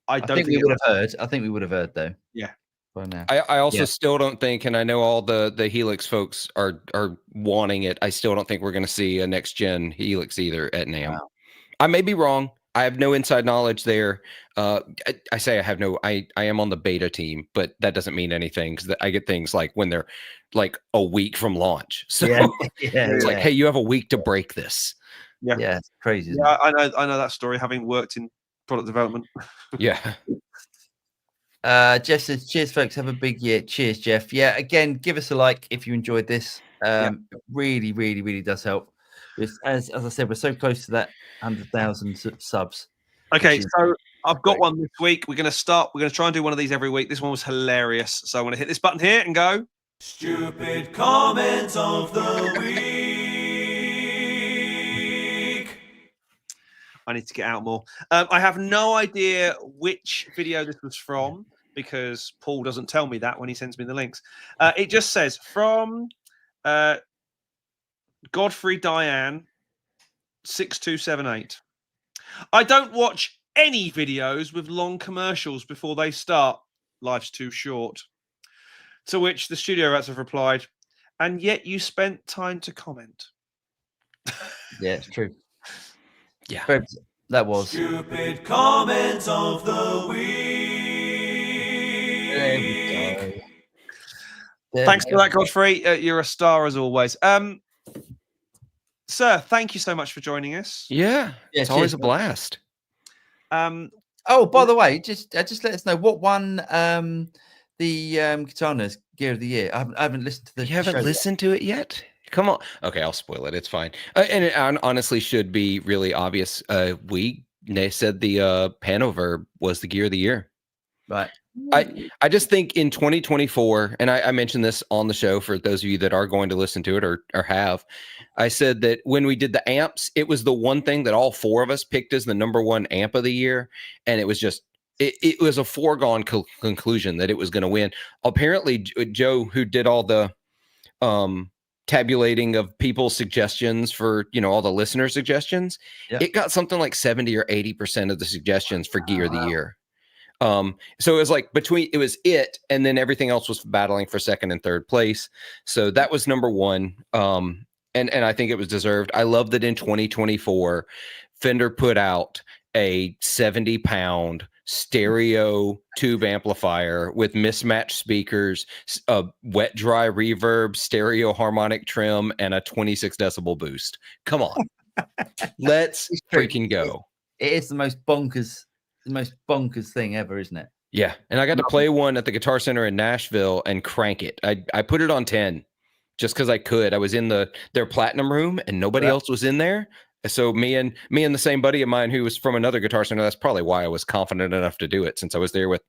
I think we would have heard. I think we would have heard though. Yeah. By now. I also still don't think, and I know all the Helix folks are wanting it. I still don't think we're going to see a next gen Helix either at NAMM. Wow. I may be wrong. I have no inside knowledge there. I say I have no. I am on the beta team, but that doesn't mean anything, because I get things like when they're like a week from launch. So it's like, hey, you have a week to break this. Yeah, it's crazy. Yeah, I know that story, having worked in product development. Yeah. Jeff says, cheers, folks. Have a big year. Cheers, Jeff. Yeah, again, give us a like if you enjoyed this. It really, really, really does help. As I said, we're so close to that 100,000 subs. Okay, so I've got one this week. We're going to try and do one of these every week. This one was hilarious. So I'm going to hit this button here and go. Stupid comments of the week. I need to get out more. I have no idea which video this was from, because Paul doesn't tell me that when he sends me the links. It just says from Godfrey Diane 6278. I don't watch any videos with long commercials before they start. Life's too short. To which the studio rats have replied, and yet you spent time to comment. Yeah, it's true. Yeah. That was Stupid comments of the week. There we go. Thanks for that, Godfrey. You're a star as always. Sir, thank you so much for joining us. Yeah, it's always a blast. Oh, by the way, just let us know what won the Guitar Nerds Gear of the Year. I haven't listened to the. You haven't listened to it yet? Come on. Okay, I'll spoil it. It's fine. And it honestly should be really obvious. They said the Panoverb was the Gear of the Year. Right. I just think in 2024, and I mentioned this on the show for those of you that are going to listen to it or have, I said that when we did the amps, it was the one thing that all four of us picked as the #1 amp of the year. And it was just, it was a foregone conclusion that it was going to win. Apparently, Joe, who did all the tabulating of people's suggestions for, all the listener suggestions, it got something like 70 or 80% of the suggestions for Gear of the Year. So it was like it was it, and then everything else was battling for second and third place. So that was #1. And I think it was deserved. I love that in 2024, Fender put out a 70-pound stereo tube amplifier with mismatched speakers, a wet dry reverb, stereo harmonic trim, and a 26 decibel boost. Come on. Let's freaking go. It is the most bonkers thing ever, isn't it? Yeah. And I got to play one at the Guitar Center in Nashville and crank it. I put it on 10 just because I could. I was in their platinum room and nobody else was in there. So me and the same buddy of mine who was from another Guitar Center, that's probably why I was confident enough to do it, since I was there with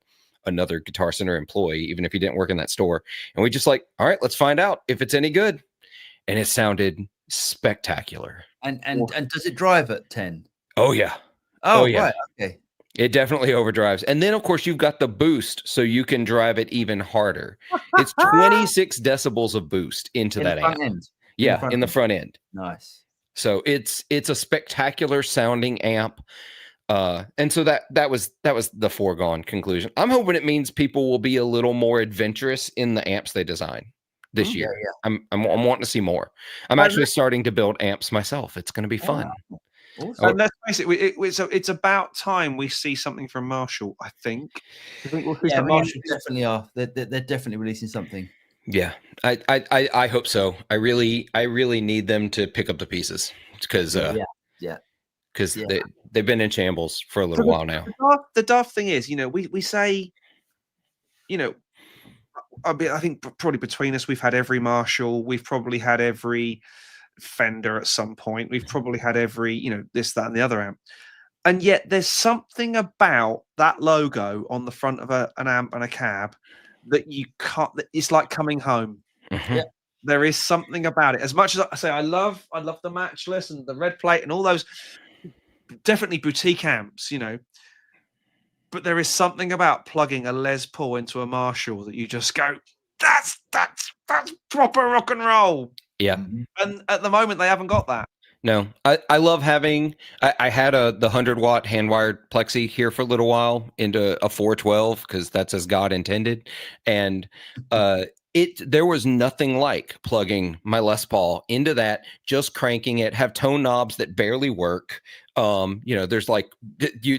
another Guitar Center employee, even if he didn't work in that store. And we just like, all right, let's find out if it's any good. And it sounded spectacular. And does it drive at 10? Oh yeah. Oh yeah. Right. Okay. It definitely overdrives. And then, of course, you've got the boost, so you can drive it even harder. It's 26 decibels of boost into that amp. In the front end. Nice. So it's a spectacular sounding amp. And so that was the foregone conclusion. I'm hoping it means people will be a little more adventurous in the amps they design this year. Yeah. I'm wanting to see more. I'm actually starting to build amps myself. It's going to be fun. Awesome. And let's face it, it's about time we see something from Marshall. I think we'll see Marshall definitely are. They're definitely releasing something. Yeah, I hope so. I really need them to pick up the pieces, because they've been in shambles for a little while now. The daft thing is, we say, I think probably between us, we've had every Marshall, we've probably had every Fender at some point, we've probably had every this, that, and the other amp, and yet there's something about that logo on the front of an amp and a cab that you can't. It's like coming home. Mm-hmm. There is something about it. As much as I say I love the Matchless and the Red Plate and all those definitely boutique amps, But there is something about plugging a Les Paul into a Marshall that you just go, that's proper rock and roll. Yeah. And at the moment, they haven't got that. No, I love having. I had the 100-watt hand wired plexi here for a little while into a 412 because that's as God intended, and there was nothing like plugging my Les Paul into that, just cranking it, have tone knobs that barely work. There's like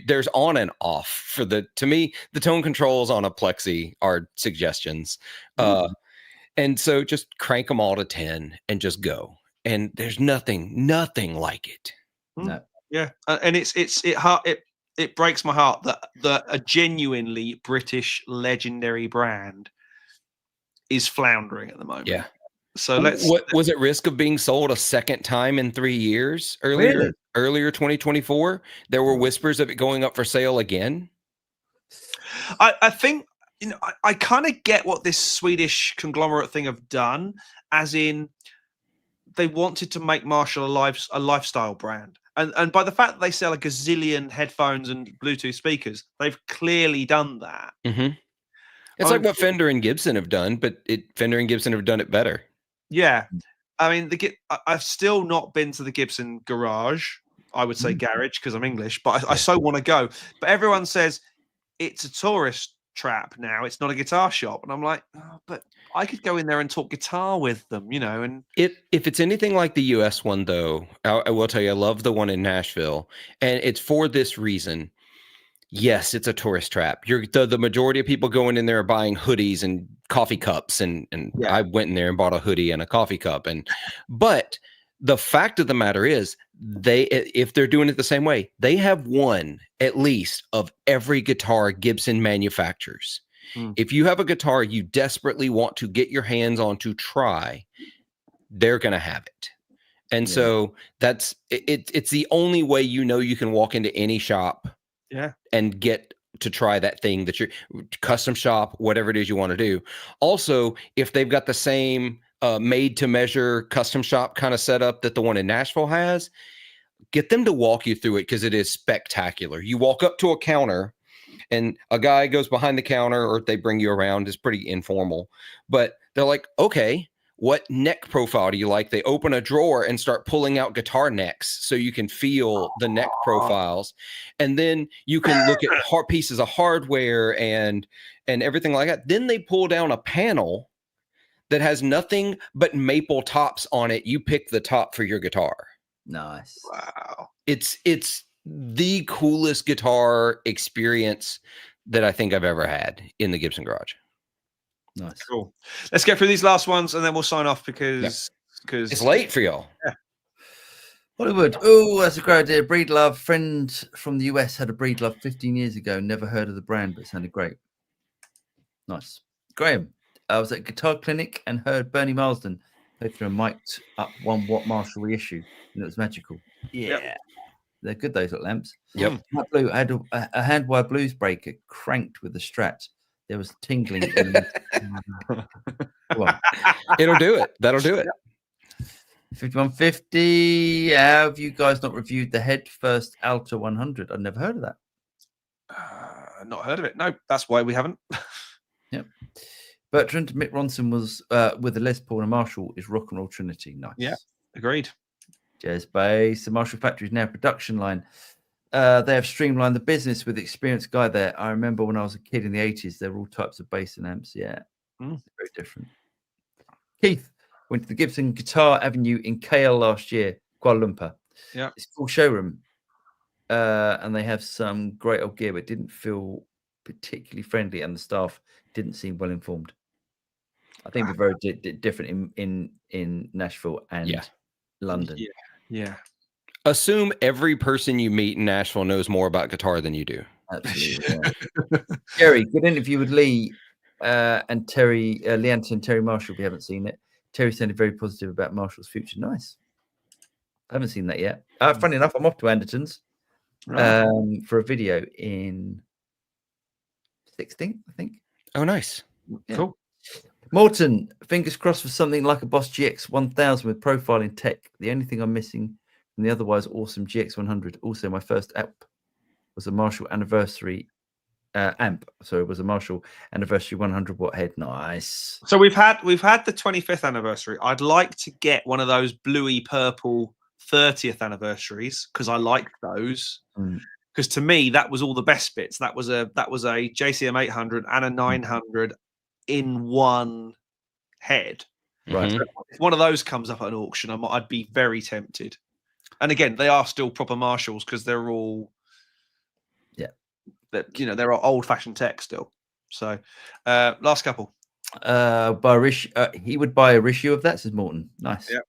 there's on and off for to me the tone controls on a plexi are suggestions, and so just crank them all to 10 and just go. And there's nothing like it. No. Yeah, and it breaks my heart that a genuinely British legendary brand is floundering at the moment. Yeah. So what was at risk of being sold a second time in 3 years earlier? Earlier 2024, there were whispers of it going up for sale again. I think I kind of get what this Swedish conglomerate thing have done, as in they wanted to make Marshall a lifestyle brand. And by the fact that they sell a gazillion headphones and Bluetooth speakers, they've clearly done that. Mm-hmm. It's like what Fender and Gibson have done, but Fender and Gibson have done it better. Yeah. I mean, I've still not been to the Gibson garage. I would say garage because I'm English, but I so want to go. But everyone says it's a tourist trap now. It's not a guitar shop. And I'm like, oh, but I could go in there and talk guitar with them, And if it's anything like the US one, though, I will tell you, I love the one in Nashville, and it's for this reason. Yes, it's a tourist trap. The majority of people going in there are buying hoodies and coffee cups, and I went in there and bought a hoodie and a coffee cup, but the fact of the matter is, if they're doing it the same way, they have one at least of every guitar Gibson manufactures. If you have a guitar you desperately want to get your hands on to try, they're going to have it. And so that's it. It's the only way you can walk into any shop and get to try that thing that you're custom shop, whatever it is you want to do. Also, if they've got the same made to measure custom shop kind of setup that the one in Nashville has, get them to walk you through it because it is spectacular. You walk up to a counter and a guy goes behind the counter, or they bring you around. It's pretty informal, but they're like, okay, what neck profile do you like? They open a drawer and start pulling out guitar necks so you can feel the neck profiles. And then you can look at pieces of hardware and everything like that. Then they pull down a panel that has nothing but maple tops on it. You pick the top for your guitar. Nice. Wow. It's the coolest guitar experience that I think I've ever had in the Gibson garage. Nice. Cool. Let's get through these last ones and then we'll sign off because it's late for y'all. Yeah. Hollywood. Oh, that's a great idea. Breedlove. Friend from the US had a Breedlove 15 years ago. Never heard of the brand, but it sounded great. Nice. Graham. I was at a guitar clinic and heard Bernie Marsden play through a mic'd up 1 watt Marshall reissue, and it was magical. Yeah. Yep. They're good, those little amps. Yep. Matt Blue had a hand-wired blues breaker cranked with the Strat. There was tingling. In It'll do it. That'll do it. 5150. Have you guys not reviewed the Head First Alta 100? I've never heard of that. Not heard of it. No, that's why we haven't. Yep. Bertrand, Mick Ronson was with a Les Paul and a Marshall is rock and roll trinity. Nice. Yeah, agreed. Jazz bass. The Marshall factory is now a production line. They have streamlined the business with experienced guy there. I remember when I was a kid in the 80s, there were all types of bass and amps. Yeah, very different. Keith went to the Gibson Guitar Avenue in KL last year, Kuala Lumpur. Yeah, it's a full showroom, and they have some great old gear, but didn't feel particularly friendly, and the staff didn't seem well informed. I think we're very different in Nashville and London. Yeah. Assume every person you meet in Nashville knows more about guitar than you do. Absolutely. Yeah. Jerry, good interview with Lee and Terry, Leanton and Terry Marshall. If you haven't seen it, Terry sounded very positive about Marshall's future. Nice. I haven't seen that yet. Funny enough, I'm off to Anderton's for a video in 16th, I think. Oh, nice. Yeah. Cool. Morton, fingers crossed for something like a Boss GX 1000 with profiling tech. The only thing I'm missing from the otherwise awesome GX 100. Also, my first app was a Marshall anniversary amp. So it was a Marshall anniversary 100-watt head. Nice. So we've had the 25th anniversary. I'd like to get one of those bluey purple 30th anniversaries because I like those. Because to me, that was all the best bits. That was a JCM 800 and a 900 in one head. Right. So if one of those comes up at an auction, I'd be very tempted. And again, they are still proper Marshalls because they're all, they're old-fashioned tech still. So, last couple. He would buy a Rishu of that, says Morton. Nice. Yeah.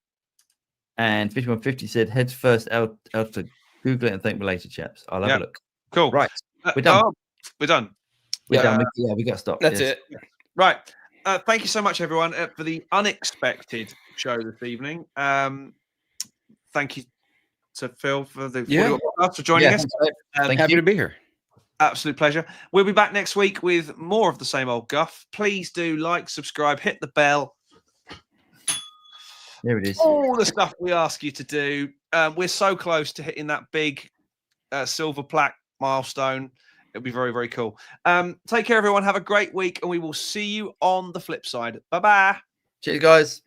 And 5150 said, heads first out to Google it and think related chaps. I'll have a look. Cool. Right. We're done. We're done. We're done. We got to stop. That's it. Right. Thank you so much, everyone, for the unexpected show this evening. Thank you to Phil for the for joining us. Happy to be here. Absolute pleasure. We'll be back next week with more of the same old guff. Please do like, subscribe, hit the bell. There it is. All the stuff we ask you to do. We're so close to hitting that big silver plaque milestone. It'll be very, very cool. Take care, everyone. Have a great week, and we will see you on the flip side. Bye-bye. Cheers, guys.